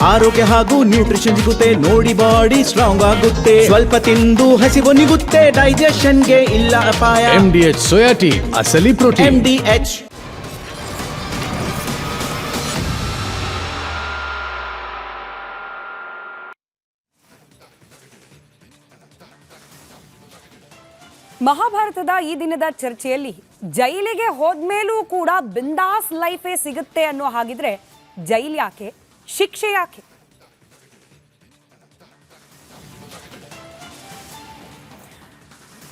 ಆರೋಗ್ಯ ಹಾಗೂ ನ್ಯೂಟ್ರಿಷನ್ ಸಿಗುತ್ತೆ ನೋಡಿ, ಬಾಡಿ ಸ್ಟ್ರಾಂಗ್ ಆಗುತ್ತೆ. ಸ್ವಲ್ಪ ತಿಂದು ಹಸಿವು ನಿಗುತ್ತೆ, ಡೈಜೆಷನ್ಗೆ ಇಲ್ಲ ಅಪಾಯ. MDH ಸೋಯಾ ಟೀ, ಅಸಲಿ ಪ್ರೋಟೀನ್. MDH. ಮಹಾಭಾರತದ ಈ ದಿನದ ಚರ್ಚೆಯಲ್ಲಿ ಜೈಲಿಗೆ ಹೋದ್ಮೇಲೂ ಕೂಡ ಬಿಂದಾಸ್ ಲೈಫೇ ಸಿಗುತ್ತೆ ಅನ್ನೋ ಹಾಗಿದ್ರೆ ಜೈಲ್ ಯಾಕೆ, ಶಿಕ್ಷೆ ಯಾಕೆ?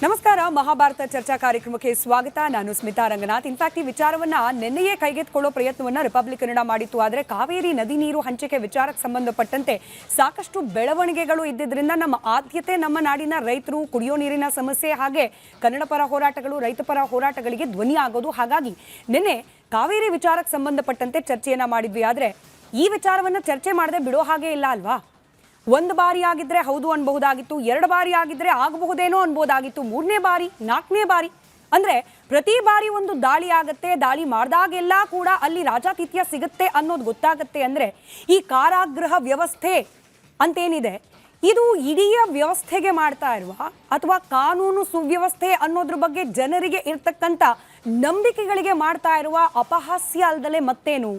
ನಮಸ್ಕಾರ, ಮಹಾಭಾರತ ಚರ್ಚಾ ಕಾರ್ಯಕ್ರಮಕ್ಕೆ ಸ್ವಾಗತ. ನಾನು ಸ್ಮಿತಾ ರಂಗನಾಥ್. ಇನ್ಫ್ಯಾಕ್ಟ್ ಈ ವಿಚಾರವನ್ನ ನಿನ್ನೆಯೇ ಕೈಗೆತ್ತಿಕೊಳ್ಳೋ ಪ್ರಯತ್ನವನ್ನ ರಿಪಬ್ಲಿಕ್ ಕನ್ನಡ ಮಾಡಿತ್ತು. ಆದರೆ ಕಾವೇರಿ ನದಿ ನೀರು ಹಂಚಿಕೆ ವಿಚಾರಕ್ಕೆ ಸಂಬಂಧಪಟ್ಟಂತೆ ಸಾಕಷ್ಟು ಬೆಳವಣಿಗೆಗಳು ಇದ್ದಿದ್ದರಿಂದ ನಮ್ಮ ಆದ್ಯತೆ ನಮ್ಮ ನಾಡಿನ ರೈತರು, ಕುಡಿಯೋ ನೀರಿನ ಸಮಸ್ಯೆ, ಹಾಗೆ ಕನ್ನಡ ಪರ ಹೋರಾಟಗಳು, ರೈತ ಪರ ಹೋರಾಟಗಳಿಗೆ ಧ್ವನಿ ಆಗೋದು. ಹಾಗಾಗಿ ನಿನ್ನೆ ಕಾವೇರಿ ವಿಚಾರಕ್ಕೆ ಸಂಬಂಧಪಟ್ಟಂತೆ ಚರ್ಚೆಯನ್ನ ಮಾಡಿದ್ವಿ. ಆದರೆ ಈ ವಿಚಾರವನ್ನ ಚರ್ಚೆ ಮಾಡದೆ ಬಿಡೋ ಹಾಗೆ ಇಲ್ಲ ಅಲ್ವಾ? ಒಂದು ಬಾರಿ ಆಗಿದ್ರೆ ಹೌದು ಅನ್ಬಹುದಾಗಿತ್ತು, ಎರಡು ಬಾರಿ ಆಗಿದ್ರೆ ಆಗಬಹುದೇನೋ ಅನ್ಬೋದಾಗಿತ್ತು, ಮೂರನೇ ಬಾರಿ, ನಾಲ್ಕನೇ ಬಾರಿ ಅಂದ್ರೆ ಪ್ರತಿ ಬಾರಿ ಒಂದು ದಾಳಿ ಆಗತ್ತೆ. ದಾಳಿ ಮಾಡಿದಾಗೆಲ್ಲ ಕೂಡ ಅಲ್ಲಿ ರಾಜಾತಿಥ್ಯ ಸಿಗುತ್ತೆ ಅನ್ನೋದು ಗೊತ್ತಾಗತ್ತೆ. ಅಂದ್ರೆ ಈ ಕಾರಾಗೃಹ ವ್ಯವಸ್ಥೆ ಅಂತೇನಿದೆ, ಇದು ಇಡೀ ವ್ಯವಸ್ಥೆಗೆ ಮಾಡ್ತಾ ಇರುವ ಅಥವಾ ಕಾನೂನು ಸುವ್ಯವಸ್ಥೆ ಅನ್ನೋದ್ರ ಬಗ್ಗೆ ಜನರಿಗೆ ಇರ್ತಕ್ಕಂಥ ನಂಬಿಕೆಗಳಿಗೆ ಮಾಡ್ತಾ ಇರುವ ಅಪಹಾಸ್ಯ ಅಲ್ದಲೆ ಮತ್ತೇನು?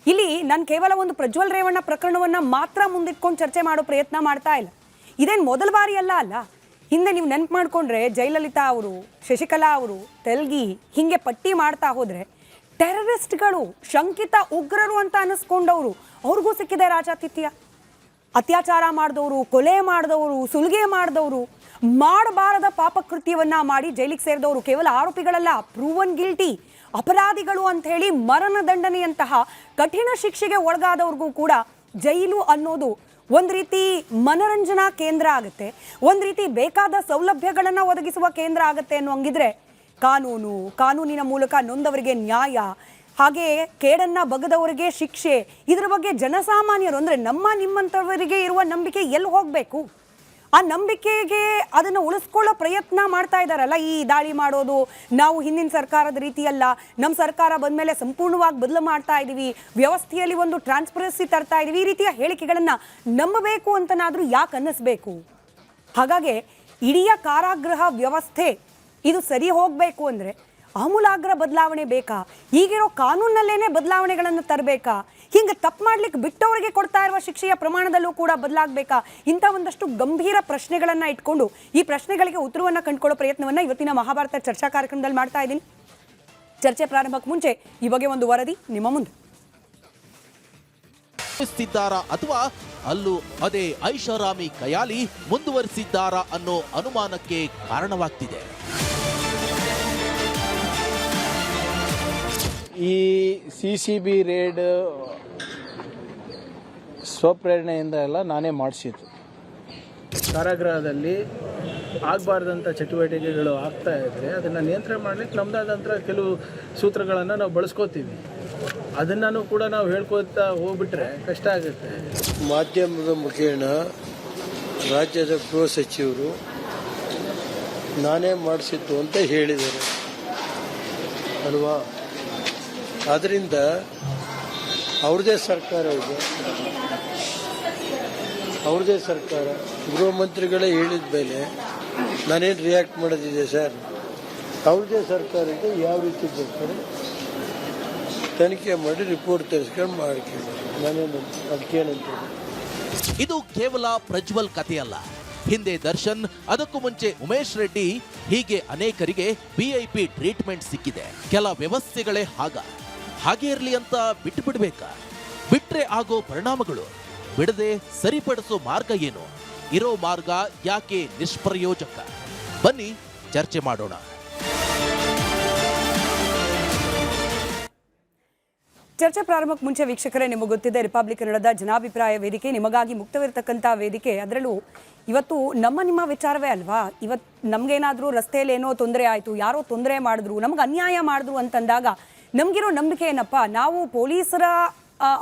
ಇಲ್ಲಿ ನಾನು ಕೇವಲ ಒಂದು ಪ್ರಜ್ವಲ್ ರೇವಣ್ಣ ಪ್ರಕರಣವನ್ನ ಮಾತ್ರ ಮುಂದಿಟ್ಕೊಂಡು ಚರ್ಚೆ ಮಾಡೋ ಪ್ರಯತ್ನ ಮಾಡ್ತಾ ಇಲ್ಲ. ಇದೇನು ಮೊದಲ ಬಾರಿ ಅಲ್ಲ. ಹಿಂದೆ ನೀವು ನೆನ್ಪು ಮಾಡ್ಕೊಂಡ್ರೆ ಜಯಲಲಿತಾ ಅವರು, ಶಶಿಕಲಾ ಅವರು, ತೆಲ್ಗಿ, ಹಿಂಗೆ ಪಟ್ಟಿ ಮಾಡ್ತಾ ಹೋದ್ರೆ ಟೆರರಿಸ್ಟ್ಗಳು, ಶಂಕಿತ ಉಗ್ರರು ಅಂತ ಅನ್ನಿಸ್ಕೊಂಡವರು, ಅವ್ರಿಗೂ ಸಿಕ್ಕಿದೆ ರಾಜಾತಿಥ್ಯ. ಅತ್ಯಾಚಾರ ಮಾಡಿದವರು, ಕೊಲೆ ಮಾಡಿದವರು, ಸುಲಿಗೆ ಮಾಡಿದವರು, ಮಾಡಬಾರದ ಪಾಪಕೃತ್ಯವನ್ನ ಮಾಡಿ ಜೈಲಿಗೆ ಸೇರಿದವರು ಕೇವಲ ಆರೋಪಿಗಳಲ್ಲ, ಪ್ರೂವನ್ ಗಿಲ್ಟಿ ಅಪರಾಧಿಗಳು ಅಂತ ಹೇಳಿ ಮರಣ ದಂಡನೆಯಂತಹ ಕಠಿಣ ಶಿಕ್ಷೆಗೆ ಒಳಗಾದವ್ರಿಗೂ ಕೂಡ ಜೈಲು ಅನ್ನೋದು ಒಂದು ರೀತಿ ಮನರಂಜನಾ ಕೇಂದ್ರ ಆಗುತ್ತೆ, ಒಂದು ರೀತಿ ಬೇಕಾದ ಸೌಲಭ್ಯಗಳನ್ನು ಒದಗಿಸುವ ಕೇಂದ್ರ ಆಗುತ್ತೆ ಅನ್ನೋ ಹಂಗಿದ್ರೆ ಕಾನೂನಿನ ಮೂಲಕ ನೊಂದವರಿಗೆ ನ್ಯಾಯ, ಹಾಗೆ ಕೇಡನ್ನ ಬಗದವರಿಗೆ ಶಿಕ್ಷೆ, ಇದರ ಬಗ್ಗೆ ಜನಸಾಮಾನ್ಯರು ಅಂದ್ರೆ ನಿಮ್ಮಂಥವರಿಗೆ ಇರುವ ನಂಬಿಕೆ ಎಲ್ಲಿ ಹೋಗಬೇಕು? ಆ ನಂಬಿಕೆಗೆ ಅದನ್ನು ಉಳಿಸ್ಕೊಳ್ಳೋ ಪ್ರಯತ್ನ ಮಾಡ್ತಾ ಇದ್ದಾರಲ್ಲ ಈ ದಾಳಿ ಮಾಡೋದು. ನಾವು ಹಿಂದಿನ ಸರ್ಕಾರದ ರೀತಿಯಲ್ಲ, ನಮ್ಮ ಸರ್ಕಾರ ಬಂದಮೇಲೆ ಸಂಪೂರ್ಣವಾಗಿ ಬದಲು ಮಾಡ್ತಾ ಇದ್ದೀವಿ, ವ್ಯವಸ್ಥೆಯಲ್ಲಿ ಒಂದು ಟ್ರಾನ್ಸ್ಪರೆನ್ಸಿ ತರ್ತಾ ಇದ್ದೀವಿ, ಈ ರೀತಿಯ ಹೇಳಿಕೆಗಳನ್ನು ನಂಬಬೇಕು ಅಂತನಾದರೂ ಯಾಕೆ ಅನ್ನಿಸ್ಬೇಕು? ಹಾಗಾಗಿ ಇಡೀ ಕಾರಾಗೃಹ ವ್ಯವಸ್ಥೆ ಇದು ಸರಿ ಹೋಗಬೇಕು ಅಂದರೆ ಆಮೂಲಾಗ್ರ ಬದಲಾವಣೆ ಬೇಕಾ? ಈಗಿರೋ ಕಾನೂನಲ್ಲೇನೆ ಬದಲಾವಣೆಗಳನ್ನು ತರಬೇಕಾ? ಹಿಂಗೆ ತಪ್ಪು ಮಾಡ್ಲಿಕ್ಕೆ ಬಿಟ್ಟವರಿಗೆ ಕೊಡ್ತಾ ಇರುವ ಶಿಕ್ಷೆಯ ಪ್ರಮಾಣದಲ್ಲೂ ಕೂಡ ಬದಲಾಗಬೇಕಾ? ಇಂಥ ಒಂದಷ್ಟು ಗಂಭೀರ ಪ್ರಶ್ನೆಗಳನ್ನು ಇಟ್ಕೊಂಡು ಈ ಪ್ರಶ್ನೆಗಳಿಗೆ ಉತ್ತರವನ್ನು ಕಂಡುಕೊಳ್ಳೋ ಪ್ರಯತ್ನವನ್ನು ಇವತ್ತಿನ ಮಹಾಭಾರತ ಚರ್ಚಾ ಕಾರ್ಯಕ್ರಮದಲ್ಲಿ ಮಾಡ್ತಾ ಇದ್ದೀನಿ. ಚರ್ಚೆ ಪ್ರಾರಂಭಕ್ಕೆ ಮುಂಚೆ ಈ ಬಗ್ಗೆ ಒಂದು ವರದಿ ನಿಮ್ಮ ಮುಂದೆ. ಅಥವಾ ಅಲ್ಲೂ ಅದೇ ಐಷಾರಾಮಿ ಖಯಾಲಿ ಮುಂದುವರಿಸಿದ್ದಾರಾ ಅನ್ನೋ ಅನುಮಾನಕ್ಕೆ ಕಾರಣವಾಗ್ತಿದೆ. ಈ CCB ರೇಡ್ ಸ್ವಪ್ರೇರಣೆಯಿಂದ ಎಲ್ಲ ನಾನೇ ಮಾಡಿಸಿದ್ದು. ಕಾರಾಗೃಹದಲ್ಲಿ ಆಗಬಾರ್ದಂಥ ಚಟುವಟಿಕೆಗಳು ಆಗ್ತಾ ಇದ್ದರೆ ಅದನ್ನು ನಿಯಂತ್ರಣ ಮಾಡಲಿಕ್ಕೆ ನಮ್ಮದಾದಂಥ ಕೆಲವು ಸೂತ್ರಗಳನ್ನು ನಾವು ಬಳಸ್ಕೋತೀವಿ. ಅದನ್ನು ಕೂಡ ನಾವು ಹೇಳ್ಕೊತಾ ಹೋಗ್ಬಿಟ್ರೆ ಕಷ್ಟ ಆಗುತ್ತೆ. ಮಾಧ್ಯಮದ ಮುಖೇನ ರಾಜ್ಯದ ಗೃಹ ಸಚಿವರು ನಾನೇ ಮಾಡಿಸಿದ್ದು ಅಂತ ಹೇಳಿದ್ದಾರೆ ಅಲ್ವಾ? ಆದ್ದರಿಂದ ಅವ್ರದ್ದೇ ಸರ್ಕಾರ ಇದೆ, ಅವ್ರದ್ದೇ ಸರ್ಕಾರ. ಗೃಹ ಮಂತ್ರಿಗಳೇ ಹೇಳಿದ ಮೇಲೆ ನಾನೇನು ರಿಯಾಕ್ಟ್ ಮಾಡೋದಿದೆ ಸರ್? ಅವ್ರದ್ದೇ ಸರ್ಕಾರ ಇದೆ, ಯಾವ ರೀತಿ ಬೇಕಾದ್ರೆ ತನಿಖೆ ಮಾಡಿ ರಿಪೋರ್ಟ್ ತರಿಸ್ಕೊಂಡು ಮಾಡ್ಕೊಂಡು ನಾನೇನು ಅದಕ್ಕೇನಂತ. ಇದು ಕೇವಲ ಪ್ರಜ್ವಲ್ ಕಥೆಯಲ್ಲ. ಹಿಂದೆ ದರ್ಶನ್, ಅದಕ್ಕೂ ಮುಂಚೆ ಉಮೇಶ್ ರೆಡ್ಡಿ, ಹೀಗೆ ಅನೇಕರಿಗೆ VIP ಟ್ರೀಟ್ಮೆಂಟ್ ಸಿಕ್ಕಿದೆ. ಕೆಲ ವ್ಯವಸ್ಥೆಗಳೇ ಹಾಗೆ ಇರಲಿ ಅಂತ ಬಿಟ್ಟು ಬಿಡ್ಬೇಕಾ? ಬಿಟ್ರೆ ಆಗೋ ಪರಿಣಾಮಗಳು, ಬಿಡದೆ ಸರಿಪಡಿಸೋ ಮಾರ್ಗ ಏನು? ಇರೋ ಮಾರ್ಗ ಯಾಕೆ ನಿಷ್ಪ್ರಯೋಜಕ? ಬನ್ನಿ ಚರ್ಚೆ ಮಾಡೋಣ. ಚರ್ಚೆ ಪ್ರಾರಂಭಕ್ಕೆ ಮುಂಚೆ ವೀಕ್ಷಕರೇ, ನಿಮಗೆ ಗೊತ್ತಿದೆ ರಿಪಬ್ಲಿಕ್ ಕನ್ನಡದ ಜನಾಭಿಪ್ರಾಯ ವೇದಿಕೆ ನಿಮಗಾಗಿ ಮುಕ್ತವಿರತಕ್ಕಂಥ ವೇದಿಕೆ. ಅದರಲ್ಲೂ ಇವತ್ತು ನಿಮ್ಮ ವಿಚಾರವೇ ಅಲ್ವಾ? ಇವತ್ತು ನಮಗೇನಾದರೂ ರಸ್ತೆಯಲ್ಲಿ ಏನೋ ತೊಂದರೆ ಆಯಿತು, ಯಾರೋ ತೊಂದರೆ ಮಾಡಿದ್ರು, ನಮ್ಗೆ ಅನ್ಯಾಯ ಮಾಡಿದ್ರು ಅಂತಂದಾಗ ನಮಗಿರೋ ನಂಬಿಕೆ ಏನಪ್ಪ? ನಾವು ಪೊಲೀಸರ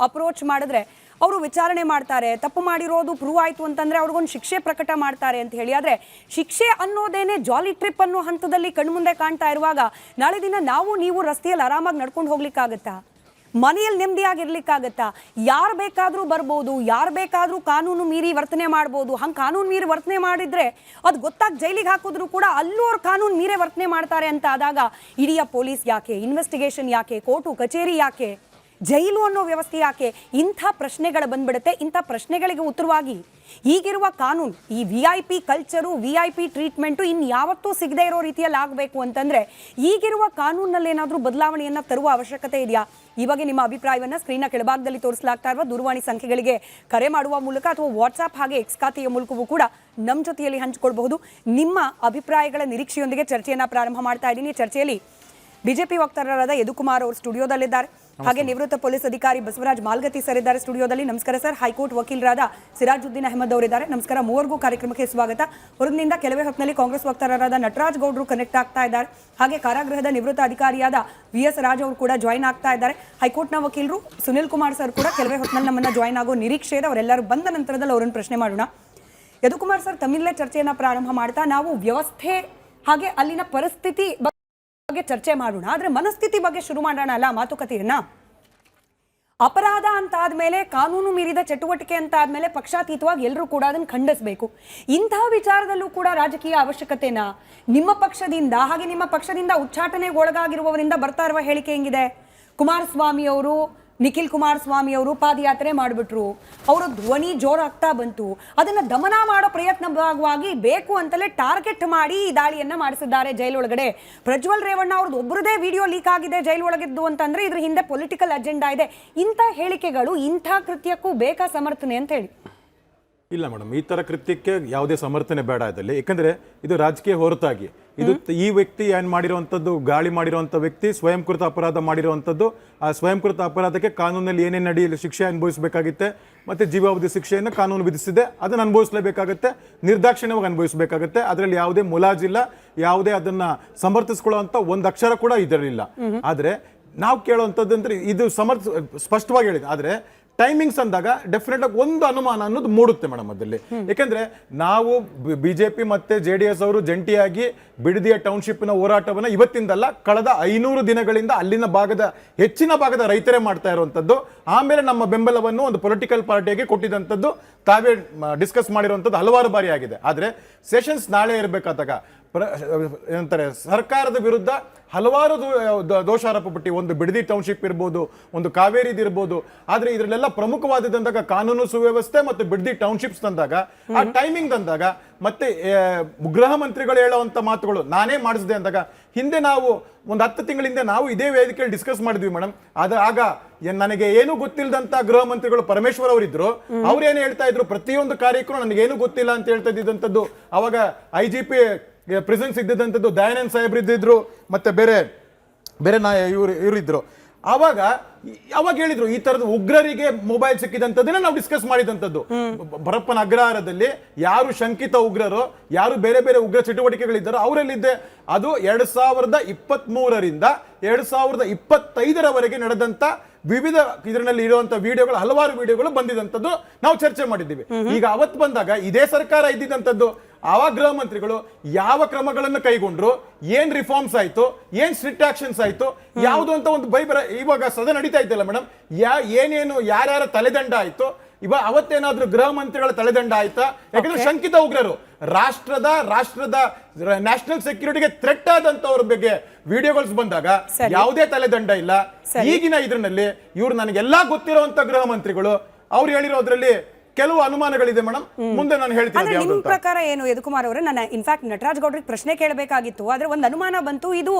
ಅಪ್ರೋಚ್ ಮಾಡಿದ್ರೆ ಅವರು ವಿಚಾರಣೆ ಮಾಡ್ತಾರೆ, ತಪ್ಪು ಮಾಡಿರೋದು ಪ್ರೂವ್ ಆಯಿತು ಅಂತಂದರೆ ಅವ್ರಿಗೊಂದು ಶಿಕ್ಷೆ ಪ್ರಕಟ ಮಾಡ್ತಾರೆ ಅಂತ ಹೇಳಿ. ಆದರೆ ಶಿಕ್ಷೆ ಅನ್ನೋದೇನೆ ಜಾಲಿ ಟ್ರಿಪ್ ಅನ್ನೋ ಹಂತದಲ್ಲಿ ಕಣ್ಮುಂದೆ ಕಾಣ್ತಾ ಇರುವಾಗ ನಾಳೆ ದಿನ ನೀವು ರಸ್ತೆಯಲ್ಲಿ ಆರಾಮಾಗಿ ನಡ್ಕೊಂಡು ಹೋಗ್ಲಿಕ್ಕಾಗತ್ತಾ? ಮನೆಯಲ್ಲಿ ನೆಮ್ಮದಿಯಾಗಿರ್ಲಿಕ್ಕಾಗತ್ತಾ? ಯಾರು ಬೇಕಾದರೂ ಬರ್ಬೋದು, ಯಾರು ಬೇಕಾದರೂ ಕಾನೂನು ಮೀರಿ ವರ್ತನೆ ಮಾಡ್ಬೋದು. ಹಂಗೆ ಕಾನೂನು ಮೀರಿ ವರ್ತನೆ ಮಾಡಿದ್ರೆ ಅದು ಗೊತ್ತಾಗಿ ಜೈಲಿಗೆ ಹಾಕಿದ್ರು ಕೂಡ ಅಲ್ಲೂ ಅವ್ರು ಕಾನೂನು ಮೀರೇ ವರ್ತನೆ ಮಾಡ್ತಾರೆ ಅಂತ ಆದಾಗ ಇಡೀ ಪೊಲೀಸ್ ಯಾಕೆ, ಇನ್ವೆಸ್ಟಿಗೇಷನ್ ಯಾಕೆ, ಕೋರ್ಟು ಕಚೇರಿ ಯಾಕೆ, ಜೈಲು ಅನ್ನೋ ವ್ಯವಸ್ಥೆ ಯಾಕೆ? ಇಂಥ ಪ್ರಶ್ನೆಗಳು ಬಂದ್ಬಿಡುತ್ತೆ. ಇಂಥ ಪ್ರಶ್ನೆಗಳಿಗೆ ಉತ್ತರವಾಗಿ ಈಗಿರುವ ಕಾನೂನು, ಈ VIP ಕಲ್ಚರು, VIP ಟ್ರೀಟ್ಮೆಂಟು ಇನ್ಯಾವತ್ತೂ ಸಿಗದೇ ಇರೋ ರೀತಿಯಲ್ಲಿ ಆಗಬೇಕು ಅಂತಂದರೆ ಈಗಿರುವ ಕಾನೂನಲ್ಲಿ ಏನಾದರೂ ಬದಲಾವಣೆಯನ್ನು ತರುವ ಅವಶ್ಯಕತೆ ಇದೆಯಾ? ಈ ಬಗ್ಗೆ ನಿಮ್ಮ ಅಭಿಪ್ರಾಯವನ್ನು ಸ್ಕ್ರೀನ್ನ ಕೆಳಭಾಗದಲ್ಲಿ ತೋರಿಸಲಾಗ್ತಾ ಇರುವ ದೂರವಾಣಿ ಸಂಖ್ಯೆಗಳಿಗೆ ಕರೆ ಮಾಡುವ ಮೂಲಕ ಅಥವಾ ವಾಟ್ಸಾಪ್ ಹಾಗೆ ಎಕ್ಸ್ ಖಾತೆಯ ಮೂಲಕವೂ ಕೂಡ ನಮ್ಮ ಜೊತೆಯಲ್ಲಿ ಹಂಚಿಕೊಳ್ಬಹುದು. ನಿಮ್ಮ ಅಭಿಪ್ರಾಯಗಳ ನಿರೀಕ್ಷೆಯೊಂದಿಗೆ ಚರ್ಚೆಯನ್ನು ಪ್ರಾರಂಭ ಮಾಡ್ತಾ ಇದ್ದೀನಿ. ಚರ್ಚೆಯಲ್ಲಿ ಬಿಜೆಪಿ ವಕ್ತಾರರಾದ ಯದುಕುಮಾರ್ ಅವರು ಸ್ಟುಡಿಯೋದಲ್ಲಿದ್ದಾರೆ. ಹಾಗೆ ನಿವೃತ್ತ ಪೊಲೀಸ್ ಅಧಿಕಾರಿ ಬಸವರಾಜ್ ಮಾಲ್ಗತಿ ಸರ್ ಇದ್ದಾರೆ ಸ್ಟುಡಿಯೋದಲ್ಲಿ. ನಮಸ್ಕಾರ ಸರ್. ಹೈಕೋರ್ಟ್ ವಕೀಲರಾದ ಸಿರಾಜುದ್ದೀನ್ ಅಹಮದ್ ಅವರಿದ್ದಾರೆ. ನಮಸ್ಕಾರ. ಮೂವರಿಗೂ ಕಾರ್ಯಕ್ರಮಕ್ಕೆ ಸ್ವಾಗತ. ಹೊರಗಿನಿಂದ ಕೆಲವೇ ಹೊತ್ತಿನಲ್ಲಿ ಕಾಂಗ್ರೆಸ್ ವಕ್ತಾರರಾದ ನಟರಾಜ್ ಗೌಡ್ರು ಕನೆಕ್ಟ್ ಆಗ್ತಾ ಇದ್ದಾರೆ. ಹಾಗೆ ಕಾರಾಗೃಹದ ನಿವೃತ್ತ ಅಧಿಕಾರಿಯಾದ VS ರಾಜ್ ಅವರು ಕೂಡ ಜಾಯ್ನ್ ಆಗ್ತಾ ಇದ್ದಾರೆ. ಹೈಕೋರ್ಟ್ನ ವಕೀಲರು ಸುನಿಲ್ ಕುಮಾರ್ ಸರ್ ಕೂಡ ಕೆಲವೇ ಹೊತ್ತಿನಲ್ಲಿ ನಮ್ಮನ್ನ ಜಾಯ್ನ್ ಆಗೋ ನಿರೀಕ್ಷೆ ಇದೆ. ಅವರೆಲ್ಲರೂ ಬಂದ ನಂತರದಲ್ಲಿ ಅವರನ್ನು ಪ್ರಶ್ನೆ ಮಾಡೋಣ. ಯದುಕುಮಾರ್ ಸರ್, ತಮ್ಮಿಂದಲೇ ಚರ್ಚೆಯನ್ನು ಪ್ರಾರಂಭ ಮಾಡ್ತಾ ನಾವು ವ್ಯವಸ್ಥೆ ಹಾಗೆ ಅಲ್ಲಿನ ಪರಿಸ್ಥಿತಿ ಬಗ್ಗೆ ಚರ್ಚೆ ಮಾಡೋಣ. ಆದ್ರೆ ಮನಸ್ಥಿತಿ ಬಗ್ಗೆ ಶುರು ಮಾಡೋಣ ಅಲ್ಲ ಮಾತುಕತೆಯನ್ನ. ಅಪರಾಧ ಅಂತ ಆದ್ಮೇಲೆ, ಕಾನೂನು ಮೀರಿದ ಚಟುವಟಿಕೆ ಅಂತ ಆದ್ಮೇಲೆ ಪಕ್ಷಾತೀತವಾಗಿ ಎಲ್ಲರೂ ಕೂಡ ಅದನ್ನು ಖಂಡಿಸಬೇಕು. ಇಂತಹ ವಿಚಾರದಲ್ಲೂ ಕೂಡ ರಾಜಕೀಯ ಅವಶ್ಯಕತೆನಾ? ನಿಮ್ಮ ಪಕ್ಷದಿಂದ ಹಾಗೆ ನಿಮ್ಮ ಪಕ್ಷದಿಂದ ಉಚ್ಚಾಟನೆಗೆ ಒಳಗಾಗಿರುವವರಿಂದ ಬರ್ತಾ ಇರುವ ಹೇಳಿಕೆ ಹೆಂಗಿದೆ? ಕುಮಾರಸ್ವಾಮಿ ಅವರು, ನಿಖಿಲ್ ಕುಮಾರಸ್ವಾಮಿ ಅವರು ಪಾದಯಾತ್ರೆ ಮಾಡಿಬಿಟ್ರು, ಅವರ ಧ್ವನಿ ಜೋರಾಗ್ತಾ ಬಂತು. ಅದನ್ನು ದಮನ ಮಾಡೋ ಪ್ರಯತ್ನ ಭಾಗವಾಗಿ ಬೇಕು ಅಂತಲೇ ಟಾರ್ಗೆಟ್ ಮಾಡಿ ಈ ದಾಳಿಯನ್ನ ಮಾಡಿಸಿದ್ದಾರೆ ಜೈಲೊಳಗಡೆ. ಪ್ರಜ್ವಲ್ ರೇವಣ್ಣ ಅವ್ರದ್ದು ಒಬ್ಬರದೇ ವಿಡಿಯೋ ಲೀಕ್ ಆಗಿದೆ ಜೈಲೊಳಗಿದ್ದು ಅಂತಂದ್ರೆ ಇದ್ರ ಹಿಂದೆ ಪೊಲಿಟಿಕಲ್ ಅಜೆಂಡಾ ಇದೆ. ಇಂಥ ಹೇಳಿಕೆಗಳು ಇಂಥ ಕೃತ್ಯಕ್ಕೂ ಬೇಕಾ ಸಮರ್ಥನೆ ಅಂತ ಹೇಳಿ? ಇಲ್ಲ ಮೇಡಮ್, ಈ ತರ ಕೃತ್ಯಕ್ಕೆ ಯಾವುದೇ ಸಮರ್ಥನೆ ಬೇಡ ಇದರಲ್ಲಿ. ಯಾಕಂದ್ರೆ ಇದು ರಾಜಕೀಯ ಹೊರತಾಗಿ ಇದು ಈ ವ್ಯಕ್ತಿ ಏನ್ ಮಾಡಿರುವಂತದ್ದು, ಗಾಳಿ ಮಾಡಿರುವಂತ ವ್ಯಕ್ತಿ ಸ್ವಯಂಕೃತ ಅಪರಾಧ ಮಾಡಿರುವಂತದ್ದು. ಆ ಸ್ವಯಂಕೃತ ಅಪರಾಧಕ್ಕೆ ಕಾನೂನಲ್ಲಿ ಏನೇನು ನಡೆಯಲು ಶಿಕ್ಷೆ ಅನುಭವಿಸಬೇಕಾಗುತ್ತೆ, ಮತ್ತೆ ಜೀವಾವಧಿ ಶಿಕ್ಷೆಯನ್ನು ಕಾನೂನು ವಿಧಿಸಿದೆ, ಅದನ್ನು ಅನುಭವಿಸಲೇಬೇಕಾಗುತ್ತೆ, ನಿರ್ದಾಕ್ಷಿಣ್ಯವಾಗಿ ಅನುಭವಿಸಬೇಕಾಗುತ್ತೆ. ಅದರಲ್ಲಿ ಯಾವುದೇ ಮುಲಾಜಿಲ್ಲ, ಯಾವುದೇ ಅದನ್ನ ಸಮರ್ಥಿಸ್ಕೊಳ್ಳುವಂತ ಒಂದು ಅಕ್ಷರ ಕೂಡ ಇದರಲ್ಲಿಲ್ಲ. ಆದ್ರೆ ನಾವು ಕೇಳುವಂಥದ್ದು ಅಂದ್ರೆ ಇದು ಸ್ಪಷ್ಟವಾಗಿ ಹೇಳಿದೆ. ಆದ್ರೆ ಟೈಮಿಂಗ್ಸ್ ಅಂದಾಗ ಡೆಫಿನೆಟ್ ಆಗಿ ಒಂದು ಅನುಮಾನ ಅನ್ನೋದು ಮೂಡುತ್ತೆ ಮೇಡಮ್ ಅದರಲ್ಲಿ. ಯಾಕಂದ್ರೆ ನಾವು ಬಿಜೆಪಿ ಮತ್ತೆ JDS ಅವರು ಜಂಟಿಯಾಗಿ ಬಿಡದಿಯ ಟೌನ್ಶಿಪ್ನ ಹೋರಾಟವನ್ನ ಇವತ್ತಿಂದಲ್ಲ, ಕಳೆದ 500 ದಿನಗಳಿಂದ ಅಲ್ಲಿನ ಭಾಗದ ಹೆಚ್ಚಿನ ಭಾಗದ ರೈತರೇ ಮಾಡ್ತಾ ಇರುವಂತದ್ದು. ಆಮೇಲೆ ನಮ್ಮ ಬೆಂಬಲವನ್ನು ಒಂದು ಪೊಲಿಟಿಕಲ್ ಪಾರ್ಟಿಯಾಗಿ ಕೊಟ್ಟಿದ್ದಂಥದ್ದು ತಾವೇ ಡಿಸ್ಕಸ್ ಮಾಡಿರುವಂಥದ್ದು ಹಲವಾರು ಬಾರಿ ಆಗಿದೆ. ಆದ್ರೆ ಸೆಷನ್ಸ್ ನಾಳೆ ಇರಬೇಕಾದಾಗ ಏನಂತಾರೆ, ಸರ್ಕಾರದ ವಿರುದ್ಧ ಹಲವಾರು ದೋಷಾರೋಪ ಪಟ್ಟಿ, ಒಂದು ಬಿಡದಿ ಟೌನ್ಶಿಪ್ ಇರ್ಬೋದು, ಒಂದು ಕಾವೇರಿದು ಇರ್ಬೋದು. ಆದ್ರೆ ಇದರಲ್ಲೆಲ್ಲ ಪ್ರಮುಖವಾದಂದಾಗ ಕಾನೂನು ಸುವ್ಯವಸ್ಥೆ ಮತ್ತು ಬಿಡದಿ ಟೌನ್ಶಿಪ್ಸ್ ತಂದಾಗ, ಆ ಟೈಮಿಂಗ್ ತಂದಾಗ, ಮತ್ತೆ ಗೃಹ ಮಂತ್ರಿಗಳು ಹೇಳುವಂತ ಮಾತುಗಳು ನಾನೇ ಮಾಡಿಸಿದೆ ಅಂದಾಗ, ಹಿಂದೆ ನಾವು ಒಂದು 10 ತಿಂಗಳ ಹಿಂದೆ ನಾವು ಇದೇ ವೇದಿಕೆಯಲ್ಲಿ ಡಿಸ್ಕಸ್ ಮಾಡಿದ್ವಿ ಮೇಡಮ್. ಆಗ ನನಗೆ ಏನು ಗೊತ್ತಿಲ್ಲದಂತ ಗೃಹ ಮಂತ್ರಿಗಳು ಪರಮೇಶ್ವರ್ ಅವರಿದ್ರು. ಅವ್ರು ಏನು ಹೇಳ್ತಾ ಇದ್ರು, ಪ್ರತಿಯೊಂದು ಕಾರ್ಯಕ್ಕೂ ನನಗೇನು ಗೊತ್ತಿಲ್ಲ ಅಂತ ಹೇಳ್ತಾ ಇದ್ದಂಥದ್ದು. ಅವಾಗ IGP ಪ್ರೆಸೆನ್ಸ್ ಇದ್ದಿದ್ದಂಥದ್ದು ದಯಾನಂದ್ ಸಾಹೇಬ್ರು ಇದ್ದಿದ್ರು, ಮತ್ತೆ ಬೇರೆ ಇವರಿದ್ರು. ಅವಾಗ ಹೇಳಿದ್ರು ಈ ತರದ ಉಗ್ರರಿಗೆ ಮೊಬೈಲ್ ಸಿಕ್ಕಿದಂಥದ್ದನ್ನ ನಾವು ಡಿಸ್ಕಸ್ ಮಾಡಿದಂಥದ್ದು. ಭರಪ್ಪನ ಅಗ್ರಹಾರದಲ್ಲಿ ಯಾರು ಶಂಕಿತ ಉಗ್ರರು, ಯಾರು ಬೇರೆ ಬೇರೆ ಉಗ್ರ ಚಟುವಟಿಕೆಗಳಿದ್ದಾರೋ ಅವರಲ್ಲಿದ್ದೆ. ಅದು 2023ರಿಂದ 2025ರವರೆಗೆ ನಡೆದಂತ ವಿವಿಧ ಇದರಲ್ಲಿ ಇರುವಂತ ವಿಡಿಯೋಗಳು, ಹಲವಾರು ವಿಡಿಯೋಗಳು ಬಂದಿದಂಥದ್ದು ನಾವು ಚರ್ಚೆ ಮಾಡಿದ್ದೀವಿ. ಈಗ ಅವತ್ತು ಬಂದಾಗ ಇದೇ ಸರ್ಕಾರ ಇದ್ದಿದ್ದಂಥದ್ದು, ಆವಾಗ ಗೃಹ ಮಂತ್ರಿಗಳು ಯಾವ ಕ್ರಮಗಳನ್ನು ಕೈಗೊಂಡ್ರು, ಏನ್ ರಿಫಾರ್ಮ್ಸ್ ಆಯ್ತು, ಏನ್ ಸ್ಟ್ರಿಕ್ಟ್ ಆಕ್ಷನ್ಸ್ ಆಯ್ತು, ಯಾವುದು ಅಂತ ಒಂದು ಇವಾಗ ಸದನ ನಡೀತಾ ಇದ್ದಲ್ಲ ಮೇಡಮ್, ಏನೇನು ಯಾರ್ಯಾರ ತಲೆದಂಡ ಆಯ್ತು, ಅವತ್ತೇನಾದ್ರೂ ಗೃಹ ಮಂತ್ರಿಗಳ ತಲೆದಂಡ ಆಯ್ತಾ? ಯಾಕಂದ್ರೆ ಶಂಕಿತ ಉಗ್ರರು ರಾಷ್ಟ್ರದ ನ್ಯಾಷನಲ್ ಸೆಕ್ಯೂರಿಟಿಗೆ ಥ್ರೆಟ್ ಆದಂತವ್ರ ಬಗ್ಗೆ ವಿಡಿಯೋಗಳು ಬಂದಾಗ ಯಾವುದೇ ತಲೆದಂಡ ಇಲ್ಲ. ಈಗಿನ ಇದ್ರಲ್ಲಿ ಇವ್ರು ನನಗೆಲ್ಲಾ ಗೊತ್ತಿರುವಂತ ಗೃಹ ಮಂತ್ರಿಗಳು ಅವ್ರು ಹೇಳಿರೋದ್ರಲ್ಲಿ ಕೆಲವು ಅನುಮಾನಗಳಿದೆ ಮೇಡಮ್. ಮುಂದೆ ನಾನು ಹೇಳ್ತೀನಿ. ನಿಮ್ಮ ಪ್ರಕಾರ ಏನು ಯದುಕುಮಾರ್ ಅವರೇ? ನಾನು ಇನ್ಫ್ಯಾಕ್ಟ್ ನಟರಾಜ್ ಗೌಡ್ರಿಗೆ ಪ್ರಶ್ನೆ ಕೇಳಬೇಕಾಗಿತ್ತು, ಆದ್ರೆ ಒಂದು ಅನುಮಾನ ಬಂತು. ಇದು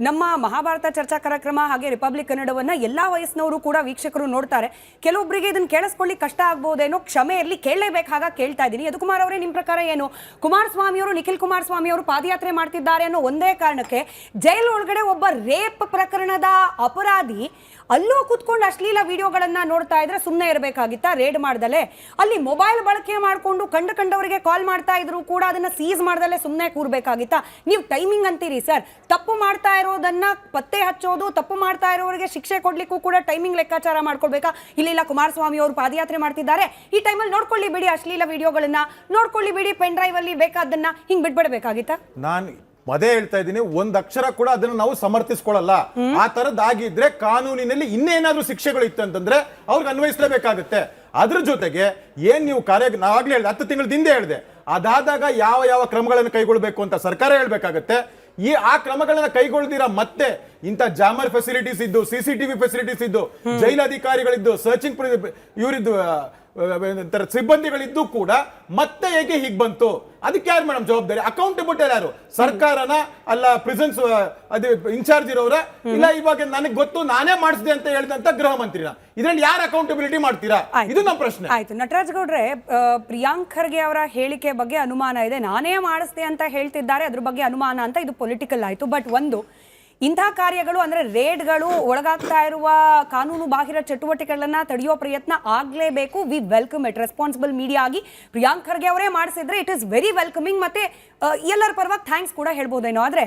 ನಮ್ಮ ಮಹಾಭಾರತ ಚರ್ಚಾ ಕಾರ್ಯಕ್ರಮ ಹಾಗೆ ರಿಪಬ್ಲಿಕ್ ಕನ್ನಡವನ್ನ ಎಲ್ಲಾ ವಯಸ್ಸಿನವರು ಕೂಡ ವೀಕ್ಷಕರು ನೋಡ್ತಾರೆ. ಕೆಲವೊಬ್ಬರಿಗೆ ಇದನ್ನ ಕೇಳಿಸ್ಕೊಳ್ಳಿ ಕಷ್ಟ ಆಗ್ಬಹುದೇನೋ, ಕ್ಷಮೆ ಇರಲಿ, ಕೇಳಲೇಬೇಕಾಗ ಕೇಳ್ತಾ ಇದ್ದೀನಿ. ಯದುಕುಮಾರ್ ಅವರೇ, ನಿಮ್ಮ ಪ್ರಕಾರ ಏನು? ಕುಮಾರಸ್ವಾಮಿ ಅವರು, ನಿಖಿಲ್ ಕುಮಾರಸ್ವಾಮಿ ಅವರು ಪಾದಯಾತ್ರೆ ಮಾಡ್ತಿದ್ದಾರೆ ಅನ್ನೋ ಒಂದೇ ಕಾರಣಕ್ಕೆ ಜೈಲ್ ಒಳಗಡೆ ಒಬ್ಬ ರೇಪ್ ಪ್ರಕರಣದ ಅಪರಾಧಿ ಅಲ್ಲೂ ಕುತ್ಕೊಂಡು ಅಶ್ಲೀಲ ವಿಡಿಯೋಗಳನ್ನ ನೋಡ್ತಾ ಇದ್ರೆ ಸುಮ್ಮನೆ ಇರಬೇಕಾಗಿತ್ತ? ರೇಡ್ ಮಾಡ್ದಲೆ ಅಲ್ಲಿ ಮೊಬೈಲ್ ಬಳಕೆ ಮಾಡಿಕೊಂಡು ಕಂಡವರಿಗೆ ಕಾಲ್ ಮಾಡ್ತಾ ಇದ್ರು ಕೂಡ ಅದನ್ನ ಸೀಸ್ ಮಾಡ್ದಲೆ ಸುಮ್ಮನೆ ಕೂರ್ಬೇಕಾಗಿತ್ತ? ನೀವು ಟೈಮಿಂಗ್ ಅಂತೀರಿ ಸರ್. ತಪ್ಪು ಮಾಡ್ತಾ ಇರೋದನ್ನ ಪತ್ತೆ ಹಚ್ಚೋದು, ತಪ್ಪು ಮಾಡ್ತಾ ಇರೋರಿಗೆ ಶಿಕ್ಷೆ ಕೊಡ್ಲಿಕ್ಕೂ ಕೂಡ ಟೈಮಿಂಗ್ ಲೆಕ್ಕಾಚಾರ ಮಾಡ್ಕೊಳ್ಬೇಕಾ? ಇಲ್ಲ ಕುಮಾರಸ್ವಾಮಿ ಅವರು ಪಾದಯಾತ್ರೆ ಮಾಡ್ತಿದ್ದಾರೆ, ಈ ಟೈಮಲ್ಲಿ ನೋಡ್ಕೊಳ್ಳಿ ಬಿಡಿ, ಅಶ್ಲೀಲ ವಿಡಿಯೋಗಳನ್ನ ನೋಡ್ಕೊಳ್ಳಿ ಬಿಡಿ, ಪೆನ್ ಡ್ರೈವ್ ಅಲ್ಲಿ ಬೇಕಾದನ್ನ ಹಿಂಗ್ ಬಿಟ್ಬಿಡ್ಬೇಕಾಗಿತ್ತ? ನಾನು ಅದೇ ಹೇಳ್ತಾ ಇದ್ದೀನಿ, ಒಂದ್ ಅಕ್ಷರ ಕೂಡ ಅದನ್ನ ನಾವು ಸಮರ್ಥಿಸ್ಕೊಳ್ಳಲ್ಲ. ಆ ತರದ್ದಾಗಿದ್ರೆ ಕಾನೂನಿನಲ್ಲಿ ಇನ್ನೇನಾದ್ರೂ ಶಿಕ್ಷೆಗಳು ಇತ್ತು ಅಂತಂದ್ರೆ ಅವ್ರಿಗೆ ಅನ್ವಯಿಸಲೇಬೇಕಾಗುತ್ತೆ. ಅದ್ರ ಜೊತೆಗೆ ಏನ್ ನೀವು ನಾವಾಗ್ಲೇ ಹೇಳಿದೆ 10 ತಿಂಗಳ ಹಿಂದೆ ಹೇಳಿದೆ, ಅದಾದಾಗ ಯಾವ ಯಾವ ಕ್ರಮಗಳನ್ನು ಕೈಗೊಳ್ಳಬೇಕು ಅಂತ ಸರ್ಕಾರ ಹೇಳ್ಬೇಕಾಗತ್ತೆ. ಆ ಕ್ರಮಗಳನ್ನ ಕೈಗೊಳ್ದಿರ ಮತ್ತೆ ಇಂಥ ಜಾಮರ್ ಫೆಸಿಲಿಟೀಸ್ ಇದ್ದು, CCTV ಫೆಸಿಲಿಟೀಸ್ ಇದ್ದು, ಜೈಲು ಅಧಿಕಾರಿಗಳಿದ್ದು, ಸರ್ಚಿಂಗ್ ಇವರಿದ್ದು ಸಿಬ್ಬಂದಿಗಳಿದ್ದು ಕೂಡ ಮತ್ತೆ ಹೇಗೆ ಹೀಗೆ ಬಂತು? ಅದಕ್ಕೆ ಯಾರು ಮೇಡಮ್ ಜವಾಬ್ದಾರಿ? ಅಕೌಂಟಬಿಲಿಟಿ ಯಾರು? ಸರ್ಕಾರನ ಅಲ್ಲ ಪ್ರಿಸನ್ಸ್ ಅದು ಇನ್ಚಾರ್ಜ್ ಇರೋರ? ಇಲ್ಲ ಇವಾಗ ನನಗೆ ಗೊತ್ತು ನಾನೇ ಮಾಡಿಸಿದೆ ಅಂತ ಹೇಳಿದಂತ ಗೃಹ ಮಂತ್ರಿನ? ಇದ್ರಲ್ಲಿ ಯಾರು ಅಕೌಂಟಬಿಲಿಟಿ ಮಾಡ್ತೀರಾ? ಇದು ನಮ್ಮ ಪ್ರಶ್ನೆ. ಆಯ್ತು ನಟರಾಜ್ ಗೌಡ್ರೆ, ಪ್ರಿಯಾಂಕ್ ಖರ್ಗೆ ಅವರ ಹೇಳಿಕೆ ಬಗ್ಗೆ ಅನುಮಾನ ಇದೆ, ನಾನೇ ಮಾಡಿಸ್ದೆ ಅಂತ ಹೇಳ್ತಿದ್ದಾರೆ, ಅದ್ರ ಬಗ್ಗೆ ಅನುಮಾನ ಅಂತ, ಇದು ಪೊಲಿಟಿಕಲ್ ಆಯ್ತು. ಬಟ್ ಒಂದು ಇಂಥ ಕಾರ್ಯಗಳು ಅಂದ್ರೆ ರೇಡ್ಗಳು ಒಳಗಾಗ್ತಾ ಇರುವ ಕಾನೂನು ಬಾಹಿರ ಚಟುವಟಿಕೆಗಳನ್ನ ತಡೆಯೋ ಪ್ರಯತ್ನ ಆಗ್ಲೇಬೇಕು. We welcome it. Responsible media ಆಗಿ ಪ್ರಿಯಾಂಕ್ ಖರ್ಗೆ ಅವರೇ ಮಾಡಿಸಿದ್ರೆ ಇಟ್ ಇಸ್ ವೆರಿ ವೆಲ್ಕಮಿಂಗ್, ಮತ್ತೆ ಎಲ್ಲರ ಪರವಾಗಿ ಥ್ಯಾಂಕ್ಸ್ ಕೂಡ ಹೇಳ್ಬೋದೇನೋ. ಆದ್ರೆ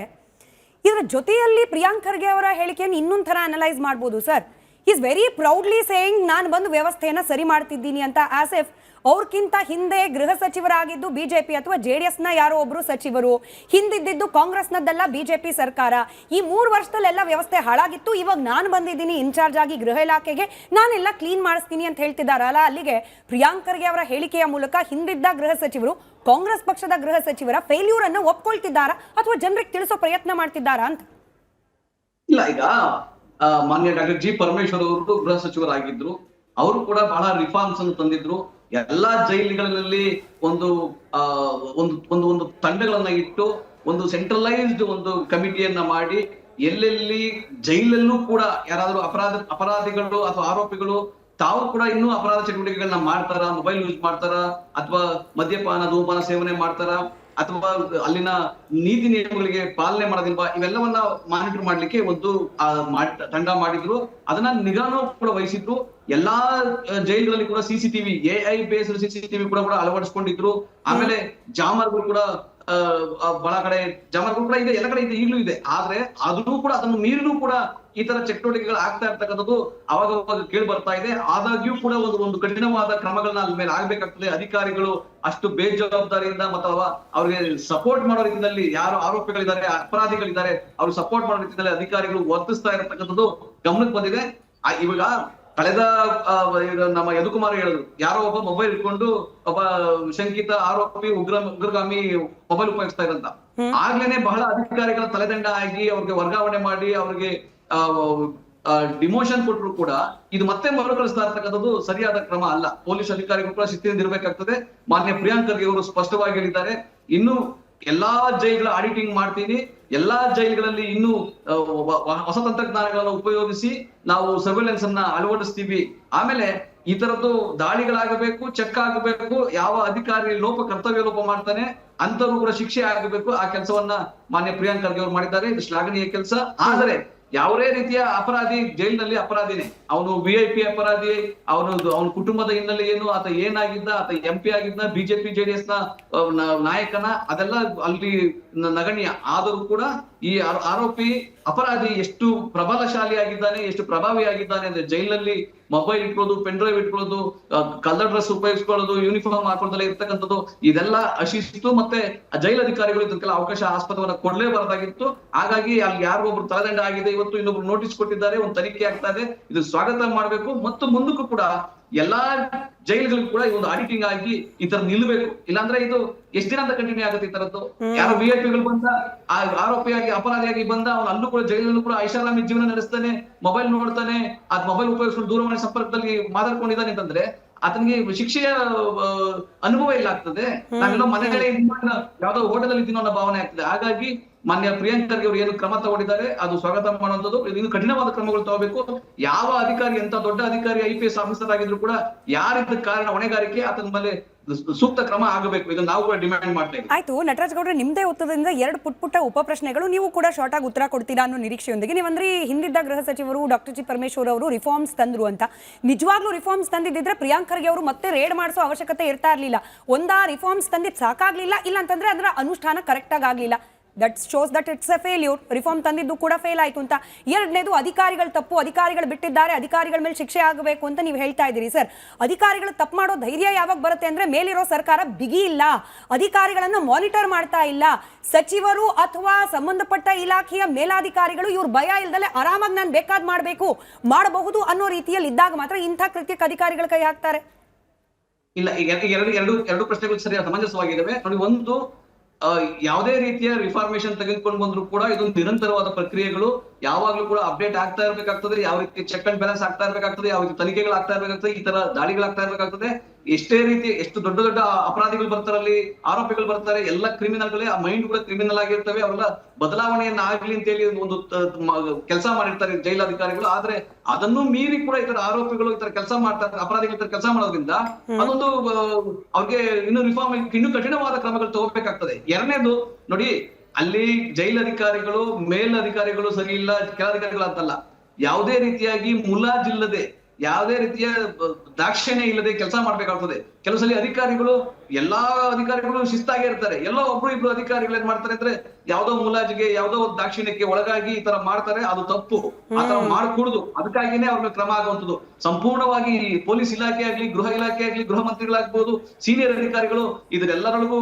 ಇದರ ಜೊತೆಯಲ್ಲಿ ಪ್ರಿಯಾಂಕ್ ಖರ್ಗೆ ಅವರ ಹೇಳಿಕೆಯನ್ನು ಇನ್ನೊಂದು ಥರ ಅನಲೈಸ್ ಮಾಡ್ಬೋದು sir. Is very proudly saying ನಾನು ಬಂದು ವ್ಯವಸ್ಥೆಯನ್ನ ಸರಿ ಮಾಡ್ತಿದ್ದೀನಿ ಅಂತ, ಆಸ್ ಇಫ್ ಅವ್ರಕ್ಕಿಂತ ಹಿಂದೆ ಗೃಹ ಸಚಿವರಾಗಿದ್ದು ಬಿಜೆಪಿ ಅಥವಾ JDS-ನ ಯಾರೋ ಒಬ್ರು ಸಚಿವರು, ಹಿಂದಿದ್ದು ಕಾಂಗ್ರೆಸ್ನದ್ದೆಲ್ಲ ಬಿಜೆಪಿ ಸರ್ಕಾರ. ಈ 3 ವರ್ಷದಲ್ಲೆಲ್ಲ ವ್ಯವಸ್ಥೆ ಹಾಳಾಗಿತ್ತು, ಇವಾಗ ನಾನು ಬಂದಿದ್ದೀನಿ ಇನ್ಚಾರ್ಜ್ ಆಗಿ ಗೃಹ ಇಲಾಖೆಗೆ, ನಾನೆಲ್ಲ ಕ್ಲೀನ್ ಮಾಡಿಸ್ತೀನಿ ಅಂತ ಹೇಳ್ತಿದ್ದಾರಲ್ಲ. ಅಲ್ಲಿಗೆ ಪ್ರಿಯಾಂಕ್ ಖರ್ಗೆ ಅವರ ಹೇಳಿಕೆಯ ಮೂಲಕ ಹಿಂದಿದ್ದ ಗೃಹ ಸಚಿವರು ಕಾಂಗ್ರೆಸ್ ಪಕ್ಷದ ಗೃಹ ಸಚಿವರ ಫೇಲ್ಯೂರ್ ಅನ್ನು ಒಪ್ಕೊಳ್ತಿದ್ದಾರಾ ಅಥವಾ ಜನರಿಗೆ ತಿಳಿಸೋ ಪ್ರಯತ್ನ ಮಾಡ್ತಿದ್ದಾರಾ ಅಂತ? ಇಲ್ಲ, ಈಗ ಮಾನ್ಯ ಡಾಕ್ಟರ್ G. ಪರಮೇಶ್ವರ್ ಅವರು ಗೃಹ ಸಚಿವರಾಗಿದ್ರು. ಅವರು ಕೂಡ ಬಹಳ ರಿಫಾರ್ಮ್ಸ್ ಅನ್ನು ತಂದಿದ್ರು. ಎಲ್ಲಾ ಜೈಲುಗಳಲ್ಲಿ ಒಂದು ಒಂದು ತಂಡಗಳನ್ನ ಇಟ್ಟು ಒಂದು ಸೆಂಟ್ರಲೈಸ್ಡ್ ಒಂದು ಕಮಿಟಿಯನ್ನ ಮಾಡಿ ಎಲ್ಲೆಲ್ಲಿ ಜೈಲಲ್ಲೂ ಕೂಡ ಯಾರಾದ್ರೂ ಅಪರಾಧಿಗಳು ಅಥವಾ ಆರೋಪಿಗಳು ತಾವು ಕೂಡ ಇನ್ನೂ ಅಪರಾಧ ಚಟುವಟಿಕೆಗಳನ್ನ ಮಾಡ್ತಾರ, ಮೊಬೈಲ್ ಯೂಸ್ ಮಾಡ್ತಾರ, ಅಥವಾ ಮದ್ಯಪಾನ ಧೂಮಪಾನ ಸೇವನೆ ಮಾಡ್ತಾರ, ಅಥವಾ ಅಲ್ಲಿನ ನೀತಿ ನಿಯಮಗಳಿಗೆ ಪಾಲನೆ ಮಾಡೋದಿಲ್ವಾ, ಇವೆಲ್ಲವನ್ನ ಮಾನಿಟರ್ ಮಾಡ್ಲಿಕ್ಕೆ ಒಂದು ತಂಡ ಮಾಡಿದ್ರು. ಅದನ್ನ ನಿಗಾನೂ ಕೂಡ ವಹಿಸಿದ್ರು. ಎಲ್ಲಾ ಜೈಲುಗಳಲ್ಲಿ ಕೂಡ CCTV AI ಬೇಸ್ಡ್ CCTV ಕೂಡ ಅಳವಡಿಸ್ಕೊಂಡಿದ್ರು. ಆಮೇಲೆ ಜಾಮರ್ಗಳು ಕೂಡ ಬಹಳ ಕಡೆ ಜಾಮರ್ಗಳು ಕೂಡ ಇದೆ, ಎಲ್ಲ ಕಡೆ ಇದೆ, ಈಗಲೂ ಇದೆ. ಆದ್ರೆ ಅದನ್ನು ಕೂಡ ಅದನ್ನು ಮೀರಿನೂ ಕೂಡ ಈ ತರ ಚಟುವಟಿಕೆಗಳು ಆಗ್ತಾ ಇರ್ತಕ್ಕಂಥದ್ದು ಅವಾಗ ಕೇಳಿ ಬರ್ತಾ ಇದೆ. ಆದಾಗ್ಯೂ ಕೂಡ ಒಂದು ಕಠಿಣವಾದ ಕ್ರಮಗಳನ್ನ ಅಲ್ಲಿ ಮೇಲೆ ಆಗ್ಬೇಕಾಗ್ತದೆ. ಅಧಿಕಾರಿಗಳು ಅಷ್ಟು ಬೇಜವಾಬ್ದಾರಿಯಿಂದ ಮತ್ತು ಅವ್ರಿಗೆ ಸಪೋರ್ಟ್ ಮಾಡೋ ರೀತಿಯಲ್ಲಿ ಯಾರು ಆರೋಪಿಗಳಿದ್ದಾರೆ, ಅಪರಾಧಿಗಳಿದ್ದಾರೆ, ಅವ್ರಿಗೆ ಸಪೋರ್ಟ್ ಮಾಡೋ ರೀತಿಯಲ್ಲಿ ಅಧಿಕಾರಿಗಳು ವರ್ತಿಸ್ತಾ ಇರತಕ್ಕಂಥದ್ದು ಗಮನಕ್ಕೆ ಬಂದಿದೆ. ಇವಾಗ ಕಳೆದ ನಮ್ಮ ಯದುಕುಮಾರ್ ಹೇಳಿದ್ರು, ಯಾರೋ ಒಬ್ಬ ಮೊಬೈಲ್ ಇಟ್ಕೊಂಡು ಒಬ್ಬ ಶಂಕಿತ ಆರೋಪಿ ಉಗ್ರಗಾಮಿ ಮೊಬೈಲ್ ಉಪಯೋಗಿಸ್ತಾ ಇದ್ರಂತ. ಆಗ್ಲೇನೆ ಬಹಳ ಅಧಿಕಾರಿಗಳ ತಲೆದಂಡ ಆಗಿ ಅವ್ರಿಗೆ ವರ್ಗಾವಣೆ ಮಾಡಿ ಅವ್ರಿಗೆ ಡಿಮೋಷನ್ ಕೊಟ್ಟರು ಕೂಡ ಇದು ಮತ್ತೆ ಮರುಕಳಿಸ್ತಾ ಇರ್ತಕ್ಕಂಥದ್ದು ಸರಿಯಾದ ಕ್ರಮ ಅಲ್ಲ. ಪೊಲೀಸ್ ಅಧಿಕಾರಿಗಳು ಕೂಡ ಶಿಸ್ತಿನಿಂದ ಇರಬೇಕಾಗ್ತದೆ. ಮಾನ್ಯ ಪ್ರಿಯಾಂಕ್ ಖರ್ಗೆ ಅವರು ಸ್ಪಷ್ಟವಾಗಿ ಹೇಳಿದ್ದಾರೆ, ಇನ್ನು ಎಲ್ಲಾ ಜೈಲ್ಗಳ ಆಡಿಟಿಂಗ್ ಮಾಡ್ತೀನಿ, ಎಲ್ಲಾ ಜೈಲುಗಳಲ್ಲಿ ಇನ್ನು ಹೊಸ ತಂತ್ರಜ್ಞಾನಗಳನ್ನು ಉಪಯೋಗಿಸಿ ನಾವು ಸರ್ವೆಲೆನ್ಸ್ ಅನ್ನ ಅಳವಡಿಸ್ತೀವಿ. ಆಮೇಲೆ ಈ ತರದ್ದು ದಾಳಿಗಳಾಗಬೇಕು, ಚೆಕ್ ಆಗಬೇಕು, ಯಾವ ಅಧಿಕಾರಿ ಕರ್ತವ್ಯ ಲೋಪ ಮಾಡ್ತಾನೆ ಅಂತವ್ರು ಕೂಡ ಶಿಕ್ಷೆ ಆಗಬೇಕು. ಆ ಕೆಲಸವನ್ನ ಮಾನ್ಯ ಪ್ರಿಯಾಂಕ್ ಖರ್ಗೆ ಅವರು ಮಾಡಿದ್ದಾರೆ. ಇದು ಶ್ಲಾಘನೀಯ ಕೆಲಸ. ಆದರೆ ಯಾವುದೇ ರೀತಿಯ ಅಪರಾಧಿ ಜೈಲಿನಲ್ಲಿ ಅಪರಾಧಿನೇ, ಅವನು VIP ಅಪರಾಧಿ, ಅವನ ಕುಟುಂಬದ ಹಿನ್ನೆಲೆ ಏನು, ಆತ ಏನಾಗಿದ್ದ, ಆತ MP ಆಗಿದ್ದ, BJP JDS ನ ನಾಯಕನ, ಅದೆಲ್ಲ ಅಲ್ಲಿ ನಗಣ್ಯ. ಆದರೂ ಕೂಡ ಈ ಆರೋಪಿ ಅಪರಾಧಿ ಎಷ್ಟು ಪ್ರಬಲಶಾಲಿ ಆಗಿದ್ದಾನೆ, ಎಷ್ಟು ಪ್ರಭಾವಿ ಆಗಿದ್ದಾನೆ ಅಂದ್ರೆ ಜೈಲಲ್ಲಿ ಮೊಬೈಲ್ ಇಟ್ಕೊಳ್ಳೋದು, ಪೆನ್ ಡ್ರೈವ್ ಇಟ್ಕೊಳ್ಳೋದು, ಕಲರ್ ಡ್ರೆಸ್ ಉಪಯೋಗಿಸ್ಕೊಳ್ಳೋದು, ಯೂನಿಫಾರ್ಮ್ ಹಾಕೊಳ್ಳೋದಲ್ಲ ಇರ್ತಕ್ಕಂಥದ್ದು, ಇದೆಲ್ಲ ಅಶಿಸ್ತು. ಮತ್ತೆ ಜೈಲ್ ಅಧಿಕಾರಿಗಳು ಇದಕ್ಕೆಲ್ಲ ಅವಕಾಶ ಆಸ್ಪದವನ್ನ ಕೊಡ್ಲೇಬಾರದಾಗಿತ್ತು. ಹಾಗಾಗಿ ಅಲ್ಲಿ ಯಾರಿಗೊಬ್ರು ತಲೆದಂಡ ಆಗಿದೆ, ಇವತ್ತು ಇನ್ನೊಬ್ರು ನೋಟಿಸ್ ಕೊಟ್ಟಿದ್ದಾರೆ, ಒಂದು ತನಿಖೆ ಆಗ್ತಾ ಇದೆ. ಇದು ಸ್ವಾಗತ ಮಾಡ್ಬೇಕು. ಮತ್ತು ಮುಂದಕ್ಕೂ ಕೂಡ ಎಲ್ಲಾ ಜೈಲುಗಳಿಗೂ ಕೂಡ ಈ ಒಂದು ಆಡಿಟಿಂಗ್ ಆಗಿ ಈ ತರ ನಿಲ್ಬೇಕು. ಇಲ್ಲಾಂದ್ರೆ ಇದು ಎಷ್ಟ್ ದಿನ ಅಂತ ಕಂಟಿನ್ಯೂ ಆಗುತ್ತೆ ಈ ತರದ್ದು. ಯಾರೋ VIP ಬಂದ ಆರೋಪಿಯಾಗಿ ಅಪರಾಧಿಯಾಗಿ ಬಂದ ಅವನು ಅಲ್ಲೂ ಕೂಡ ಜೈಲಲ್ಲೂ ಕೂಡ ಐಷಾರಾಮಿ ಜೀವನ ನಡೆಸ್ತಾನೆ, ಮೊಬೈಲ್ ನೋಡ್ತಾನೆ, ಅದ್ ಮೊಬೈಲ್ ಉಪಯೋಗಿಸ್ಕೊಂಡು ದೂರವಾಣಿ ಸಂಪರ್ಕದಲ್ಲಿ ಮಾತಾಡ್ಕೊಂಡಿದ್ದಾನೆ ಅಂತಂದ್ರೆ ಆತನಿಗೆ ಶಿಕ್ಷೆಯ ಅನುಭವ ಇಲ್ಲ ಆಗ್ತದೆ. ನಾವೆಲ್ಲೋ ಮನೆಗಳೇ ಯಾವ್ದೋ ಹೋಟೆಲ್ ಇದ್ದೀನೋ ಅನ್ನೋ ಭಾವನೆ ಆಗ್ತದೆ. ಹಾಗಾಗಿ ಮಾನ್ಯ ಪ್ರಿಯಾಂಕ್ ಖರ್ಗೆ ಅವರು ಏನು ಕ್ರಮ ತಗೊಂಡಿದ್ದಾರೆ ಅದು ಸ್ವಾಗತ ಮಾಡುವಂಥದ್ದು. ಇದು ಕಠಿಣವಾದ ಕ್ರಮಗಳು ತಗೋಬೇಕು. ಯಾವ ಅಧಿಕಾರಿ, ಎಂತ ದೊಡ್ಡ ಅಧಿಕಾರಿ, IPS ಆಫೀಸರ್ ಆಗಿದ್ರು ಕೂಡ ಯಾರಿದ್ದ ಕಾರಣ ಹೊಣೆಗಾರಿಕೆ, ಆತನ ಮೇಲೆ ಸೂಕ್ತ ಕ್ರಮ ಆಗಬೇಕು. ಇದನ್ನ ನಾವು ಕೂಡ ಡಿಮ್ಯಾಂಡ್ ಮಾಡ್ತಾ ಇದ್ದೀವಿ. ಆಯ್ತು ನಟರಾಜ್ ಗೌಡ್ರೆ, ನಿಮ್ದೇ ಉತ್ತರದಿಂದ 2 ಪುಟ್ಟ ಉಪ ಪ್ರಶ್ನೆಗಳು. ನೀವು ಕೂಡ ಶಾರ್ಟ್ ಆಗಿ ಉತ್ತರ ಕೊಡ್ತೀರಾ ಅನ್ನೋ ನಿರೀಕ್ಷೆಯೊಂದಿಗೆ. ನೀವಂದ್ರೆ ಹಿಂದಿದ್ದ ಗೃಹ ಸಚಿವರು ಡಾಕ್ಟರ್ G. ಪರಮೇಶ್ವರ್ ಅವರು ರಿಫಾರ್ಮ್ಸ್ ತಂದ್ರು ಅಂತ. ನಿಜವಾಗ್ಲೂ ರಿಫಾರ್ಮ್ಸ್ ತಂದಿದ್ದಿದ್ರೆ ಪ್ರಿಯಾಂಕ್ ಖರ್ಗೆ ಅವರು ಮತ್ತೆ ರೇಡ್ ಮಾಡಿಸೋ ಅವಶ್ಯಕತೆ ಇರ್ತಾ ಇರ್ಲಿಲ್ಲ. ರಿಫಾರ್ಮ್ಸ್ ತಂದಿದ್ ಸಾಕಾಗ್ಲಿಲ್ಲ, ಇಲ್ಲ ಅಂತಂದ್ರೆ ಅದರ ಅನುಷ್ಠಾನ ಕರೆಕ್ಟ್ ಆಗಿ ಆಗ್ಲಿಲ್ಲ. That shows that it's A failure. Reform ತಂದಿದ್ದು ಕೂಡ ಫೇಲ್ ಆಯಿತು ಅಂತ. ಎರಡನೇದು ಅಧಿಕಾರಿಗಳ ತಪ್ಪು, ಅಧಿಕಾರಿಗಳು ಬಿಟ್ಟಿದ್ದಾರೆ, ಅಧಿಕಾರಿಗಳ ಮೇಲೆ ಶಿಕ್ಷೆ ಆಗಬೇಕು ಅಂತ ನೀವು ಹೇಳ್ತಾ ಇದ್ದೀರಿ ಸರ್. ಅಧಿಕಾರಿಗಳು ತಪ್ಪು ಮಾಡೋ ಧೈರ್ಯ ಯಾವಾಗ ಬರುತ್ತೆ ಅಂದರೆ ಮೇಲಿರೋ ಸರ್ಕಾರ ಬಿಗಿ ಇಲ್ಲ, ಅಧಿಕಾರಿಗಳನ್ನು ಮಾನಿಟರ್ ಮಾಡ್ತಾ ಇಲ್ಲ, ಸಚಿವರು ಅಥವಾ ಸಂಬಂಧಪಟ್ಟ ಇಲಾಖೆಯ ಮೇಲಾಧಿಕಾರಿಗಳು ಇವ್ರ ಭಯ ಇಲ್ದಲೆ ಆರಾಮಾಗಿ ನಾನು ಬೇಕಾದ್ ಮಾಡಬಹುದು ಅನ್ನೋ ರೀತಿಯಲ್ಲಿ ಇದ್ದಾಗ ಮಾತ್ರ ಇಂಥ ಕೃತ್ಯಕ್ಕೆ ಅಧಿಕಾರಿಗಳು ಕೈ ಹಾಕ್ತಾರೆ. ಇಲ್ಲ, ಈಗ ಎರಡು ಪ್ರಶ್ನೆಗಳು ಸರಿಯಾದ ಸಮಂಜಸವಾಗಿದ್ದಾವೆ ನೋಡಿ. ಒಂದು, ಯಾವುದೇ ರೀತಿಯ ರಿಫಾರ್ಮೇಶನ್ ತೆಗೆದುಕೊಂಡು ಬಂದ್ರು ಕೂಡ ಇದೊಂದು ನಿರಂತರವಾದ ಪ್ರಕ್ರಿಯೆಗಳು, ಯಾವಾಗ್ಲೂ ಕೂಡ ಅಪ್ಡೇಟ್ ಆಗ್ತಾ ಇರ್ಬೇಕಾಗ್ತದೆ, ಯಾವ ರೀತಿ ಚೆಕ್ ಅಂಡ್ ಬ್ಯಾಲೆನ್ಸ್ ಆಗ್ತಾ ಇರ್ಬೇಕಾಗ್ತದೆ, ಯಾವ ರೀತಿ ತನಿಖೆಗಳು ಆಗ್ತಾ ಇರ್ಬೇಕಾಗ್ತದೆ, ಈ ತರ ದಾಳಿಗಳಾಗ್ತಾ ಇರ್ಬೇಕಾಗ್ತದೆ. ಎಷ್ಟೇ ರೀತಿ ಎಷ್ಟು ದೊಡ್ಡ ದೊಡ್ಡ ಅಪರಾಧಿಗಳು ಬರ್ತಾರಲ್ಲಿ, ಆರೋಪಿಗಳು ಬರ್ತಾರೆ, ಎಲ್ಲ ಕ್ರಿಮಿನಲ್ಗಳೇ, ಆ ಮೈಂಡ್ ಕೂಡ ಕ್ರಿಮಿನಲ್ ಆಗಿರ್ತವೆ. ಅವೆಲ್ಲ ಬದಲಾವಣೆಯನ್ನ ಆಗ್ಲಿ ಅಂತ ಹೇಳಿ ಒಂದು ಕೆಲಸ ಮಾಡಿರ್ತಾರೆ ಜೈಲಾಧಿಕಾರಿಗಳು. ಆದ್ರೆ ಅದನ್ನು ಮೀರಿ ಕೂಡ ಈ ತರ ಆರೋಪಿಗಳು ಈ ತರ ಕೆಲಸ ಮಾಡ್ತಾರೆ, ಅಪರಾಧಿಗಳ ತರ ಕೆಲಸ ಮಾಡೋದ್ರಿಂದ ಅದೊಂದು ಅವ್ರಿಗೆ ಇನ್ನು ರಿಫಾರ್ಮ್, ಇನ್ನು ಕಠಿಣವಾದ ಕ್ರಮಗಳು ತಗೋಬೇಕಾಗ್ತದೆ. ಎರಡನೇದು ನೋಡಿ, ಅಲ್ಲಿ ಜೈಲಧಿಕಾರಿಗಳು ಮೇಲಧಿಕಾರಿಗಳು ಸರಿ ಇಲ್ಲ, ಕೆಳಧಿಕಾರಿಗಳು ಅಂತಲ್ಲ, ಯಾವುದೇ ರೀತಿಯಾಗಿ ಮುಲಾಜಿಲ್ಲದೆ, ಯಾವುದೇ ರೀತಿಯ ದಾಕ್ಷಿಣ್ಯ ಇಲ್ಲದೆ ಕೆಲಸ ಮಾಡ್ಬೇಕಾಗ್ತದೆ. ಕೆಲವು ಸಲ ಅಧಿಕಾರಿಗಳು, ಎಲ್ಲಾ ಅಧಿಕಾರಿಗಳು ಶಿಸ್ತಾಗಿ ಇರ್ತಾರೆ, ಎಲ್ಲೋ ಒಬ್ರು ಇಬ್ರು ಅಧಿಕಾರಿಗಳು ಏನ್ ಮಾಡ್ತಾರೆ ಅಂದ್ರೆ ಯಾವ್ದೋ ಮುಲಾಜಿಗೆ, ಯಾವ್ದೋ ಒಂದು ದಾಕ್ಷಿಣ್ಯಕ್ಕೆ ಒಳಗಾಗಿ ಈ ತರ ಮಾಡ್ತಾರೆ. ಅದು ತಪ್ಪು, ಆ ತರ ಮಾಡಕೂಡುದು. ಅದಕ್ಕಾಗಿನೇ ಅವ್ರ ಮೇಲೆ ಕ್ರಮ ಆಗುವಂಥದ್ದು. ಸಂಪೂರ್ಣವಾಗಿ ಪೊಲೀಸ್ ಇಲಾಖೆ ಆಗ್ಲಿ, ಗೃಹ ಇಲಾಖೆ ಆಗ್ಲಿ, ಗೃಹ ಮಂತ್ರಿಗಳಾಗ್ಬೋದು, ಸೀನಿಯರ್ ಅಧಿಕಾರಿಗಳು ಇದರೆಲ್ಲರೊಳಗೂ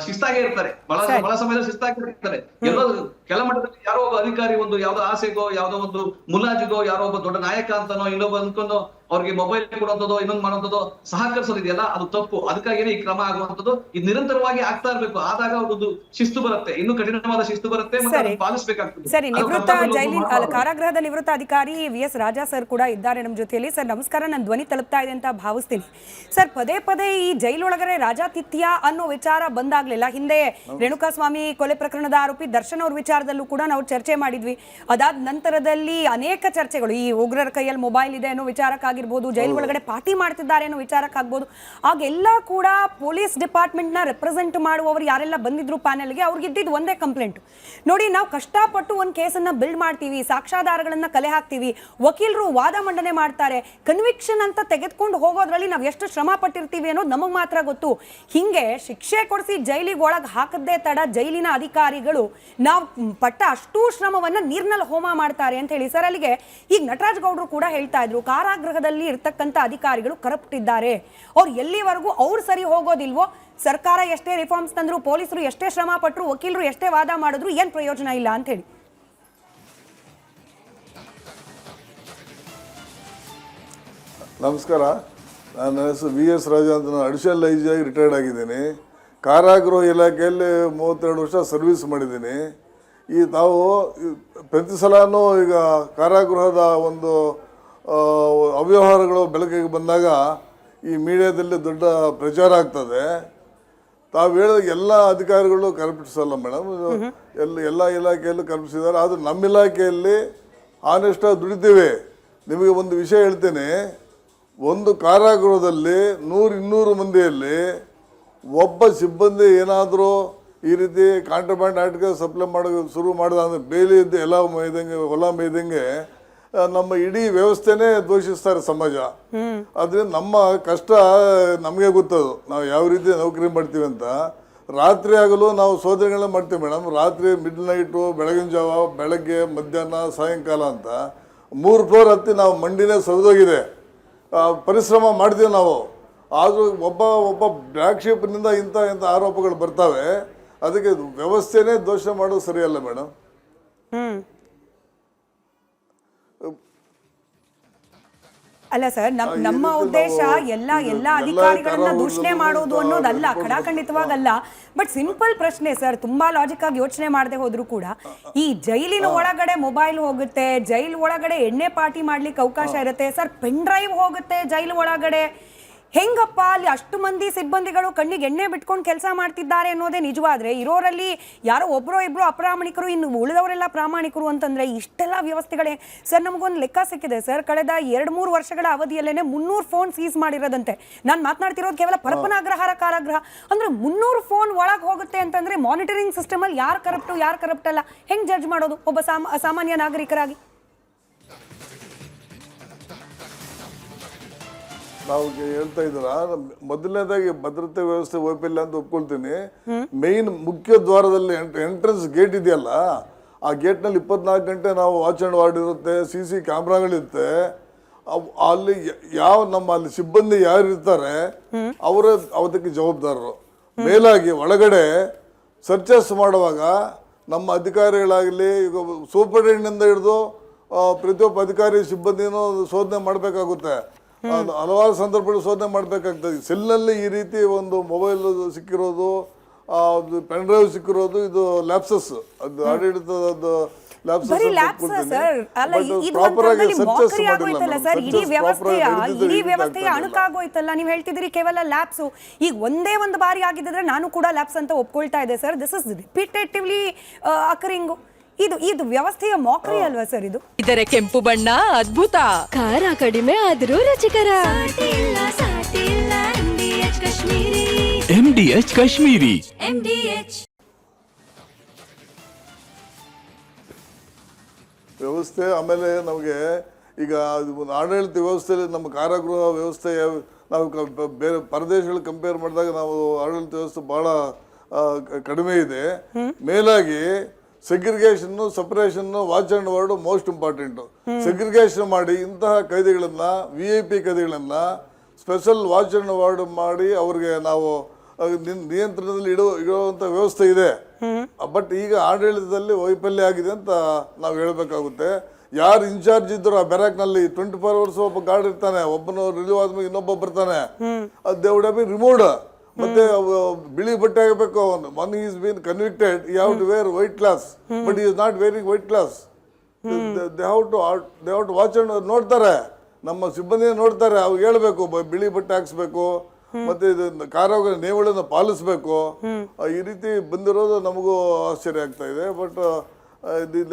ಶಿಸ್ತಾಗೆ ಇರ್ತಾರೆ, ಬಹಳ ಸಮಯದ ಶಿಸ್ತಾಗಿ ಇರ್ತಾರೆ. ಎಲ್ಲೋ ಕೆಳಮಟ್ಟದಲ್ಲಿ ಯಾರೋ ಒಬ್ಬ ಅಧಿಕಾರಿ ಒಂದು ಯಾವ್ದೋ ಆಸೆಗೋ, ಯಾವ್ದೋ ಒಂದು ಮುಲಾಜಿಗೋ, ಯಾರೋ ಒಬ್ಬ ದೊಡ್ಡ ನಾಯಕ ಅಂತನೋ ಇನ್ನೊಬ್ಬ ಅಂದ್ಕೊಂಡು ಅವ್ರಿಗೆ ಮೊಬೈಲ್ ಕೊಡುವಂಥದ್ದು, ಇನ್ನೊಂದು ಮಾಡುವಂಥದ್ದು, ಸಹಕರಿಸೋದಿದೆಯಲ್ಲ, ಅದು ತಪ್ಪು. ಅದಕ್ಕಾಗಿನೇ ಈ ಕ್ರಮ ಆಗುವಂಥದ್ದು. ಇದು ನಿರಂತರವಾಗಿ ಆಗ್ತಾ ಇರ್ಬೇಕು. ಆದಾಗ ಅವ್ರದ್ದು ಶಿಸ್ತು ಬರುತ್ತೆ, ಇನ್ನು ಕಠಿಣವಾದ ಶಿಸ್ತು ಬರುತ್ತೆ, ಮತ್ತೆ ಅದನ್ನ ಪಾಲಿಸಬೇಕಾಗ್ತದೆ. ಸರಿ, ನಿವೃತ್ತ ಕಾರಾಗೃಹದ ನಿವೃತ್ತ ಅಧಿಕಾರಿ VS ರಾಜಾ ಸರ್ ಕೂಡ ಇದ್ದಾರೆ ನಮ್ಮ ಜೊತೆಯಲ್ಲಿ. ಸರ್ ನಮಸ್ಕಾರ, ನನ್ನ ಧ್ವನಿ ತಲುಪ್ತಾ ಇದೆ ಅಂತ ಭಾವಿಸ್ತೀನಿ. ಸರ್, ಪದೇ ಪದೇ ಈ ಜೈಲೊಳಗಡೆ ರಾಜಾತಿಥ್ಯ ಅನ್ನೋ ವಿಚಾರ ಬಂದಾಗ್ಲಿಲ್ಲ. ಹಿಂದೆ ರೇಣುಕಾಸ್ವಾಮಿ ಕೊಲೆ ಪ್ರಕರಣದ ಆರೋಪಿ ದರ್ಶನ್ ಅವ್ರ ವಿಚಾರದಲ್ಲೂ ಕೂಡ ನಾವು ಚರ್ಚೆ ಮಾಡಿದ್ವಿ. ಅದಾದ ನಂತರದಲ್ಲಿ ಅನೇಕ ಚರ್ಚೆಗಳು, ಈ ಉಗ್ರರ ಕೈಯಲ್ಲಿ ಮೊಬೈಲ್ ಇದೆ ಅನ್ನೋ ವಿಚಾರಕ್ಕಾಗಿರ್ಬೋದು, ಜೈಲು ಒಳಗಡೆ ಪಾರ್ಟಿ ಮಾಡ್ತಿದ್ದಾರೆ ಅನ್ನೋ ವಿಚಾರಕ್ಕಾಗ್ಬೋದು, ಆಗೆಲ್ಲ ಕೂಡ ಪೊಲೀಸ್ ಡಿಪಾರ್ಟ್ಮೆಂಟ್ ನ ರೆಪ್ರೆಸೆಂಟ್ ಮಾಡುವವರು ಯಾರೆಲ್ಲ ಬಂದಿದ್ರು ಪ್ಯಾನೆಲ್ಗೆ, ಅವ್ರಿಗೆ ಇದ್ದಿದ್ದು ಒಂದೇ ಕಂಪ್ಲೇಂಟ್. ನೋಡಿ, ನಾವು ಕಷ್ಟಪಟ್ಟು ಒಂದು ಕೇಸನ್ನ ಬಿಲ್ಡ್ ಮಾಡ್ತೀವಿ, ಸಾಕ್ಷ್ಯಾಧಾರಗಳನ್ನ ಕಲೆ ಹಾಕ್ತೀವಿ, ವಕೀಲರು ವಾದ ಮಂಡನೆ ಮಾಡ್ತಾರೆ, ಕನ್ವಿಕ್ಷನ್ ಅಂತ ತೆಗೆದುಕೊಂಡು ಹೋಗೋದ್ರಲ್ಲಿ ನಾವು ಎಷ್ಟು ಶ್ರಮ ಪಟ್ಟಿರ್ತೀವಿ ಅನ್ನೋದು ನಮಗೆ ಮಾತ್ರ ಗೊತ್ತು. ಹಿಂಗೆ ಶಿಕ್ಷೆ ಕೊಡಿಸಿ ಜೈಲಿಗೆ ಒಳಗೆ ಹಾಕದ್ದೇ ತಡ ಜೈಲಿನ ಅಧಿಕಾರಿಗಳು ನಾವು ಪಟ್ಟ ಅಷ್ಟೂ ಶ್ರಮವನ್ನ ನೀರ್ನಲ್ಲಿ ಹೋಮ ಮಾಡ್ತಾರೆ ಅಂತ ಹೇಳಿ. ಸರ್, ಅಲ್ಲಿಗೆ ಈಗ ನಟರಾಜ್ ಗೌಡ್ರು ಕೂಡ ಹೇಳ್ತಾ ಇದ್ರು, ಕಾರಾಗೃಹದಲ್ಲಿ ಇರ್ತಕ್ಕಂಥ ಅಧಿಕಾರಿಗಳು ಕರಪ್ಟ್ ಇದ್ದಾರೆ, ಅವ್ರು ಎಲ್ಲಿವರೆಗೂ ಅವ್ರು ಸರಿ ಹೋಗೋದಿಲ್ವೋ, ಸರ್ಕಾರ ಎಷ್ಟೇ ರಿಫಾರ್ಮ್ಸ್ ತಂದ್ರು, ಪೊಲೀಸರು ಎಷ್ಟೇ ಶ್ರಮ ಪಟ್ಟರು, ವಕೀಲರು ಎಷ್ಟೇ ವಾದ ಮಾಡಿದ್ರು ಏನ್ ಪ್ರಯೋಜನ ಇಲ್ಲ ಅಂತ ಹೇಳಿ. ನಮಸ್ಕಾರ, ನನ್ನ ಹೆಸರು VS ರಾಜಾ ಅಂತ. ನಾನು ಅಡಿಷನಲ್ IG ಆಗಿ ರಿಟೈರ್ಡ್ ಆಗಿದ್ದೀನಿ. ಕಾರಾಗೃಹ ಇಲಾಖೆಯಲ್ಲಿ 32 ವರ್ಷ ಸರ್ವಿಸ್ ಮಾಡಿದ್ದೀನಿ. ಈ ನಾವು ಪ್ರತಿ ಸಲನೂ ಈಗ ಕಾರಾಗೃಹದ ಒಂದು ಅವ್ಯವಹಾರಗಳು ಬೆಳಕಿಗೆ ಬಂದಾಗ ಈ ಮೀಡಿಯಾದಲ್ಲಿ ದೊಡ್ಡ ಪ್ರಚಾರ ಆಗ್ತದೆ. ತಾವು ಹೇಳಿದ ಎಲ್ಲ ಅಧಿಕಾರಿಗಳು ಕರಪ್ಟ್ಸ್ ಅಲ್ಲ ಮೇಡಮ್, ಎಲ್ಲ ಇಲಾಖೆಯಲ್ಲೂ ಕರಪ್ಟ್ಸಿದ್ದಾರೆ. ಆದರೆ ನಮ್ಮ ಇಲಾಖೆಯಲ್ಲಿ ಆನೆಸ್ಟಾಗಿ ದುಡಿತೀವಿ. ನಿಮಗೆ ಒಂದು ವಿಷಯ ಹೇಳ್ತೇನೆ, ಒಂದು ಕಾರಾಗೃಹದಲ್ಲಿ 100-200 ಮಂದಿಯಲ್ಲಿ ಒಬ್ಬ ಸಿಬ್ಬಂದಿ ಏನಾದರೂ ಈ ರೀತಿ ಕಾಂಟ್ರಬ್ಯಾಂಡ್ ಆರ್ಟಿಕಲ್ ಸಪ್ಲೈ ಶುರು ಮಾಡಿದ ಅಂದರೆ ಬೇಲಿ ಇದ್ದು ಎಲ್ಲ ಮೇಯ್ದಂಗೆ, ಹೊಲ ಮೇಯ್ದಂಗೆ ನಮ್ಮ ಇಡೀ ವ್ಯವಸ್ಥೆನೇ ದೋಷಿಸ್ತಾರೆ ಸಮಾಜ. ಅದರಿಂದ ನಮ್ಮ ಕಷ್ಟ ನಮಗೆ ಗೊತ್ತದು, ನಾವು ಯಾವ ರೀತಿ ನೌಕರಿ ಮಾಡ್ತೀವಿ ಅಂತ. ರಾತ್ರಿ ಆಗಲು ನಾವು ಶೋಧನೆಗಳನ್ನ ಮಾಡ್ತೀವಿ ಮೇಡಮ್. ರಾತ್ರಿ ಮಿಡ್ ನೈಟು, ಬೆಳಗಿನ ಜಾವ, ಬೆಳಗ್ಗೆ, ಮಧ್ಯಾಹ್ನ, ಸಾಯಂಕಾಲ ಅಂತ 3 ಫ್ಲೋರ್ ಹತ್ತಿ ನಾವು ಮಂಡಿನೇ ಸರಿದೋಗಿದೆ. ಪರಿಶ್ರಮ ಮಾಡ್ತೀವಿ ನಾವು. ಆದರೂ ಒಬ್ಬ ಬ್ಲ್ಯಾಕ್ ಶೀಪ್ನಿಂದ ಇಂಥ ಆರೋಪಗಳು ಬರ್ತವೆ. ಅದಕ್ಕೆ ವ್ಯವಸ್ಥೆನೇ ದೋಷ ಮಾಡೋದು ಸರಿಯಲ್ಲ ಮೇಡಮ್. ಅಲ್ಲ ಸರ್, ನಮ್ಮ ಉದ್ದೇಶ ಎಲ್ಲ ಅಧಿಕಾರಿಗಳನ್ನ ದೂಷಣೆ ಮಾಡೋದು ಅನ್ನೋದಲ್ಲ, ಖಡಾಖಂಡಿತವಾಗಲ್ಲ. ಬಟ್ ಸಿಂಪಲ್ ಪ್ರಶ್ನೆ ಸರ್, ತುಂಬಾ ಲಾಜಿಕ್ ಆಗಿ ಯೋಚನೆ ಮಾಡದೆ ಹೋದ್ರು ಕೂಡ, ಈ ಜೈಲಿನ ಒಳಗಡೆ ಮೊಬೈಲ್ ಹೋಗುತ್ತೆ, ಜೈಲ್ ಒಳಗಡೆ ಎಣ್ಣೆ ಪಾರ್ಟಿ ಮಾಡ್ಲಿಕ್ಕೆ ಅವಕಾಶ ಇರುತ್ತೆ ಸರ್, ಪೆನ್ ಡ್ರೈವ್ ಹೋಗುತ್ತೆ ಜೈಲು ಒಳಗಡೆ. ಹೆಂಗಪ್ಪ ಅಲ್ಲಿ ಅಷ್ಟು ಮಂದಿ ಸಿಬ್ಬಂದಿಗಳು ಕಣ್ಣಿಗೆ ಎಣ್ಣೆ ಬಿಟ್ಕೊಂಡು ಕೆಲಸ ಮಾಡ್ತಿದ್ದಾರೆ ಅನ್ನೋದೇ ನಿಜವಾದ್ರೆ, ಇರೋರಲ್ಲಿ ಯಾರೋ ಒಬ್ಬರೋ ಇಬ್ಬರು ಅಪ್ರಾಮಾಣಿಕರು, ಇನ್ನು ಉಳಿದವರೆಲ್ಲ ಪ್ರಾಮಾಣಿಕರು ಅಂತಂದ್ರೆ ಇಷ್ಟೆಲ್ಲ ವ್ಯವಸ್ಥೆಗಳೇ. ಸರ್, ನಮಗೊಂದು ಲೆಕ್ಕ ಸಿಕ್ಕಿದೆ ಸರ್, ಕಳೆದ 2-3 ವರ್ಷಗಳ ಅವಧಿಯಲ್ಲೇನೆ 300 ಫೋನ್ ಸೀಸ್ ಮಾಡಿರೋದಂತೆ. ನಾನು ಮಾತನಾಡ್ತಿರೋದು ಕೇವಲ ಪರಪನಾಗ್ರಹಾರ ಕಾರಾಗೃಹ. ಅಂದ್ರೆ 300 ಫೋನ್ ಒಳಗೆ ಹೋಗುತ್ತೆ ಅಂತಂದ್ರೆ ಮಾನಿಟರಿಂಗ್ ಸಿಸ್ಟಮ್ ಅಲ್ಲಿ ಯಾರು ಕರಪ್ಟ್ ಅಲ್ಲ ಹೆಂಗ್ ಜಡ್ಜ್ ಮಾಡೋದು ಒಬ್ಬ ಸಾಮಾನ್ಯ ನಾಗರಿಕರಾಗಿ? ನಾವು ಹೇಳ್ತಾ ಇದ್ದೀರಾ, ಮೊದಲನೇದಾಗಿ ಭದ್ರತೆ ವ್ಯವಸ್ಥೆ ವೈಫಲ್ಯ ಅಂತ ಒಪ್ಕೊಳ್ತೀನಿ. ಮೇನ್ ಮುಖ್ಯ ದ್ವಾರದಲ್ಲಿ ಎಂಟ್ರೆನ್ಸ್ ಗೇಟ್ ಇದೆಯಲ್ಲ, ಆ ಗೇಟ್ನಲ್ಲಿ 24 ಗಂಟೆ ನಾವು ವಾಚ್ ಆ್ಯಂಡ್ ವಾರ್ಡ್ ಇರುತ್ತೆ, CC ಕ್ಯಾಮ್ರಾಗಳಿರುತ್ತೆ. ಅಲ್ಲಿ ನಮ್ಮ ಅಲ್ಲಿ ಸಿಬ್ಬಂದಿ ಯಾರು ಇರ್ತಾರೆ ಅವರೇ ಅವತ್ತಕ್ಕೆ ಜವಾಬ್ದಾರರು. ಮೇಲಾಗಿ ಒಳಗಡೆ ಸರ್ಚಸ್ ಮಾಡುವಾಗ ನಮ್ಮ ಅಧಿಕಾರಿಗಳಾಗಲಿ, ಈಗ ಸೂಪರಿಂಟೆಂಡೆಂಟ್ ಹಿಡಿದು ಪ್ರತಿಯೊಬ್ಬ ಅಧಿಕಾರಿ ಸಿಬ್ಬಂದಿನೂ ಶೋಧನೆ ಮಾಡಬೇಕಾಗುತ್ತೆ. ಹಲವಾರು ಸಂದರ್ಭಗಳು ಶೋಧನೆ ಮಾಡಬೇಕಾಗ್ತದೆ. ಸೆಲ್ನಲ್ಲಿ ಈ ರೀತಿ ಒಂದು ಮೊಬೈಲ್ ಸಿಕ್ಕಿರೋದು, ಪೆನ್ ಡ್ರೈವ್ ಸಿಕ್ಕಿರೋದು, ಇದು ಲ್ಯಾಪ್ಸಸ್, ಅದು ಆಡಳಿತದ ಬರೀ ಲ್ಯಾಬ್ಸ್ ಸರ್ ಅಲ್ಲ, ಇದು ಒಂಥರದಲ್ಲಿ ಮೋಕರಿ ಆಗೋಯ್ತಲ್ಲ ಸರ್, ಇಡೀ ವ್ಯವಸ್ಥೆಯ ಅಣುಕಾಗೋಯ್ತಲ್ಲ. ನೀವು ಹೇಳ್ತಿದ್ದೀರಿ ಕೇವಲ ಲ್ಯಾಬ್ಸ್. ಈಗ ಒಂದೇ ಒಂದು ಬಾರಿ ಆಗಿದ್ರೆ ನಾನು ಕೂಡ ಲ್ಯಾಬ್ಸ್ ಅಂತ ಒಪ್ಕೊಳ್ತಾ ಇದೆ sir. This is repetitively occurring. ಇದು ವ್ಯವಸ್ಥೆಯ ಮೋಕರಿ ಅಲ್ವಾ ಸರ್ ಇದು? ಇದರ ಕೆಂಪು ಬಣ್ಣ ಅದ್ಭುತ, ಖಾರ ಕಡಿಮೆ ಆದ್ರೂ ರುಚಿಕರ. MDH ಕಾಶ್ಮೀರಿ. ವ್ಯವಸ್ಥೆ. ಆಮೇಲೆ ನಮಗೆ ಈಗ ಆಡಳಿತ ವ್ಯವಸ್ಥೆಯಲ್ಲಿ ನಮ್ಮ ಕಾರಾಗೃಹ ವ್ಯವಸ್ಥೆ ನಾವು ಬೇರೆ ಪರದೇಶಗಳು ಕಂಪೇರ್ ಮಾಡಿದಾಗ ನಾವು ಆಡಳಿತ ವ್ಯವಸ್ಥೆ ಭಾಳ ಕಡಿಮೆ ಇದೆ. ಮೇಲಾಗಿ segregation, separation, watch and ward most important. Segregation ಮಾಡಿ ಇಂತಹ ಕೈದಿಗಳನ್ನು, VIP ಕೈದಿಗಳನ್ನು ಸ್ಪೆಷಲ್ ವಾಚ್ ಆ್ಯಂಡ್ ವಾರ್ಡ್ ಮಾಡಿ ಅವ್ರಿಗೆ ನಾವು ನಿಯಂತ್ರಣದಲ್ಲಿ ಇಡುವಂಥ ವ್ಯವಸ್ಥೆ ಇದೆ. ಬಟ್ ಈಗ ಆಡಳಿತದಲ್ಲಿ ವೈಫಲ್ಯ ಆಗಿದೆ ಅಂತ ನಾವು ಹೇಳಬೇಕಾಗುತ್ತೆ. ಯಾರು ಇನ್ಚಾರ್ಜ್ ಇದ್ರು ಆ ಬ್ಯಾರಾಕ್ನಲ್ಲಿ 24 hours ಒಬ್ಬ ಗಾರ್ಡ್ ಇರ್ತಾನೆ, ಒಬ್ಬನು ರಿಲೀವ್ ಆದ್ಮೇಲೆ ಇನ್ನೊಬ್ಬ ಬರ್ತಾನೆ. They would have been removed. ಮತ್ತೆ ಬಿಳಿ ಬಟ್ಟೆ ಆಗಬೇಕು. One is been convicted, you have to wear white clothes, but is not wearing white clothes. They have to watch and ನೋಡ್ತಾರೆ, ನಮ್ಮ ಸಿಬ್ಬಂದಿ ನೋಡ್ತಾರೆ. ಅವ್ರು ಹೇಳ್ಬೇಕು ಬಿಳಿ ಬಟ್ಟೆ ಹಾಕ್ಸ್ಬೇಕು, ಮತ್ತೆ ಇದು ಕಾರಾಗೃಹ ನಿಯಮಗಳನ್ನು ಪಾಲಿಸಬೇಕು. ಈ ರೀತಿ ಬಂದಿರೋದು ನಮಗೂ ಆಶ್ಚರ್ಯ ಆಗ್ತಾ ಇದೆ. ಬಟ್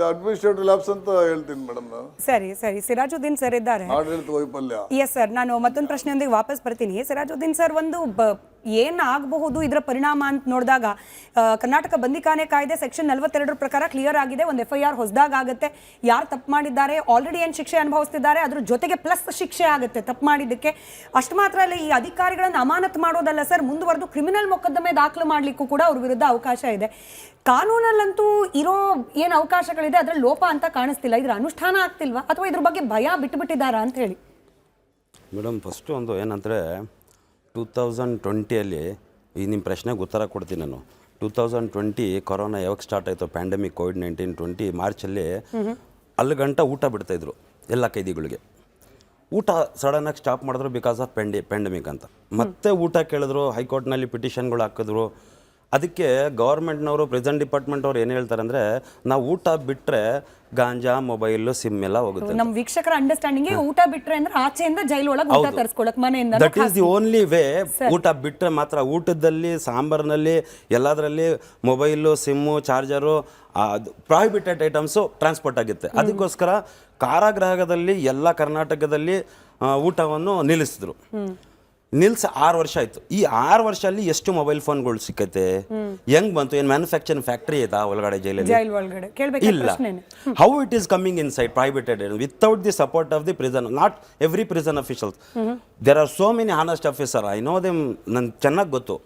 ಅಡ್ಮಿನಿಸ್ಟ್ರೇಟಿವ್ ಲ್ಯಾಬ್ಸ್ ಅಂತ ಹೇಳ್ತೀನಿ ಮೇಡಮ್ ನಾನು. ಸರಿ, ಸಿರಾಜುದ್ದೀನ್ ಸರ್ ಇದ್ದಾರೆ. ಆಡಳಿತ ವೈಫಲ್ಯ. ಎಸ್ ಸರ್, ನಾನು ಮತ್ತೊಂದು ಪ್ರಶ್ನೆಯೊಂದಿಗೆ ವಾಪಸ್ ಬರ್ತೀನಿ. ಸಿರಾಜುದ್ದೀನ್ ಸರ್, ಒಂದು ಏನಾಗಬಹುದು ಇದರ ಪರಿಣಾಮ ಅಂತ ನೋಡಿದಾಗ, ಕರ್ನಾಟಕ ಬಂದಿಖಾನೆ ಕಾಯ್ದೆ ಸೆಕ್ಷನ್ 42 ಪ್ರಕಾರ ಕ್ಲಿಯರ್ ಆಗಿದೆ. ಒಂದು FIR ಹೊಸದಾಗ ಆಗುತ್ತೆ. ಯಾರು ತಪ್ಪು ಮಾಡಿದ್ದಾರೆ, ಆಲ್ರೆಡಿ ಏನು ಶಿಕ್ಷೆ ಅನುಭವಿಸ್ತಿದ್ದಾರೆ, ಅದ್ರ ಜೊತೆಗೆ ಪ್ಲಸ್ ಶಿಕ್ಷೆ ಆಗುತ್ತೆ ತಪ್ಪು ಮಾಡಿದ್ದಕ್ಕೆ. ಅಷ್ಟು ಮಾತ್ರ ಅಲ್ಲ, ಈ ಅಧಿಕಾರಿಗಳನ್ನು ಅಮಾನತು ಮಾಡೋದಲ್ಲ ಸರ್, ಮುಂದುವರೆದು ಕ್ರಿಮಿನಲ್ ಮೊಕದ್ದಮೆ ದಾಖಲು ಮಾಡಲಿಕ್ಕೂ ಕೂಡ ಅವ್ರ ವಿರುದ್ಧ ಅವಕಾಶ ಇದೆ. ಕಾನೂನಲ್ಲಂತೂ ಇರೋ ಏನು ಅವಕಾಶಗಳಿದೆ ಅದರಲ್ಲಿ ಲೋಪ ಅಂತ ಕಾಣಿಸ್ತಿಲ್ಲ. ಇದ್ರ ಅನುಷ್ಠಾನ ಆಗ್ತಿಲ್ವಾ, ಅಥವಾ ಇದ್ರ ಬಗ್ಗೆ ಭಯ ಬಿಟ್ಟುಬಿಟ್ಟಿದ್ದಾರಾ ಅಂತ ಹೇಳಿ? ಮೇಡಮ್, ಫಸ್ಟು ಒಂದು ಏನಂದರೆ 2020 ಈ ನಿಮ್ಮ ಪ್ರಶ್ನೆಗೆ ಉತ್ತರ ಕೊಡ್ತೀನಿ ನಾನು. 2020 ಕೊರೋನಾ ಯಾವಾಗ ಸ್ಟಾರ್ಟ್ ಆಯಿತು, ಪ್ಯಾಂಡಮಿಕ್ COVID-19 20 ಮಾರ್ಚಲ್ಲಿ ಅಲ್ಲಿ ಗಂಟ ಊಟ ಬಿಡ್ತಾಯಿದ್ರು ಎಲ್ಲ ಕೈದಿಗಳಿಗೆ. ಊಟ ಸಡನ್ನಾಗಿ ಸ್ಟಾಪ್ ಮಾಡಿದ್ರು ಬಿಕಾಸ್ ಆಫ್ ಪ್ಯಾಂಡಮಿಕ್ ಅಂತ. ಮತ್ತೆ ಊಟ ಕೇಳಿದ್ರು, ಹೈಕೋರ್ಟ್ನಲ್ಲಿ ಪಿಟಿಷನ್ಗಳು ಹಾಕಿದ್ರು. ಅದಕ್ಕೆ ಗೌರ್ಮೆಂಟ್ನವರು, ಪ್ರೆಸೆಂಟ್ ಡಿಪಾರ್ಟ್ಮೆಂಟ್ ಅವ್ರು ಏನು ಹೇಳ್ತಾರೆ ಅಂದರೆ, ನಾವು ಊಟ ಬಿಟ್ಟರೆ ಗಾಂಜಾ, ಮೊಬೈಲು, ಸಿಮ್ ಎಲ್ಲ ಹೋಗುತ್ತೆ. ನಮ್ಮ ವೀಕ್ಷಕರ ಅಂಡರ್ಸ್ಟ್ಯಾಂಡಿಂಗ್ ಊಟ ಬಿಟ್ರೆ ಅಂದ್ರೆ ಆಚೆಯಿಂದ ಜೈಲ್ ಒಳಗೆ ಊಟ ತರಿಸ್ಕೊಳ್ಳೋಕೆ ಮನೆಯಿಂದ, that is the only way. ಊಟ ಬಿಟ್ಟರೆ ಮಾತ್ರ, ಊಟದಲ್ಲಿ, ಸಾಂಬಾರ್ನಲ್ಲಿ, ಎಲ್ಲದರಲ್ಲಿ mobile, sim, charger, prohibited items transport ಆಗುತ್ತೆ. ಅದಕ್ಕೋಸ್ಕರ ಕಾರಾಗೃಹದಲ್ಲಿ ಎಲ್ಲ ಕರ್ನಾಟಕದಲ್ಲಿ ಊಟವನ್ನು ನಿಲ್ಲಿಸಿದ್ರು. 6 ವರ್ಷ ಆಯಿತು. ಈ 6 ವರ್ಷದಲ್ಲಿ ಎಷ್ಟು ಮೊಬೈಲ್ ಫೋನ್ಗಳು ಸಿಕ್ಕೈತೆ, ಹೆಂಗ್ ಬಂತು? ಏನು ಮ್ಯಾನುಫ್ಯಾಕ್ಚರಿಂಗ್ ಫ್ಯಾಕ್ಟ್ರಿ ಐತಾ ಒಳಗಡೆ ಜೈಲಲ್ಲಿ? ಇಲ್ಲ. How it is coming inside provided without the support of the prison? Not every prison officials. There are so many honest officer, I know them, ನನ್ಗೆ ಚೆನ್ನಾಗಿ ಗೊತ್ತು.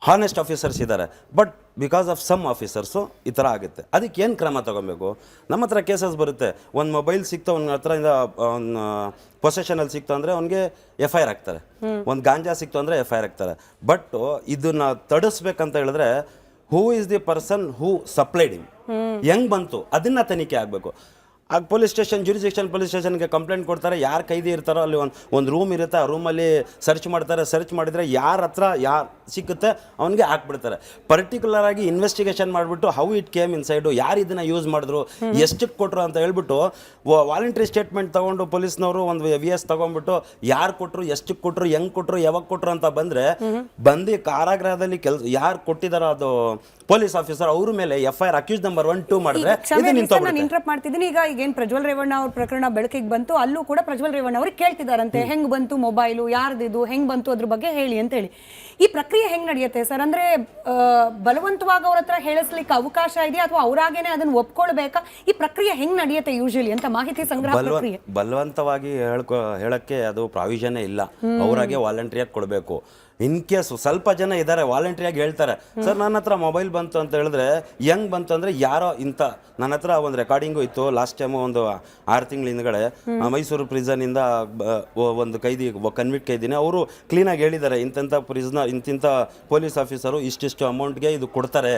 ಹಾನೆಸ್ಟ್ ಆಫೀಸರ್ಸ್ ಇದ್ದಾರೆ, but because of some officers ಈ ಥರ ಆಗುತ್ತೆ. ಅದಕ್ಕೆ ಏನು ಕ್ರಮ ತೊಗೊಬೇಕು? ನಮ್ಮ ಹತ್ರ ಕೇಸಸ್ ಬರುತ್ತೆ. ಒಂದು ಮೊಬೈಲ್ ಸಿಕ್ತಾ, ಒಂದು ಹತ್ರದಿಂದ ಪೊಸೆಷನಲ್ಲಿ ಸಿಕ್ತು ಅಂದರೆ ಅವ್ನಿಗೆ FIR ಹಾಕ್ತಾರೆ. ಒಂದು ಗಾಂಜಾ ಸಿಕ್ತು ಅಂದರೆ FIR ಹಾಕ್ತಾರೆ. ಬಟ್ ಇದನ್ನು ತಡಿಸ್ಬೇಕಂತ ಹೇಳಿದ್ರೆ, who is the person who supplied him, ಹೆಂಗೆ ಬಂತು ಅದನ್ನು ತನಿಖೆ ಆಗಬೇಕು. ಆಗ ಪೊಲೀಸ್ ಸ್ಟೇಷನ್, ಜ್ಯೂರಿಸ್ಡಿಕ್ಷನ್ ಪೊಲೀಸ್ ಸ್ಟೇಷನ್ಗೆ ಕಂಪ್ಲೇಂಟ್ ಕೊಡ್ತಾರೆ. ಯಾರು ಕೈದಿ ಇರ್ತಾರೋ ಅಲ್ಲಿ ಒಂದು ರೂಮ್ ಇರುತ್ತೆ, ಆ ರೂಮಲ್ಲಿ ಸರ್ಚ್ ಮಾಡ್ತಾರೆ. ಸರ್ಚ್ ಮಾಡಿದರೆ ಯಾರ ಹತ್ರ ಯಾರು ಸಿಕ್ಕುತ್ತೆ ಅವನಿಗೆ ಹಾಕ್ಬಿಡ್ತಾರೆ. ಪರ್ಟಿಕ್ಯುಲರ್ ಆಗಿ ಇನ್ವೆಸ್ಟಿಗೇಷನ್ ಮಾಡಿಬಿಟ್ಟು how it came in side, ಯಾರು ಇದನ್ನು ಯೂಸ್ ಮಾಡಿದ್ರು, ಎಷ್ಟಕ್ಕೆ ಕೊಟ್ಟರು ಅಂತ ಹೇಳ್ಬಿಟ್ಟು ವಾಲಂಟ್ರಿ ಸ್ಟೇಟ್ಮೆಂಟ್ ತೊಗೊಂಡು ಪೊಲೀಸ್ನವರು ಒಂದು VS ತೊಗೊಂಡ್ಬಿಟ್ಟು ಯಾರು ಕೊಟ್ಟರು, ಎಷ್ಟಕ್ಕೆ ಕೊಟ್ಟರು, ಹೆಂಗೆ ಕೊಟ್ಟರು, ಯಾವಾಗ ಕೊಟ್ಟರು ಅಂತ ಬಂದರೆ, ಬಂದು ಕಾರಾಗೃಹದಲ್ಲಿ ಯಾರು ಕೊಟ್ಟಿದ್ದಾರೋ ಅದು ಪೊಲೀಸ್ ಆಫೀಸರ್, ಅವ್ರ ಮೇಲೆ FIR ಅಕ್ಯೂಸ್ ನಂಬರ್ 1, 2 ಮಾಡಿದ್ರೆ ಇಂಟರಪ್ಟ್ ಮಾಡ್ತಿದ್ದೀನಿ. ಈಗ ಈಗೇನು ಪ್ರಜ್ವಲ್ ರೇವಣ್ಣ ಅವ್ರ ಪ್ರಕರಣ ಬೆಳಕಿಗೆ ಬಂತು, ಅಲ್ಲೂ ಕೂಡ ಪ್ರಜ್ವಲ್ ರೇವಣ್ಣ ಅವ್ರಿಗೆ ಕೇಳ್ತಿದಾರಂತೆ ಹೆಂಗ್ ಬಂತು ಮೊಬೈಲು, ಯಾರ್ದಿದು, ಹೆಂಗ್ ಬಂತು ಅದ್ರ ಬಗ್ಗೆ ಹೇಳಿ ಅಂತ ಹೇಳಿ. ಈ ಪ್ರಕ್ರಿಯೆ ಹೆಂಗ್ ನಡೆಯುತ್ತೆ ಸರ್? ಅಂದ್ರೆ ಬಲವಂತವಾಗಿ ಅವ್ರ ಹತ್ರ ಹೇಳಿಸ್ಲಿಕ್ಕೆ ಅವಕಾಶ ಇದೆಯಾ ಅಥವಾ ಅವರಾಗೇನೆ ಅದನ್ನ ಒಪ್ಕೊಳ್ಬೇಕಾ? ಈ ಪ್ರಕ್ರಿಯೆ ಹೆಂಗ್ ನಡೆಯುತ್ತೆ ಯೂಶಲಿ ಅಂತ ಮಾಹಿತಿ ಸಂಗ್ರಹ ಪ್ರಕ್ರಿಯೆ? ಬಲವಂತವಾಗಿ ಹೇಳಕ್ಕೆ ಅದು ಪ್ರಾವಿಷನ್ ಇಲ್ಲ, ಅವರಾಗೆ ವಾಲಂಟ್ರಿಯಾಗಿ ಕೊಡಬೇಕು. ಇನ್ ಕೇಸ್ ಸ್ವಲ್ಪ ಜನ ಇದ್ದಾರೆ ವಾಲಂಟ್ರಿಯಾಗಿ ಹೇಳ್ತಾರೆ, ಸರ್ ನನ್ನ ಹತ್ರ ಮೊಬೈಲ್ ಬಂತು ಅಂತ ಹೇಳಿದ್ರೆ ಹೆಂಗ್ ಬಂತು ಅಂದ್ರೆ ಯಾರೋ ಇಂಥ ನನ್ನ ಹತ್ರ ಒಂದು ರೆಕಾರ್ಡಿಂಗು ಇತ್ತು. ಲಾಸ್ಟ್ ಟೈಮ್ ಒಂದು 6 ತಿಂಗಳ ಹಿಂದ್ಗಡೆ ಮೈಸೂರು ಪ್ರಿಸನ್ ಇಂದ ಒಂದು ಕೈದಿ ಕನ್ವಿಕ್ಟ್ ಕೈದಿನೇ ಅವರು ಕ್ಲೀನಾಗಿ ಹೇಳಿದ್ದಾರೆ, ಇಂಥ ಪ್ರಿಸನರ್ ಇಂತಿಂಥ ಪೊಲೀಸ್ ಆಫೀಸರು ಇಷ್ಟಿಷ್ಟು ಅಮೌಂಟ್ಗೆ ಇದು ಕೊಡ್ತಾರೆ,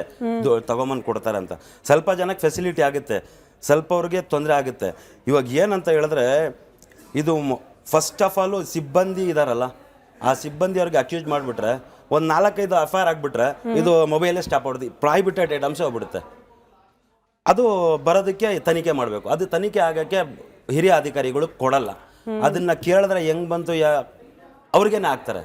ತಗೊಂಬಂದು ಕೊಡ್ತಾರೆ ಅಂತ. ಸ್ವಲ್ಪ ಜನಕ್ಕೆ ಫೆಸಿಲಿಟಿ ಆಗುತ್ತೆ, ಸ್ವಲ್ಪ ಅವ್ರಿಗೆ ತೊಂದರೆ ಆಗುತ್ತೆ. ಇವಾಗ ಏನಂತ ಹೇಳಿದ್ರೆ ಇದು ಫಸ್ಟ್ ಆಫ್ ಆಲು ಸಿಬ್ಬಂದಿ ಇದಾರಲ್ಲ, ಆ ಸಿಬ್ಬಂದಿ ಅವ್ರಿಗೆ ಅಕ್ಯೂಸ್ ಮಾಡಿಬಿಟ್ರೆ ಒಂದು 4-5 FIR ಆಗಿಬಿಟ್ರೆ ಇದು ಮೊಬೈಲೇ ಸ್ಟಾಪ್ ಆಗ್ಬಿಡುತ್ತೆ, ಪ್ರಾಹಿಬಿಟೆಡ್ ಐಟಮ್ಸೇ ಹೋಗ್ಬಿಡುತ್ತೆ. ಅದು ಬರೋದಕ್ಕೆ ತನಿಖೆ ಮಾಡಬೇಕು. ಅದು ತನಿಖೆ ಆಗೋಕ್ಕೆ ಹಿರಿಯ ಅಧಿಕಾರಿಗಳು ಕೊಡಲ್ಲ. ಅದನ್ನ ಕೇಳಿದ್ರೆ ಹೆಂಗ್ ಬಂತು ಅವ್ರಿಗೇನೆ ಹಾಕ್ತಾರೆ.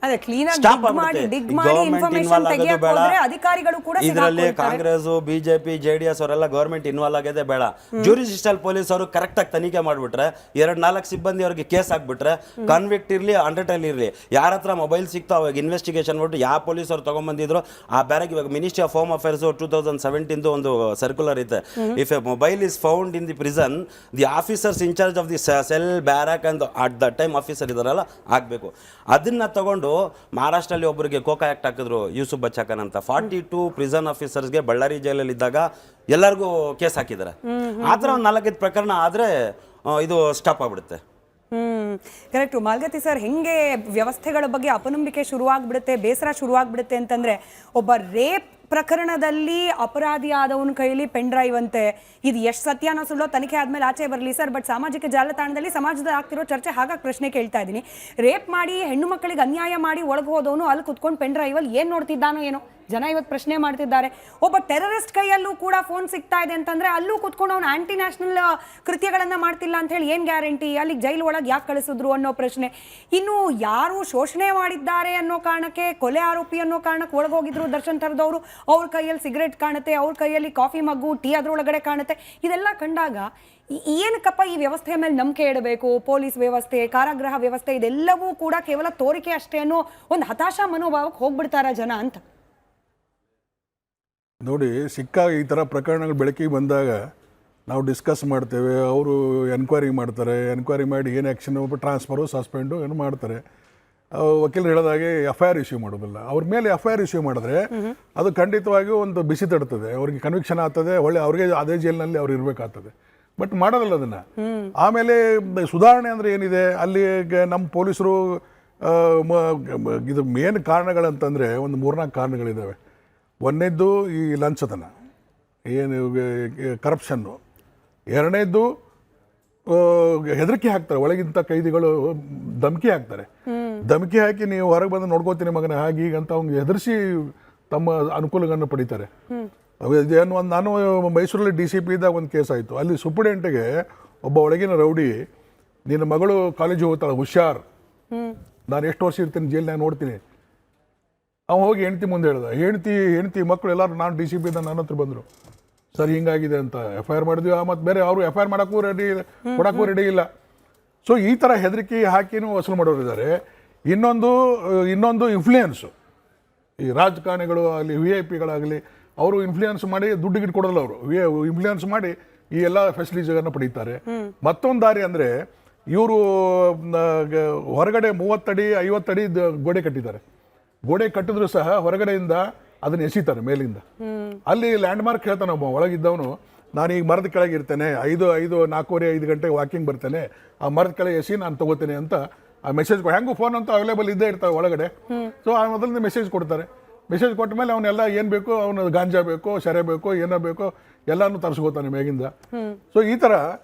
ಅದೇ ಕ್ಲೀನ್ ಆಗಿ ಡಿಗ್ ಮಾಡಿ ಇನ್ಫಾರ್ಮೇಷನ್ ತೆಗೆಯಕ್ಕೆ ಹೋದ್ರೆ ಅಧಿಕಾರಿಗಳು ಕೂಡ ಇದರಲ್ಲಿ ಕಾಂಗ್ರೆಸ್, ಬಿಜೆಪಿ, JDS ಅವರೆಲ್ಲ ಗವರ್ಮೆಂಟ್ ಇನ್ವಾಲ್ವ್ ಆಗೋದೇ ಬೇಡ. ಜ್ಯೂರಿಸ್ಡಿಕ್ಷಲ್ ಪೊಲೀಸ್ ಅವರು ಕರೆಕ್ಟ್ ಆಗಿ ತನಿಖೆ ಮಾಡಿಬಿಟ್ರೆ 2-4 ಸಿಬ್ಬಂದಿ ಅವ್ರಿಗೆ ಕೇಸ್ ಹಾಕ್ಬಿಟ್ರೆ ಕಾನ್ವಿಕ್ಟ್ ಇರಲಿ ಅಂಡರ್ಟೈಲ್ ಇರಲಿ ಯಾರ ಹತ್ರ ಮೊಬೈಲ್ ಸಿಕ್ತೋ ಅವಾಗ ಇನ್ವೆಸ್ಟಿಗೇಷನ್ ಮಾಡ್ಬಿಟ್ಟು ಯಾವ ಪೊಲೀಸ್ ಅವ್ರು ತಗೊಂಡ್ಬಂದಿದ್ರು ಆ ಬ್ಯಾರಕ್. ಇವಾಗ ಮಿನಿಸ್ಟ್ರಿ ಆಫ್ ಹೋಮ್ ಅಫೇರ್ಸ್ 2017 ಒಂದು ಸರ್ಕ್ಯುಲರ್ ಇದೆ, if a mobile is found in the prison the officers in charge of the cell barrack and at the time officer ಇದಾರಲ್ಲ ಆಗಬೇಕು. ಅದನ್ನ ತಗೊಂಡು ಮಹಾರಾಷ್ಟ್ರಲ್ಲಿ ಒಬ್ಬರಿಗೆ ಕೋಕಾ ಆಕ್ಟ್ ಹಾಕಿದ್ರು, ಯೂಸುಫ್ ಬಚಾಕನ್ ಅಂತ. 42 ಪ್ರಿಸನ್ ಆಫೀಸರ್ಸ್ಗೆ ಬಳ್ಳಾರಿ ಜೈಲಲ್ಲಿ ಇದ್ದಾಗ ಎಲ್ಲರಿಗೂ ಕೇಸ್ ಹಾಕಿದ್ದಾರೆ. ಆ ಥರ ಒಂದು 4-5 ಪ್ರಕರಣ ಆದರೆ ಇದು ಸ್ಟಾಪ್ ಆಗ್ಬಿಡುತ್ತೆ. ಕರೆಕ್ಟು. ಮಾಲ್ಗತ್ತಿ ಸರ್, ಹೆಂಗೆ ವ್ಯವಸ್ಥೆಗಳ ಬಗ್ಗೆ ಅಪನಂಬಿಕೆ ಶುರುವಾಗ್ಬಿಡುತ್ತೆ, ಬೇಸರ ಶುರುವಾಗ್ಬಿಡುತ್ತೆ ಅಂತಂದ್ರೆ, ಒಬ್ಬ ರೇಪ್ ಪ್ರಕರಣದಲ್ಲಿ ಅಪರಾಧಿ ಆದವನ ಕೈಯಲ್ಲಿ ಪೆನ್ ಡ್ರೈವ್ ಅಂತೆ. ಇದು ಎಷ್ಟು ಸತ್ಯನೋ ಸುಳ್ಳೋ ತನಿಖೆ ಆದ್ಮೇಲೆ ಆಚೆ ಬರಲಿ ಸರ್. ಬಟ್ ಸಾಮಾಜಿಕ ಜಾಲತಾಣದಲ್ಲಿ ಸಮಾಜದಲ್ಲಿ ಆಗ್ತಿರೋ ಚರ್ಚೆ ಹಾಗಾಗಿ ಪ್ರಶ್ನೆ ಕೇಳ್ತಾ ಇದ್ದೀನಿ. ರೇಪ್ ಮಾಡಿ ಹೆಣ್ಣು ಮಕ್ಕಳಿಗೆ ಅನ್ಯಾಯ ಮಾಡಿ ಒಳಗೆ ಹೋದವನು ಅಲ್ಲಿ ಕುತ್ಕೊಂಡು ಪೆನ್ ಡ್ರೈವಲ್ಲಿ ಏನು ನೋಡ್ತಿದ್ದಾನೋ ಏನೋ ಜನ ಇವತ್ತು ಪ್ರಶ್ನೆ ಮಾಡ್ತಿದ್ದಾರೆ. ಒಬ್ಬ ಟೆರರಿಸ್ಟ್ ಕೈಯಲ್ಲೂ ಕೂಡ ಫೋನ್ ಸಿಗ್ತಾ ಇದೆ ಅಂತಂದ್ರೆ ಅಲ್ಲೂ ಕುತ್ಕೊಂಡು ಅವನು ಆಂಟಿ ನ್ಯಾಷನಲ್ ಕೃತ್ಯಗಳನ್ನ ಮಾಡ್ತಿಲ್ಲ ಅಂತ ಹೇಳಿ ಏನು ಗ್ಯಾರಂಟಿ? ಅಲ್ಲಿಗೆ ಜೈಲು ಒಳಗೆ ಯಾಕೆ ಕಳಿಸಿದ್ರು ಅನ್ನೋ ಪ್ರಶ್ನೆ. ಇನ್ನು ಯಾರು ಶೋಷಣೆ ಮಾಡಿದ್ದಾರೆ ಅನ್ನೋ ಕಾರಣಕ್ಕೆ, ಕೊಲೆ ಆರೋಪಿ ಅನ್ನೋ ಕಾರಣಕ್ಕೆ ಒಳಗೋಗಿದ್ರು ದರ್ಶನ್ ಥರದವರು, ಅವ್ರ ಕೈಯಲ್ಲಿ ಸಿಗರೇಟ್ ಕಾಣುತ್ತೆ, ಅವ್ರ ಕೈಯಲ್ಲಿ ಕಾಫಿ ಮಗ್ಗು, ಟೀ ಅದ್ರೊಳಗಡೆ ಕಾಣುತ್ತೆ. ಇದೆಲ್ಲ ಕಂಡಾಗ ಏನಕ್ಕಪ್ಪ ಈ ವ್ಯವಸ್ಥೆಯ ಮೇಲೆ ನಂಬಿಕೆ ಇಡಬೇಕು? ಪೊಲೀಸ್ ವ್ಯವಸ್ಥೆ, ಕಾರಾಗೃಹ ವ್ಯವಸ್ಥೆ ಇದೆಲ್ಲವೂ ಕೂಡ ಕೇವಲ ತೋರಿಕೆ ಅಷ್ಟೇ ಅನ್ನೋ ಒಂದು ಹತಾಶಾ ಮನೋಭಾವಕ್ಕೆ ಹೋಗ್ಬಿಡ್ತಾರ ಜನ ಅಂತ. ನೋಡಿ, ಈ ಥರ ಪ್ರಕರಣಗಳು ಬೆಳಕಿಗೆ ಬಂದಾಗ ನಾವು ಡಿಸ್ಕಸ್ ಮಾಡ್ತೇವೆ, ಅವರು ಎನ್ಕ್ವೈರಿ ಮಾಡ್ತಾರೆ, ಎನ್ಕ್ವೈರಿ ಮಾಡಿ ಏನು ಆ್ಯಕ್ಷನ್ ಟ್ರಾನ್ಸ್ಫರು, ಸಸ್ಪೆಂಡು ಏನು ಮಾಡ್ತಾರೆ. ವಕೀಲರು ಹೇಳಿದಾಗೆ FIR ಇಶ್ಯೂ ಮಾಡೋದಿಲ್ಲ. ಅವ್ರ ಮೇಲೆ FIR ಇಶ್ಯೂ ಮಾಡಿದ್ರೆ ಅದು ಖಂಡಿತವಾಗಿಯೂ ಒಂದು ಬಿಸಿ ತಡ್ತದೆ, ಅವ್ರಿಗೆ ಕನ್ವಿಕ್ಷನ್ ಆಗ್ತದೆ, ಒಳ್ಳೆ ಅವ್ರಿಗೆ ಅದೇ ಜೈಲಿನಲ್ಲಿ ಅವ್ರು ಇರಬೇಕಾಗ್ತದೆ. ಬಟ್ ಮಾಡೋದಿಲ್ಲ ಅದನ್ನು. ಆಮೇಲೆ ಸುಧಾರಣೆ ಅಂದರೆ ಏನಿದೆ ಅಲ್ಲಿ ನಮ್ಮ ಪೊಲೀಸರು ಇದು ಮೇನ್ ಕಾರಣಗಳಂತಂದರೆ ಒಂದು 3-4 ಕಾರಣಗಳಿದ್ದಾವೆ. ಒಂದನೇದ್ದು ಈ ಲಂಚತನ, ಏನು ಕರಪ್ಷನ್ನು. ಎರಡನೇದ್ದು ಹೆದರಿಕೆ ಹಾಕ್ತಾರೆ, ಒಳಗಿಂತ ಕೈದಿಗಳು ಧಮಕಿ ಹಾಕ್ತಾರೆ. ಧಮಕಿ ಹಾಕಿ ನೀವು ಹೊರಗೆ ಬಂದು ನೋಡ್ಕೋತೀನಿ ಮಗನ ಹಾಗೆ ಈಗ ಅಂತ ಅವ್ನಿಗೆ ಹೆದರಿಸಿ ತಮ್ಮ ಅನುಕೂಲಗಳನ್ನು ಪಡಿತಾರೆ. ನಾನು ಮೈಸೂರಲ್ಲಿ DCP ಇದ್ದಾಗ ಒಂದು ಕೇಸ್ ಆಯಿತು. ಅಲ್ಲಿ ಸೂಪರ್ಡೆಂಟ್ಗೆ ಒಬ್ಬ ಒಳಗಿನ ರೌಡಿ, ನಿನ್ನ ಮಗಳು ಕಾಲೇಜಿಗೆ ಹೋಗ್ತಾಳೆ, ಹುಷಾರ್, ನಾನು ಎಷ್ಟು ವರ್ಷ ಇರ್ತೀನಿ ಜೈಲ್ನಾಗ ನೋಡ್ತೀನಿ. ಅವ್ನು ಹೋಗಿ ಹೆಂಡ್ತಿ ಮುಂದೆ ಹೇಳ್ದ, ಹೆಂಡ್ತಿ ಮಕ್ಕಳು ಎಲ್ಲರೂ ನಾನು DCP ಇದ್ದ ನನ್ನ ಹತ್ರ ಬಂದರು, ಸರ್ ಹಿಂಗಾಗಿದೆ ಅಂತ FIR ಮಾಡಿದ್ವಿ. ಮತ್ತು ಬೇರೆ ಅವರು FIR ಕೊಡೋಕ್ಕೂ ರೆಡಿ ಇಲ್ಲ. ಸೊ ಈ ಥರ ಹೆದರಿಕೆ ಹಾಕಿನೂ ವಸೂಲು ಮಾಡೋರು ಇದ್ದಾರೆ. ಇನ್ನೊಂದು ಇನ್ಫ್ಲೂಯೆನ್ಸು, ಈ ರಾಜಕಾರಣಿಗಳು ಆಗಲಿ, VIP ಗಳಾಗಲಿ, ಅವರು ಇನ್ಫ್ಲೂಯೆನ್ಸ್ ಮಾಡಿ ದುಡ್ಡು ಗಿಟ್ಟು ಕೊಡೋಲ್ಲ, ಅವರು ಇನ್ಫ್ಲೂಯೆನ್ಸ್ ಮಾಡಿ ಈ ಎಲ್ಲ ಫೆಸಿಲಿಟೀಸ್ಗಳನ್ನು ಪಡೀತಾರೆ. ಮತ್ತೊಂದು ದಾರಿ ಅಂದರೆ ಇವರು ಹೊರಗಡೆ 30 ಅಡಿ 50 ಅಡಿ ಗೋಡೆ ಕಟ್ಟಿದ್ದಾರೆ. ಗೋಡೆ ಕಟ್ಟಿದ್ರು ಸಹ ಹೊರಗಡೆಯಿಂದ ಅದನ್ನ ಎಸಿತಾರೆ ಮೇಲಿಂದ. ಅಲ್ಲಿ ಲ್ಯಾಂಡ್ ಮಾರ್ಕ್ ಹೇಳ್ತಾನೆ ಒಬ್ಬ ಒಳಗಿದ್ದವನು, ನಾನು ಈಗ ಮರದ ಕೆಳಗೆ ಇರ್ತೇನೆ, 4:45 ಗಂಟೆಗೆ ವಾಕಿಂಗ್ ಬರ್ತೇನೆ, ಆ ಮರದ ಕೆಳಗೆ ಎಸಿ ನಾನು ತಗೋತೇನೆ ಅಂತ ಆ ಮೆಸೇಜ್. ಹೆಂಗೂ ಫೋನ್ ಅಂತ ಅವೈಲೇಬಲ್ ಇದ್ದೇ ಇರ್ತಾವೆ ಒಳಗಡೆ. ಸೊ ಆ ಮೊದಲಿಂದ ಮೆಸೇಜ್ ಕೊಡ್ತಾರೆ. ಮೆಸೇಜ್ ಕೊಟ್ಟ ಮೇಲೆ ಅವನ್ನೆಲ್ಲ ಏನು ಬೇಕೋ, ಅವನು ಗಾಂಜಾ ಬೇಕೋ, ಸೆರೆ ಬೇಕೋ, ಏನೋ ಬೇಕೋ ಎಲ್ಲನೂ ತರಿಸ್ಕೋತಾನೆ ಮೇಗಿಂದ. ಸೊ ಈ ಥರ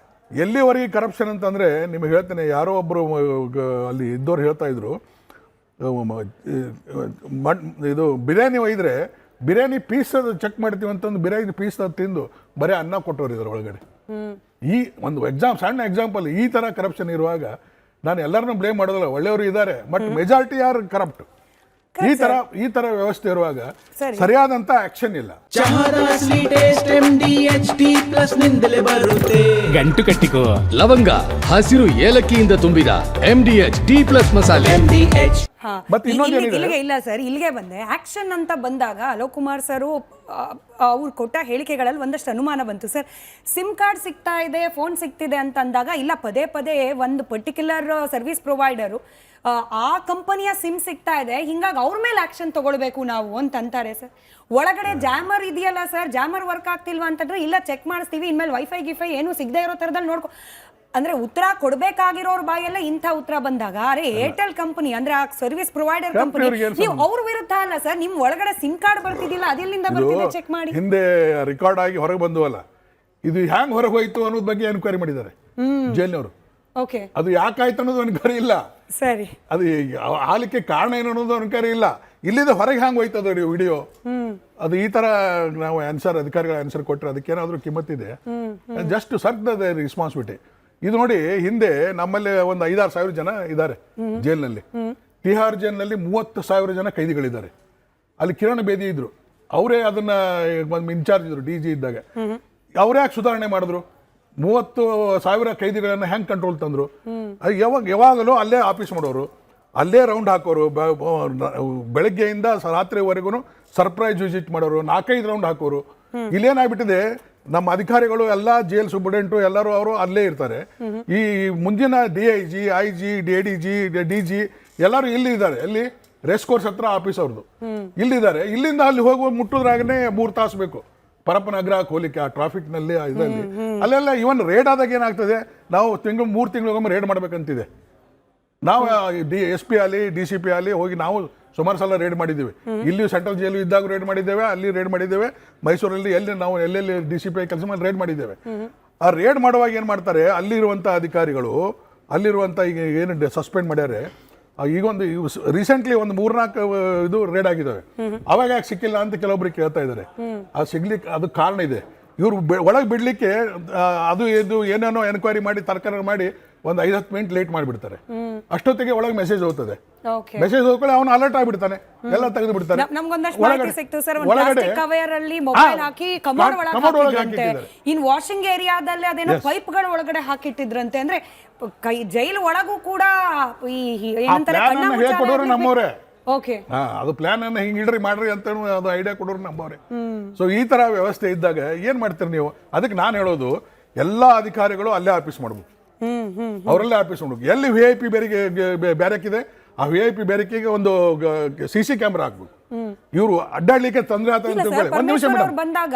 ಎಲ್ಲಿವರೆಗೆ ಕರಪ್ಷನ್ ಅಂತಂದರೆ ನಿಮಗೆ ಹೇಳ್ತೇನೆ. ಯಾರೋ ಒಬ್ಬರು ಅಲ್ಲಿ ಇದ್ದವ್ರು ಹೇಳ್ತಾ ಇದ್ರು, ಇದು ಬಿರಿಯಾನಿ ಒಯ್ದರೆ ಬಿರಿಯಾನಿ ಪೀಸ್ ಅದು ಚೆಕ್ ಮಾಡ್ತೀವಿ ಅಂತಂದು ಬಿರಿಯಾನಿ ಪೀಸ್ ಅದು ತಿಂದು ಬರೀ ಅನ್ನ ಕೊಟ್ಟವ್ರು ಇದ್ದಾರೆ ಒಳಗಡೆ. ಈ ಒಂದು ಸಣ್ಣ ಎಕ್ಸಾಂಪಲ್. ಈ ಥರ ಕರಪ್ಷನ್ ಇರುವಾಗ ನಾನು ಎಲ್ಲರನ್ನೂ ಬ್ಲೇಮ್ ಮಾಡೋದಿಲ್ಲ, ಒಳ್ಳೆಯವರು ಇದ್ದಾರೆ, ಬಟ್ ಮೆಜಾರಿಟಿ ಆರ್ ಕರಪ್ಟ್. ಈ ತರ ವ್ಯವಸ್ಥೆ ಇರುವಾಗ ಸರಿ. ಸರಿಯಾದಂತ ಆಕ್ಷನ್ ಇಲ್ಲ. ಚಹಾದ ಸ್ವೀಟ್ ಟೇಸ್ಟ್ MDHD+ ನಿಂದಲೇ ಬರುತ್ತೆ. ಗಂಟು ಕಟ್ಟಿಕೋ ಲವಂಗ ಹಸಿರು ಏಲಕ್ಕಿಯಿಂದ ತುಂಬಿದ MDHD+ ಮಸಾಲೆ. MDH ಹಾ. ಮತ್ತೆ ಇನ್ನೊಂದು ಏನಿದೆ? ಇಲ್ಲಿಗೆ ಇಲ್ಲ ಸರ್, ಇಲ್ಲಿಗೆ ಬಂದೆ. ಆಕ್ಷನ್ ಅಂತ ಬಂದಾಗ ಅಲೋಕ್ ಕುಮಾರ್ ಸರ್ ಅವ್ರು ಕೊಟ್ಟ ಹೇಳಿಕೆಗಳಲ್ಲಿ ಒಂದಷ್ಟು ಅನುಮಾನ ಬಂತು ಸರ್. ಸಿಮ್ ಕಾರ್ಡ್ ಸಿಗ್ತಾ ಇದೆ, ಫೋನ್ ಸಿಗ್ತಿದೆ ಅಂತ ಅಂದಾಗ ಇಲ್ಲ, ಪದೇ ಪದೇ ಒಂದು ಪರ್ಟಿಕ್ಯುಲರ್ ಸರ್ವಿಸ್ ಪ್ರೊವೈಡರು ಆ ಕಂಪನಿಯ ಸಿಮ್ ಸಿಗ್ತಾ ಇದೆ, ಹಿಂಗಾಗಿ ಅವ್ರ ಮೇಲೆ ಆಕ್ಷನ್ ತಗೊಳ್ಬೇಕು ನಾವು ಅಂತ ಅಂತಾರೆ ಸರ್. ಒಳಗಡೆ ಜಾಮರ್ ಇದೆಯಲ್ಲ ಸರ್, ಜಾಮರ್ ವರ್ಕ್ ಆಗ್ತಿಲ್ವಾ ಅಂತಂದ್ರೆ ಇಲ್ಲ ಚೆಕ್ ಮಾಡಿಸ್ತೀವಿ, ಇನ್ಮೇಲೆ ವೈಫೈ ಗಿಫೈ ಏನು ಸಿಗದೆ ಇರೋ ಥರದಲ್ಲಿ ನೋಡ್ಕೊ ಅಂದ್ರೆ ಉತ್ತರ ಕೊಡ್ಬೇಕಾಗಿರೋರ್ ಬಾಯೆಲ್ಲ ಇಂಥ ಉತ್ತರ ಬಂದಾಗ, ಅರೆ ಏರ್ಟೆಲ್ ಕಂಪನಿ ಅಂದ್ರೆ ಆ ಸರ್ವಿಸ್ ಪ್ರೊವೈಡರ್ ಕಂಪನಿ, ನೀವು ಅವ್ರ ವಿರುದ್ಧ ಅಲ್ಲ ಸರ್, ನಿಮ್ ಒಳಗಡೆ ಸಿಮ್ ಕಾರ್ಡ್ ಬರ್ತಿದ್ದಿಲ್ಲ, ಅದೆಲ್ಲಿಂದ ಬರ್ತಿದೆ ಚೆಕ್ ಮಾಡಿ. ಹಿಂದೆ ರೆಕಾರ್ಡ್ ಆಗಿ ಹೊರಗೆ ಬಂದುವಲ್ಲ, ಇದು ಹ್ಯಾಂಗ್ ಹೊರಗೆ ಹೋಯ್ತು ಅನ್ನೋದ್ ಬಗ್ಗೆ ಎನ್ಕ್ವೈರಿ ಮಾಡಿದ್ದಾರೆ ಜೈಲಿನವರು. ಓಕೆ, ಅದು ಯಾಕಾಯ್ತು ಅನ್ನೋದು ಎನ್ಕ್ವೈರಿ ಇಲ್ಲ. ಸರಿ, ಅದು ಆಲಿಕ್ಕೆ ಕಾರಣ ಏನು ಅನ್ನೋದು ಎನ್ಕ್ವೈರಿ ಇಲ್ಲ. ಇಲ್ಲಿಂದ ಹೊರಗೆ ಹ್ಯಾಂಗ್ ಹೋಯ್ತದ ವಿಡಿಯೋ, ಅದು ಈ ತರ ನಾವು ಆನ್ಸರ್ ಅಧಿಕಾರಿಗಳ ಆನ್ಸರ್ ಕೊಟ್ಟರೆ ಅದಕ್ಕೇನಾದ್ರೂ ಕಿಮ್ಮತ್ತಿದೆ? Just shirk the responsibility. ಇದು ನೋಡಿ, ಹಿಂದೆ ನಮ್ಮಲ್ಲಿ ಒಂದು 5-6 ಸಾವಿರ ಜನ ಇದ್ದಾರೆ ಜೈಲಿನಲ್ಲಿ. ತಿಹಾರ್ ಜೈಲಿನಲ್ಲಿ 30,000 ಜನ ಕೈದಿಗಳಿದ್ದಾರೆ. ಅಲ್ಲಿ ಕಿರಣ್ ಬೇದಿ ಇದ್ರು, ಅವರೇ ಅದನ್ನ ಇನ್ಚಾರ್ಜ್ ಇದ್ರು DG ಇದ್ದಾಗ. ಅವರೇ ಯಾಕೆ ಸುಧಾರಣೆ ಮಾಡಿದ್ರು? 30,000 ಕೈದಿಗಳನ್ನ ಹೆಂಗ್ ಕಂಟ್ರೋಲ್ ತಂದ್ರು? ಯಾವಾಗಲೂ ಅಲ್ಲೇ ಆಫೀಸ್ ಮಾಡೋರು, ಅಲ್ಲೇ ರೌಂಡ್ ಹಾಕೋರು, ಬೆಳಗ್ಗೆಯಿಂದ ರಾತ್ರಿವರೆಗೂ ಸರ್ಪ್ರೈಸ್ ವಿಸಿಟ್ ಮಾಡೋರು, 4-5 ರೌಂಡ್ ಹಾಕೋರು. ಇಲ್ಲೇನಾಗ್ಬಿಟ್ಟಿದೆ, ನಮ್ಮ ಅಧಿಕಾರಿಗಳು ಎಲ್ಲ ಜೈಲ್ ಸೂಪರ್ಡೆಂಟು ಎಲ್ಲರೂ ಅವರು ಅಲ್ಲೇ ಇರ್ತಾರೆ. ಈ ಮುಂದಿನ DIG, IG, ADG, DG ಎಲ್ಲರೂ ಇಲ್ಲಿ ಇದ್ದಾರೆ. ಎಲ್ಲಿ? ರೇಸ್ ಕೋರ್ಸ್ ಹತ್ರ ಆಫೀಸ್ ಅವ್ರದ್ದು ಇಲ್ಲಿದ್ದಾರೆ. ಇಲ್ಲಿಂದ ಅಲ್ಲಿ ಹೋಗುವ ಮುಟ್ಟೋದ್ರಾಗನೇ 3 ತಾಸು ಬೇಕು ಪರಪ್ಪನಗರಕ್ಕೆ ಹೋಗ್ಲಿಕ್ಕೆ, ಆ ಟ್ರಾಫಿಕ್ ನಲ್ಲಿ ಇದರಲ್ಲಿ. ಅಲ್ಲೆಲ್ಲ ಇವನ್ ರೇಡ್ ಆದಾಗ ಏನಾಗ್ತದೆ, ನಾವು 3 ತಿಂಗಳಿಗೊಮ್ಮೆ ರೇಡ್ ಮಾಡ್ಬೇಕಂತಿದೆ. ನಾವು SP ಅಲ್ಲಿ DCP ಅಲ್ಲಿ ಹೋಗಿ ನಾವು ಸುಮಾರು ಸಲ ರೇಡ್ ಮಾಡಿದ್ದೀವಿ. ಇಲ್ಲಿ ಸೆಂಟ್ರಲ್ ಜೈಲು ಇದ್ದಾಗ ರೇಡ್ ಮಾಡಿದ್ದೇವೆ, ಅಲ್ಲಿ ರೇಡ್ ಮಾಡಿದ್ದೇವೆ, ಮೈಸೂರಲ್ಲಿ ಎಲ್ಲೆಲ್ಲಿ DCP ಕೆಲಸ ಮಾಡಿ ರೇಡ್ ಮಾಡಿದ್ದೇವೆ. ಆ ರೇಡ್ ಮಾಡುವಾಗ ಏನು ಮಾಡ್ತಾರೆ, ಅಲ್ಲಿರುವಂಥ ಅಧಿಕಾರಿಗಳು, ಅಲ್ಲಿರುವಂಥ ಈಗ ಏನು ಸಸ್ಪೆಂಡ್ ಮಾಡ್ಯಾರೆ, ಈಗೊಂದು ರೀಸೆಂಟ್ಲಿ ಒಂದು 3-4 ಇದು ರೇಡ್ ಆಗಿದ್ದಾವೆ. ಅವಾಗ ಯಾಕೆ ಸಿಕ್ಕಿಲ್ಲ ಅಂತ ಕೆಲವೊಬ್ರಿಗೆ ಕೇಳ್ತಾ ಇದ್ದಾರೆ. ಅದು ಸಿಗ್ಲಿಕ್ಕೆ ಅದು ಕಾರಣ ಇದೆ. ಇವ್ರು ಒಳಗೆ ಬಿಡ್ಲಿಕ್ಕೆ ಅದು ಇದು ಏನೇನೋ ಎನ್ಕ್ವೈರಿ ಮಾಡಿ ತರ್ಕಾರ ಮಾಡಿ ಒಂದು 5-10 ಮಿನಿಟ್ ಲೇಟ್ ಮಾಡಿಬಿಡ್ತಾರೆ. ಅಷ್ಟೊತ್ತಿಗೆ ಒಳಗೆ ಮೆಸೇಜ್ ಹೋಗ್ತದೆ. ಮೆಸೇಜ್ ಹೋಗ್ಕೊಳ್ಳಿ ಅವನು ಅಲರ್ಟ್ ಆಗಿಬಿಡ್ತಾನೆ, ಎಲ್ಲ ತೆಗೆದು ಬಿಡ್ತಾನೆ. ಇನ್ ವಾಷಿಂಗ್ ಏರಿಯಾದಲ್ಲಿ ಅದೇನೋ ಪೈಪ್ಗಳ ಒಳಗಡೆ ಹಾಕಿಟ್ಟಿದ್ರಂತೆ. ಅಂದ್ರೆ ಜೈಲು ಒಳಗೂ ಕೂಡ ಹೇಳ್ಕೊಡೋರು ನಮ್ಮವ್ರೆ. ಓಕೆ, ಅದು ಪ್ಲಾನ್ ಅನ್ನ ಹಿಂಗ್ ಇಡ್ರಿ ಮಾಡ್ರಿ ಅಂತ ಅದು ಐಡಿಯಾ ಕೊಡೋರು ನಮ್ಮವ್ರೆ. ಸೊ ಈ ತರ ವ್ಯವಸ್ಥೆ ಇದ್ದಾಗ ಏನ್ ಮಾಡ್ತೀರಿ ನೀವು? ಅದಕ್ಕೆ ನಾನು ಹೇಳೋದು, ಎಲ್ಲಾ ಅಧಿಕಾರಿಗಳು ಅಲ್ಲೇ ಆಫೀಸ್ ಮಾಡ್ಬೇಕು, ಅವರಲ್ಲೇ ಆಫೀಸ್ ಮಾಡ್ಬೇಕು. ಎಲ್ಲಿ VIP ಬ್ಯಾರಕ್ಕಿದೆ, ಆ VIP ಬ್ಯಾರಕ್ಕಿಗೆ ಒಂದು CC ಕ್ಯಾಮ್ರಾ ಹಾಕ್ಬೇಕು. ಇವರು ಅಡ್ಡಾಡ್ಲಿಕ್ಕೆ ತೊಂದರೆ ಆತ ಅಂತ ಒಂದ್ ನಿಮಿಷ ಬಂದಾಗ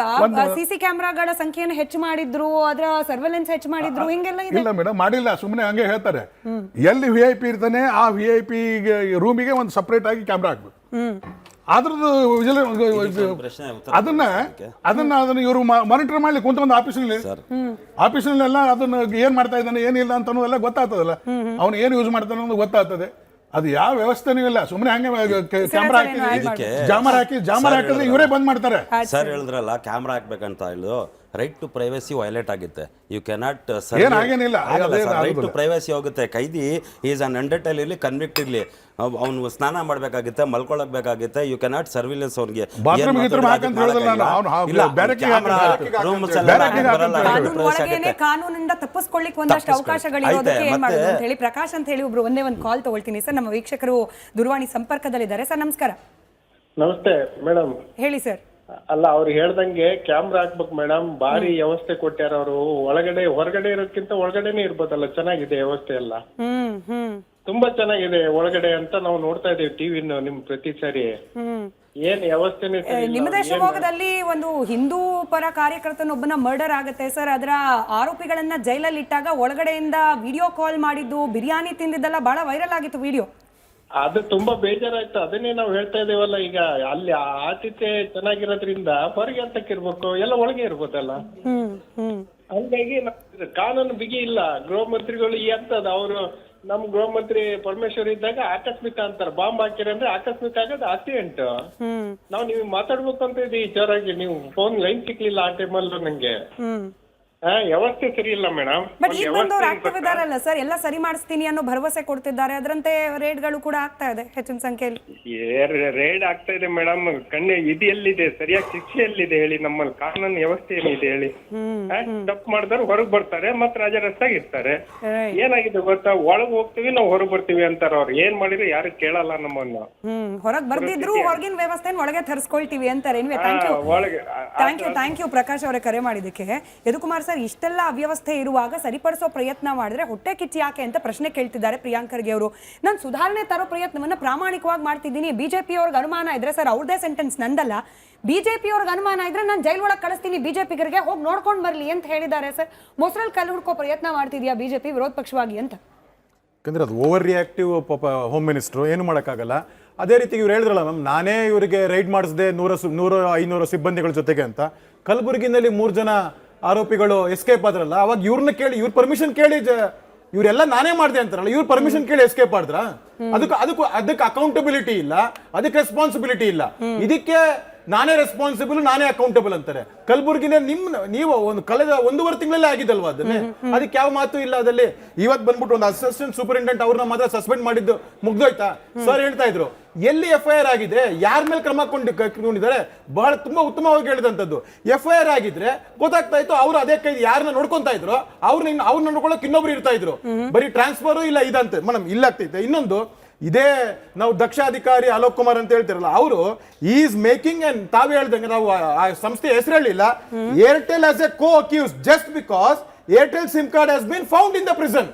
CC ಕ್ಯಾಮ್ರಾಗಳ ಸಂಖ್ಯೆಯನ್ನು ಹೆಚ್ಚು ಮಾಡಿದ್ರು, ಅದರ ಸರ್ವೆಲೆನ್ಸ್ ಹೆಚ್ಚು ಮಾಡಿದ್ರು, ಹಿಂಗೆಲ್ಲ ಇಲ್ಲ ಮೇಡಮ್, ಮಾಡಿಲ್ಲ, ಸುಮ್ಮನೆ ಹಂಗೆ ಹೇಳ್ತಾರೆ. ಎಲ್ಲಿ VIP ಇರ್ತಾನೆ ಆ VIP ರೂಮಿಗೆ ಒಂದು ಸಪರೇಟ್ ಆಗಿ ಕ್ಯಾಮ್ರಾ ಹಾಕ್ಬೇಕು. ಅದ್ರದ್ದು ಅದನ್ನ ಇವರು ಮಾನಿಟರ್ ಮಾಡ್ಲಿಕ್ಕೆ ಕುಂತ ಒಂದು ಆಫೀಸ್ನಲ್ಲೆಲ್ಲ ಅದನ್ನ ಏನ್ ಮಾಡ್ತಾ ಇದ್ದಾನೆ ಏನಿಲ್ಲ ಅಂತ ಅನ್ನೋದೆಲ್ಲ ಗೊತ್ತಾಗ್ತದಲ್ಲ, ಅವ್ನು ಏನು ಯೂಸ್ ಮಾಡ್ತಾನೆ ಅನ್ನೋದು ಗೊತ್ತಾಗ್ತದೆ. ಅದು ಯಾವ ವ್ಯವಸ್ಥೆನೂ ಇಲ್ಲ, ಸುಮ್ಮನೆ ಹಂಗೆ ಕ್ಯಾಮ್ರಾ ಹಾಕಿ ಜಾಮರ್ ಹಾಕಿದ್ರೆ ಇವರೇ ಬಂದ್ ಮಾಡ್ತಾರೆ. ಸರ್ ಹೇಳಿದ್ರಲ್ಲ ಕ್ಯಾಮ್ರಾ ಹಾಕ್ಬೇಕಂತ ಹೇಳುದು, ರೈಟ್ ಟು ಪ್ರೈವಸಿ ವೈಲೇಟ್ ಆಗುತ್ತೆ. You cannot right to privacy ಹೋಗುತ್ತೆ. ಕೈದಿ ಈಸ್ ಅನ್ ಅಂಡರ್ಟೈಲ್ ಇರ್ಲಿ, ಕನ್ವಿಕ್ಟ್ ಇರ್ಲಿ, ಅವ್ನು ಸ್ನಾನ ಮಾಡ್ಬೇಕಾಗುತ್ತೆ, ಮಲ್ಕೊಳಕ್ ಬೇಕಾಗುತ್ತೆ. ಯು ಕೆನಾಟ್ ಸರ್ವಿಲೆನ್ಸ್ ಅವ್ರಿಗೆ ಕಾನೂನಿಂದ ತಪ್ಪಿಸ್ಕೊಳ್ಳಿಕ್ಕೆ ಒಂದಷ್ಟು ಅವಕಾಶಗಳಿರೋದಕ್ಕೆ ಏನ್ ಮಾಡೋದು ಅಂತ ಹೇಳಿ ಪ್ರಕಾಶ್ ಅಂತ ಹೇಳಿ ಒಬ್ರು ಒಂದೇ ಒಂದು ಕಾಲ್ ತಗೊಳ್ತೀನಿ ಸರ್. ನಮ್ಮ ವೀಕ್ಷಕರು ದೂರವಾಣಿ ಸಂಪರ್ಕದಲ್ಲಿದ್ದಾರೆ. ಸರ್ ನಮಸ್ಕಾರ. ನಮಸ್ತೆ ಮೇಡಮ್. ಹೇಳಿ ಸರ್. ಅಲ್ಲ, ಅವ್ರು ಹೇಳ್ದಂಗೆ ಕ್ಯಾಮ್ರಾ ಹಾಕ್ಬೇಕು ಮೇಡಮ್, ಭಾರಿ ವ್ಯವಸ್ಥೆ ಕೊಟ್ಟಾರ ಅವರು. ಒಳಗಡೆ ಹೊರಗಡೆ ಇರೋಕ್ಕಿಂತ ಒಳಗಡೆನೆ ಇರ್ಬೋದಲ್ಲ, ಚೆನ್ನಾಗಿದೆ ವ್ಯವಸ್ಥೆ ಎಲ್ಲ, ತುಂಬಾ ಚೆನ್ನಾಗಿದೆ ಒಳಗಡೆ ಅಂತ ನಾವು ನೋಡ್ತಾ ಇದೀವಿ ಟಿವಿ ನಿಮ್ ಪ್ರತಿ ಸಾರಿ. ಏನ್ ವ್ಯವಸ್ಥೆನೇ ನಿಮ್ಮದೇ ಶಿವಮೊಗ್ಗದಲ್ಲಿ ಒಂದು ಹಿಂದೂ ಪರ ಕಾರ್ಯಕರ್ತನೊಬ್ಬನ ಮರ್ಡರ್ ಆಗುತ್ತೆ ಸರ್. ಅದರ ಆರೋಪಿಗಳನ್ನ ಜೈಲಲ್ಲಿ ಇಟ್ಟಾಗ ಒಳಗಡೆಯಿಂದ ವಿಡಿಯೋ ಕಾಲ್ ಮಾಡಿದ್ದು, ಬಿರಿಯಾನಿ ತಿಂದಿದ್ದೆಲ್ಲ ಬಹಳ ವೈರಲ್ ಆಗಿತ್ತು ವಿಡಿಯೋ. ಅದು ತುಂಬಾ ಬೇಜಾರಾಯ್ತು. ಅದನ್ನೇ ನಾವು ಹೇಳ್ತಾ ಇದೇವಲ್ಲ, ಈಗ ಅಲ್ಲಿ ಆತಿಥ್ಯ ಚೆನ್ನಾಗಿರೋದ್ರಿಂದ ಹೊರಗೆ ಅಂತಕ್ಕೆ ಇರ್ಬೇಕು, ಎಲ್ಲ ಒಳಗೆ ಇರ್ಬೋದಲ್ಲ. ಹಂಗಾಗಿ ಕಾನೂನು ಬಿಗಿ ಇಲ್ಲ. ಗೃಹ ಮಂತ್ರಿಗಳು ಎಂತದ, ಅವರು ನಮ್ ಗೃಹ ಮಂತ್ರಿ ಪರಮೇಶ್ವರ್ ಇದ್ದಾಗ ಆಕಸ್ಮಿಕ ಅಂತಾರೆ, ಬಾಂಬ್ ಹಾಕಿರ ಅಂದ್ರೆ ಆಕಸ್ಮಿಕ ಆಗೋದು ಆಕ್ಸಿಡೆಂಟ್. ನಾವು ನೀವು ಮಾತಾಡ್ಬೇಕು ಅಂತ ಇದೀವಿ ಜೋರಾಗಿ, ನೀವು ಫೋನ್ ಲೈನ್ ಸಿಕ್ಲಿಲ್ಲ ಆ ಟೈಮಲ್ಲೂ ನಂಗೆ. ವ್ಯವಸ್ಥೆ ಸರಿ ಇಲ್ಲ ಮೇಡಮ್. ಬಟ್ ಈಗ ಬಂದವ್ರು ಆಕ್ಟಿವ್ ಇದಾರಲ್ಲ ಸರ್, ಎಲ್ಲ ಸರಿ ಮಾಡಿಸ್ತೀನಿ ಅನ್ನೋ ಭರವಸೆ ಕೊಡ್ತಿದ್ದಾರೆ, ಅದರಂತೆ ರೇಡ್ಗಳು ಕೂಡ ಆಗ್ತಾ ಇದೆ ಹೆಚ್ಚಿನ ಸಂಖ್ಯೆಯಲ್ಲಿ. ರೇಡ್ ಆಗ್ತಾ ಇದೆ ಮೇಡಮ್. ಇದು ಎಲ್ಲಿದೆ, ಸರಿಯಾಗಿ ಶಿಕ್ಷೆ ಎಲ್ಲಿದೆ ಹೇಳಿ? ನಮ್ಮಲ್ಲಿ ಕಾನೂನು ವ್ಯವಸ್ಥೆ ಏನಿದೆ ಹೇಳಿ? ತಪ್ಪು ಮಾಡಿದವ್ರು ಹೊರಗೆ ಬರ್ತಾರೆ, ಮತ್ತೆ ರಾಜರಸ್ತಾಗಿರ್ತಾರೆ. ಏನಾಗಿದೆ ಗೊತ್ತಾ, ಒಳಗ್ ಹೋಗ್ತೀವಿ ನಾವು ಹೊರಗೆ ಬರ್ತೀವಿ ಅಂತಾರ ಅವ್ರು. ಏನ್ ಮಾಡಿದ್ರು ಯಾರು ಕೇಳಲ್ಲ ನಮ್ಮನ್ನ. ಹೊರಗೆ ಬರ್ದಿದ್ರು ಹೊರಗಿನ ವ್ಯವಸ್ಥೆ ಒಳಗೆ ತರಿಸ್ಕೊಳ್ತೀವಿ ಅಂತಾರೆ. ಥ್ಯಾಂಕ್ ಯು ಪ್ರಕಾಶ್ ಅವರೇ ಕರೆ ಮಾಡಿದ್ದಕ್ಕೆ. ಯದುಕುಮಾರ್ ಸರ್, ಇಷ್ಟೆಲ್ಲ ಅವ್ಯವಸ್ಥೆ ಇರುವಾಗ ಸರಿಪಡಿಸೋ ಪ್ರಯತ್ನ ಮಾಡಿದ್ರೆ ಹೊಟ್ಟೆ ಕಿಚ್ಚಿ ಯಾಕೆ ಅಂತ ಪ್ರಶ್ನೆ ಕೇಳ್ತಿದ್ದಾರೆ ಪ್ರಿಯಾಂಕ್ ಖರ್ಗೆ ಅವರು. ನಾನು ಸುಧಾರಣೆ ತರೋ ಪ್ರಯತ್ನವನ್ನ ಪ್ರಾಮಾಣಿಕವಾಗಿ ಮಾಡ್ತಿದ್ದೀನಿ. ಬಿಜೆಪಿ ಅವ್ರಿಗೆ ಅನುಮಾನ ಇದ್ರೆ, ಸರ್ ಅವ್ರದೇ ಸೆಂಟೆನ್ಸ್ ನಂದಲ್ಲ, ಬಿಜೆಪಿ ಅವ್ರಿಗೆ ಅನುಮಾನ ಇದ್ರೆ ನಾನು ಜೈಲ್ ಒಳಗೆ ಕಳಿಸ್ತೀನಿ, ಬಿಜೆಪಿಗರಿಗೆ ಹೋಗಿ ನೋಡ್ಕೊಂಡು ಬರ್ಲಿ ಅಂತ ಹೇಳಿದ್ದಾರೆ ಸರ್. ಮೊಸರಲ್ಲಿ ಕಲ್ಲು ಹುಡ್ಕೋ ಪ್ರಯತ್ನ ಮಾಡ್ತಿದ್ಯಾ ಬಿಜೆಪಿ ವಿರೋಧ ಪಕ್ಷವಾಗಿ ಅಂತ? ಯಾಕಂದ್ರೆ ಅದು ಓವರ್ ರಿಯಾಕ್ಟಿವ್ ಪಾಪ ಹೋಮ್ ಮಿನಿಸ್ಟ್ರು, ಏನು ಮಾಡೋಕ್ಕಾಗಲ್ಲ. ಅದೇ ರೀತಿ ಇವ್ರು ಹೇಳಿದ್ರಲ್ಲ ಮ್ಯಾಮ್, ನಾನೇ ಇವರಿಗೆ ರೈಡ್ ಮಾಡಿಸಿದೆ 100-500 ಸಿಬ್ಬಂದಿಗಳ ಜೊತೆಗೆ ಅಂತ. ಕಲಬುರಗಿನಲ್ಲಿ 3 ಜನ ಆರೋಪಿಗಳು ಎಸ್ಕೇಪ್ ಆದ್ರಲ್ಲ, ಅವಾಗ ಇವ್ರನ್ನ ಕೇಳಿ, ಇವ್ರ ಪರ್ಮಿಷನ್ ಕೇಳಿ ಇವರೆಲ್ಲ ನಾನೇ ಮಾಡಿದೆ ಅಂತಾರಲ್ಲ, ಇವ್ರ ಪರ್ಮಿಷನ್ ಕೇಳಿ ಎಸ್ಕೇಪ್ ಆದ್ರ? ಅದಕ್ಕೆ ಅಕೌಂಟಬಿಲಿಟಿ ಇಲ್ಲ, ಅದಕ್ಕೆ ರೆಸ್ಪಾನ್ಸಿಬಿಲಿಟಿ ಇಲ್ಲ. ಇದಕ್ಕೆ ನಾನೇ ರೆಸ್ಪಾನ್ಸಿಬಲ್, ನಾನೇ ಅಕೌಂಟಬಲ್ ಅಂತಾರೆ. ಕಲಬುರ್ಗಿನ ನೀವು ಕಳೆದ 1.5 ತಿಂಗಳಲ್ಲೇ ಆಗಿದ್ದಲ್ವಾ ಅದನ್ನೇ? ಅದಕ್ಕೆ ಯಾವ ಮಾತು ಇಲ್ಲ ಅದಲ್ಲಿ. ಇವತ್ತು ಬಂದ್ಬಿಟ್ಟು ಒಂದು ಅಸಿಸ್ಟೆಂಟ್ ಸೂಪರಿಂಟೆಂಡೆಂಟ್ ಅವ್ರನ್ನ ಮಾತ್ರ ಸಸ್ಪೆಂಡ್ ಮಾಡಿದ್ದು ಮುಗ್ದೋಯ್ತಾ? ಸರ್ ಹೇಳ್ತಾ ಇದ್ರು, ಎಲ್ಲಿ FIR ಆಗಿದೆ, ಯಾರ ಮೇಲೆ ಕ್ರಮ ಕೊಂಡಿದ್ದಾರೆ, ಬಹಳ ತುಂಬಾ ಉತ್ತಮವಾಗಿ ಹೇಳಿದಂಥದ್ದು. FIR ಆಗಿದ್ರೆ ಗೊತ್ತಾಗ್ತಾ ಇತ್ತು, ಅವ್ರು ಅದೇ ಕೈ ಯಾರನ್ನ ನೋಡ್ಕೊಂತಾ ಇದ್ರು, ಅವ್ರನ್ನ ನೋಡ್ಕೊಳ್ಳೋಕೆ ಇನ್ನೊಬ್ರು ಇರ್ತಾ ಇದ್ರು. ಬರೀ ಟ್ರಾನ್ಸ್ಫರ್ ಇಲ್ಲ ಇದಂತೆ ಮೇಡಮ್, ಇಲ್ಲ ಆಗ್ತೈತೆ. ಇನ್ನೊಂದು, ಇದೇ ನಾವು ದಕ್ಷ ಅಧಿಕಾರಿ ಅಲೋಕ್ ಕುಮಾರ್ ಅಂತ ಹೇಳ್ತಿರಲ್ಲ, ಅವರು ಈಸ್ ಮೇಕಿಂಗ್ ಅಂಡ್ ತಾವೇ ಹೇಳ್ದಂಗೆ, ನಾವು ಆ ಸಂಸ್ಥೆ ಹೆಸರು ಹೇಳಿಲ್ಲ, Airtel as a co accused just because Airtel sim card has been found in the prison.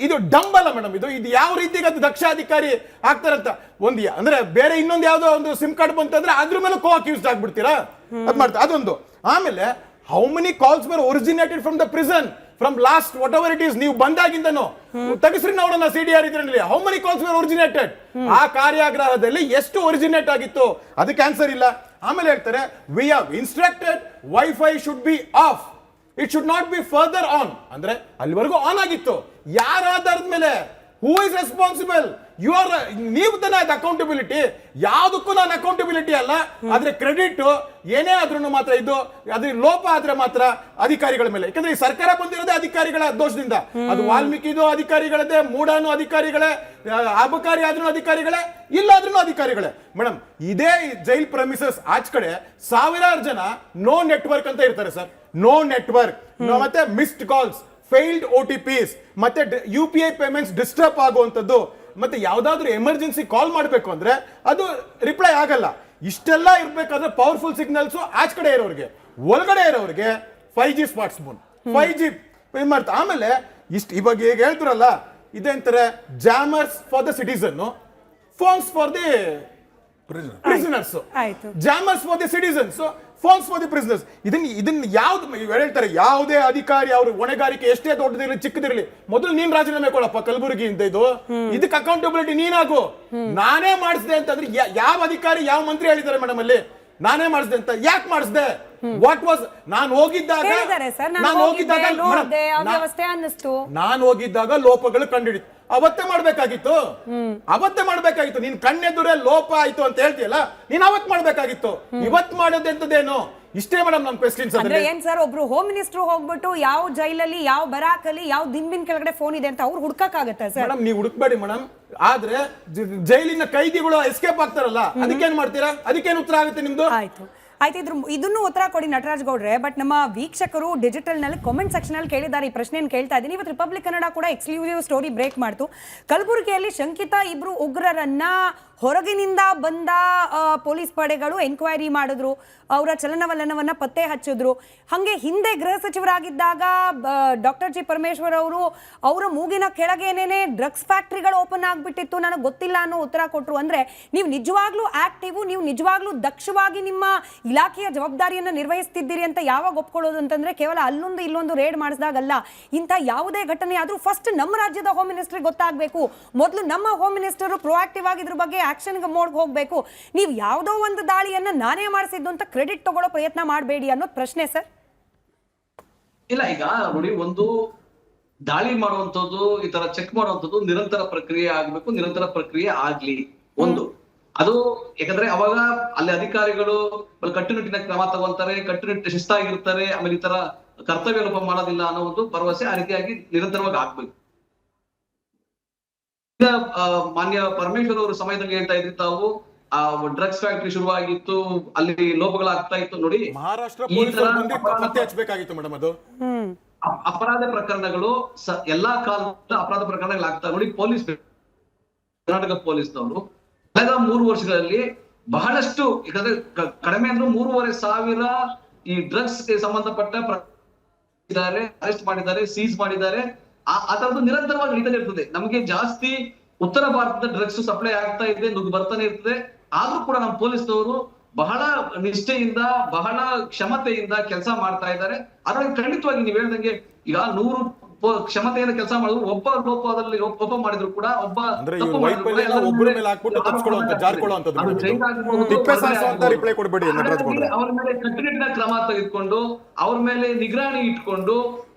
ಇದು ಡಂಬ್ ಅಲ್ಲ ಮೇಡಮ್, ಇದು ಯಾವ ರೀತಿಗೆ ಅದು ದಕ್ಷ ಅಧಿಕಾರಿ ಆಗ್ತಾರಂತ. ಅಂದ್ರೆ ಬೇರೆ ಇನ್ನೊಂದು ಯಾವ್ದೋ ಒಂದು ಸಿಮ್ ಕಾರ್ಡ್ ಬಂತಂದ್ರೆ ಅದ್ರ ಮೇಲೆ ಕೋ ಅಕ್ಯೂಸ್ಡ್ ಆಗ್ಬಿಡ್ತೀರಾ? ಅದ್ ಮಾಡ್ತಾರೆ ಅದೊಂದು. ಆಮೇಲೆ how many calls were originated from the prison from last whatever it is, ನೀವು ಬಂದಾಗಿಂದನು ತೆಗಿಸ್ರಿ ನೋಡೋಣ CDR ಇದ್ರಲ್ಲಿ how many calls were originated. ಆ ಕಾರ್ಯಾಗ್ರಹದಲ್ಲಿ ಎಷ್ಟು ಒರಿಜಿನೇಟ್ ಆಗಿತ್ತು, ಅದಕ್ಕೆ ಆನ್ಸರ್ ಇಲ್ಲ. ಆಮೇಲೆ ಹೇಳ್ತಾರೆ, we have instructed wifi should be of, it should not be further on. ಅಂದ್ರೆ ಅಲ್ಲಿವರೆಗೂ ಆನ್ ಆಗಿತ್ತು, ಯಾರ ಆಧಾರದ ಮೇಲೆ? Who is responsible? ನೀವು ತಾನೇ ಅದು ಅಕೌಂಟಬಿಲಿಟಿ. ಯಾವುದಕ್ಕೂ ನಾನು ಅಕೌಂಟಬಿಲಿಟಿ ಅಲ್ಲ, ಆದ್ರೆ ಕ್ರೆಡಿಟ್ ಏನೇ ಆದ್ರೂ ಮಾತ್ರ ಇದು ಅದ್ರ ಲೋಪ ಆದ್ರೆ ಮಾತ್ರ ಅಧಿಕಾರಿಗಳ ಮೇಲೆ. ಯಾಕಂದ್ರೆ ಈ ಸರ್ಕಾರ ಬಂದಿರೋದೇ ಅಧಿಕಾರಿಗಳ ದೋಷದಿಂದ. ಅದು ವಾಲ್ಮೀಕಿದು ಅಧಿಕಾರಿಗಳದೇ, ಮೂಡಾನು ಅಧಿಕಾರಿಗಳೇ, ಅಬಕಾರಿ ಆದ್ರೂ ಅಧಿಕಾರಿಗಳೇ, ಇಲ್ಲಾದ್ರೂ ಅಧಿಕಾರಿಗಳೇ. ಮೇಡಮ್, ಇದೇ ಜೈಲ್ ಪ್ರಮಿಸಸ್ ಆಚ ಕಡೆ ಸಾವಿರಾರು ಜನ ನೋ ನೆಟ್ವರ್ಕ್ ಅಂತ ಇರ್ತಾರೆ ಸರ್. ನೋ ನೆಟ್ವರ್ಕ್, ಮತ್ತೆ ಮಿಸ್ಡ್ ಕಾಲ್ಸ್, ಫೇಲ್ಡ್ OTPs, ಮತ್ತೆ UPI ಪೇಮೆಂಟ್ಸ್ ಡಿಸ್ಟರ್ಬ್ ಆಗುವಂಥದ್ದು, ಮತ್ತೆ ಯಾವ್ದಾದ್ರು ಎಮರ್ಜೆನ್ಸಿ ಕಾಲ್ ಮಾಡಬೇಕು ಅಂದ್ರೆ ಅದು ರಿಪ್ಲೈ ಆಗಲ್ಲ. ಇಷ್ಟೆಲ್ಲ ಇರ್ಬೇಕಾದ್ರೆ ಪವರ್ಫುಲ್ ಸಿಗ್ನಲ್ಸ್ ಆಚ್ ಕಡೆ ಇರೋರಿಗೆ, ಒಳಗಡೆ ಇರೋರಿಗೆ 5G ಸ್ಮಾರ್ಟ್ ಫೋನ್, 5G ಮಾಡ್ತಾ. ಆಮೇಲೆ ಇವಾಗ ಈಗ ಹೇಳ್ತಿರಲ್ಲ, ಇದೇಂತಾರೆ jammers for the citizen, phones for the prisoners, jammers for the citizens, phones for the prisoners. ಇದನ್ನ ಯಾವ್ದು ಹೇಳ್ತಾರೆ? ಯಾವುದೇ ಅಧಿಕಾರಿ ಅವ್ರ ಹೊಣೆಗಾರಿಕೆ ಎಷ್ಟೇ ದೊಡ್ಡದಿರಲಿ ಚಿಕ್ಕದಿರಲಿ, ಮೊದಲು ನೀನ್ ರಾಜೀನಾಮೆ ಕೊಡಪ್ಪ ಕಲಬುರಗಿ ಅಂತ. ಇದಕ್ಕೆ ಅಕೌಂಟಬಿಲಿಟಿ ನೀನಾಗು. ನಾನೇ ಮಾಡಿಸಿದೆ ಅಂತಂದ್ರೆ ಯಾವ ಅಧಿಕಾರಿ, ಯಾವ ಮಂತ್ರಿ ಹೇಳಿದ್ದಾರೆ ಮೇಡಮ್ ಅಲ್ಲಿ ನಾನೇ ಮಾಡಿಸಿದೆ ಅಂತ? ಯಾಕೆ ಮಾಡಿಸಿದೆ? What was? ನಾನು ಹೋಗಿದ್ದಾಗ ಲೋಪಗಳು ಕಂಡಿಡಿತು. ಅವತ್ತೇ ಮಾಡ್ಬೇಕಾಗಿತ್ತು. ನೀನ್ ಕಣ್ಣೆದುರೇ ಲೋಪ ಆಯ್ತು ಅಂತ ಹೇಳ್ತೀಯಲ್ಲ, ನೀನ್ ಅವತ್ ಮಾಡ್ಬೇಕಾಗಿತ್ತು. ಇವತ್ ಮಾಡೋದೆಂತದೇನು? ಇಷ್ಟೇ ಮೇಡಮ್ ನಮ್ ಕ್ವೆಶ್ಚನ್ಸ್. ಅಂದ್ರೆ ಏನ್ ಸರ್, ಒಬ್ರು ಹೋಮ್ ಮಿನಿಸ್ಟರ್ ಹೋಗ್ಬಿಟ್ಟು ಯಾವ ಜೈಲಲ್ಲಿ, ಯಾವ ಬರಾಕಲ್ಲಿ, ಯಾವ ದಿಂಬಿನ ಕೆಳಗಡೆ ಫೋನ್ ಇದೆ ಅಂತ ಅವ್ರು ಹುಡ್ಕಕ್ಕಾಗತ್ತೆ ಸರ್? ಮೇಡಮ್, ನೀವು ಹುಡುಕ್ಬೇಡಿ ಮೇಡಮ್. ಆದ್ರೆ ಜೈಲಿನ ಕೈದಿಗಳು ಎಸ್ಕೇಪ್ ಆಗ್ತಾರಲ್ಲ, ಅದಕ್ಕೇನ್ ಮಾಡ್ತೀರಾ? ಅದಕ್ಕೇನು ಉತ್ತರ ಆಗುತ್ತೆ ನಿಮ್ದು? ಆಯ್ತು, ಇದನ್ನು ಉತ್ತರ ಕೊಡಿ ನಟರಾಜ್ ಗೌಡ್ರೆ. ಬಟ್ ನಮ್ಮ ವೀಕ್ಷಕರು ಡಿಜಿಟಲ್ ನಲ್ಲಿ ಕಾಮೆಂಟ್ ಸೆಕ್ಷನ್ ಅಲ್ಲಿ ಕೇಳಿದ್ದಾರೆ, ಈ ಪ್ರಶ್ನೆಯನ್ನು ಕೇಳ್ತಾ ಇದ್ದೀನಿ. ಇವತ್ತು ರಿಪಬ್ಲಿಕ್ ಕನ್ನಡ ಕೂಡ ಎಕ್ಸ್ಕ್ಲೂಸಿವ್ ಸ್ಟೋರಿ ಬ್ರೇಕ್ ಮಾಡ್ತು. ಕಲಬುರಗಿಯಲ್ಲಿ ಶಂಕಿತ 2 ಉಗ್ರರನ್ನ ಹೊರಗಿನಿಂದ ಬಂದ ಪೊಲೀಸ್ ಪಡೆಗಳು ಎನ್ಕ್ವೈರಿ ಮಾಡಿದ್ರು, ಅವರ ಚಲನವಲನವನ್ನ ಪತ್ತೆ ಹಚ್ಚಿದ್ರು. ಹಾಗೆ ಹಿಂದೆ ಗೃಹ ಸಚಿವರಾಗಿದ್ದಾಗ ಡಾಕ್ಟರ್ ಜಿ ಪರಮೇಶ್ವರ್ ಅವರು ಅವರ ಮೂಗಿನ ಕೆಳಗೇನೇನೆ ಡ್ರಗ್ಸ್ ಫ್ಯಾಕ್ಟ್ರಿಗಳು ಓಪನ್ ಆಗಿಬಿಟ್ಟಿತ್ತು, ನನಗೆ ಗೊತ್ತಿಲ್ಲ ಅನ್ನೋ ಉತ್ತರ ಕೊಟ್ಟರು. ಅಂದ್ರೆ ನೀವು ನಿಜವಾಗ್ಲೂ ಆಕ್ಟಿವ್, ನೀವು ನಿಜವಾಗ್ಲೂ ದಕ್ಷವಾಗಿ ನಿಮ್ಮ ಇಲಾಖೆಯ ಜವಾಬ್ದಾರಿಯನ್ನು ನಿರ್ವಹಿಸ್ತಿದ್ದೀರಿ ಅಂತ ಯಾವಾಗ ಒಪ್ಕೊಳ್ಳೋದು ಅಂತಂದ್ರೆ ಕೇವಲ ಅಲ್ಲೊಂದು ಇಲ್ಲೊಂದು ರೇಡ್ ಮಾಡಿಸಿದಾಗಲ್ಲ. ಇಂಥ ಯಾವುದೇ ಘಟನೆ ಆದ್ರೂ ಫಸ್ಟ್ ನಮ್ಮ ರಾಜ್ಯದ ಹೋಮ್ ಮಿನಿಸ್ಟರ್ ಗೊತ್ತಾಗಬೇಕು. ಮೊದಲು ನಮ್ಮ ಹೋಮ್ ಮಿನಿಸ್ಟರ್ ಪ್ರೊಆಕ್ಟಿವ್ ಆಗಿ ಇದ್ರ ಬಗ್ಗೆ ಆಕ್ಷನ್ ಮೋಡ್ಗೆ ಹೋಗಬೇಕು. ನೀವು ಯಾವುದೋ ಒಂದು ದಾಳಿಯನ್ನ ನಾನೇ ಮಾಡಿಸಿದ್ದು ಅಂತ ಕ್ರೆಡಿಟ್ ತಗೊಳ್ಳೋ ಪ್ರಯತ್ನ ಮಾಡಬೇಡಿ ಅನ್ನೋದು ಪ್ರಶ್ನೆ ಸರ್. ಇಲ್ಲ, ಈಗ ನೋಡಿ, ಒಂದು ದಾಳಿ ಮಾಡುವಂತದ್ದು, ಈ ತರ ಚೆಕ್ ಮಾಡುವಂತದ್ದು ನಿರಂತರ ಪ್ರಕ್ರಿಯೆ ಆಗ್ಬೇಕು, ನಿರಂತರ ಪ್ರಕ್ರಿಯೆ ಆಗ್ಲಿ. ಒಂದು ಅದು ಯಾಕಂದ್ರೆ ಅವಾಗ ಅಲ್ಲಿ ಅಧಿಕಾರಿಗಳು ಕಟ್ಟುನಿಟ್ಟಿನ ಕ್ರಮ ತಗೊಂತಾರೆ, ಕಟ್ಟುನಿಟ್ಟಿನ ಶಿಸ್ತಾಗಿರ್ತಾರೆ. ಆಮೇಲೆ ಈ ತರ ಕರ್ತವ್ಯ ಲೋಪ ಮಾಡೋದಿಲ್ಲ ಅನ್ನೋ ಒಂದು ಭರವಸೆ ಆ ರೀತಿಯಾಗಿ ನಿರಂತರವಾಗಿ ಆಗ್ಬೇಕು. ಈಗ ಮಾನ್ಯ ಪರಮೇಶ್ವರ್ ಅವರ ಸಮಯದಲ್ಲಿ ಹೇಳ್ತಾ ಇದ್ರಿ ತಾವು, ಆ ಡ್ರಗ್ಸ್ ಫ್ಯಾಕ್ಟರಿ ಶುರುವಾಗಿತ್ತು, ಅಲ್ಲಿ ಲೋಪಗಳಾಗ್ತಾ ಇತ್ತು ನೋಡಿ. ಮಹಾರಾಷ್ಟ್ರ ಪೊಲೀಸರು ಪತ್ತೆ ಹಚ್ಚಬೇಕಾಗಿತ್ತು ಮೇಡಮ್. ಅದು ಅಪರಾಧ ಪ್ರಕರಣಗಳು ಎಲ್ಲಾ ಕಾಲದ ಅಪರಾಧ ಪ್ರಕರಣಗಳಾಗ್ತಾ ನೋಡಿ. ಪೊಲೀಸ್, ಕರ್ನಾಟಕ ಪೊಲೀಸ್ನವರು ಕಳೆದ 3 ವರ್ಷಗಳಲ್ಲಿ ಬಹಳಷ್ಟು, ಯಾಕಂದ್ರೆ ಕಡಿಮೆ ಅಂದ್ರೆ 3,500 ಈ ಡ್ರಗ್ಸ್ ಗೆ ಸಂಬಂಧಪಟ್ಟ ಅರೆಸ್ಟ್ ಮಾಡಿದ್ದಾರೆ, ಸೀಸ್ ಮಾಡಿದ್ದಾರೆ. ಆ ತರದ್ದು ನಿರಂತರವಾಗಿ ನಡೀತಾನೆ ಇರ್ತದೆ. ನಮಗೆ ಜಾಸ್ತಿ ಉತ್ತರ ಭಾರತದ ಡ್ರಗ್ಸ್ ಸಪ್ಲೈ ಆಗ್ತಾ ಇದೆ, ನುಗ್ಗು ಬರ್ತಾನೆ ಇರ್ತದೆ. ಆದ್ರೂ ಕೂಡ ನಮ್ಮ ಪೊಲೀಸ್ನವರು ಬಹಳ ನಿಷ್ಠೆಯಿಂದ, ಬಹಳ ಕ್ಷಮತೆಯಿಂದ ಕೆಲಸ ಮಾಡ್ತಾ ಇದ್ದಾರೆ. ಅದ್ರಲ್ಲಿ ಖಂಡಿತವಾಗಿ ನೀವು ಹೇಳ್ದಂಗೆ ಈಗ 100 ಕ್ಷಮತೆಯಿಂದ ಕೆಲಸ ಮಾಡಿದ್ರು, ಒಬ್ಬ ಲೋಪದಲ್ಲಿ ಲೋಪ ಮಾಡಿದ್ರು ಕೂಡ, ಒಬ್ಬ ತಪ್ಪು ಮಾಡಿದ್ರು ಕೂಡ ಒಬ್ಬರ ಮೇಲೆ ಹಾಕ್ಬಿಟ್ಟು ತಪ್ಪಿಸ್ಕೊಳ್ಳುವಂತ, ಜಾರ್ಕೊಳ್ಳುವಂತದ್ದು. ಅವ್ರ ಮೇಲೆ ಕಟ್ಟುನಿಟ್ಟಿನ ಕ್ರಮ ತೆಗೆದುಕೊಂಡು, ಅವ್ರ ಮೇಲೆ ನಿಗರಾಣಿ ಇಟ್ಕೊಂಡು,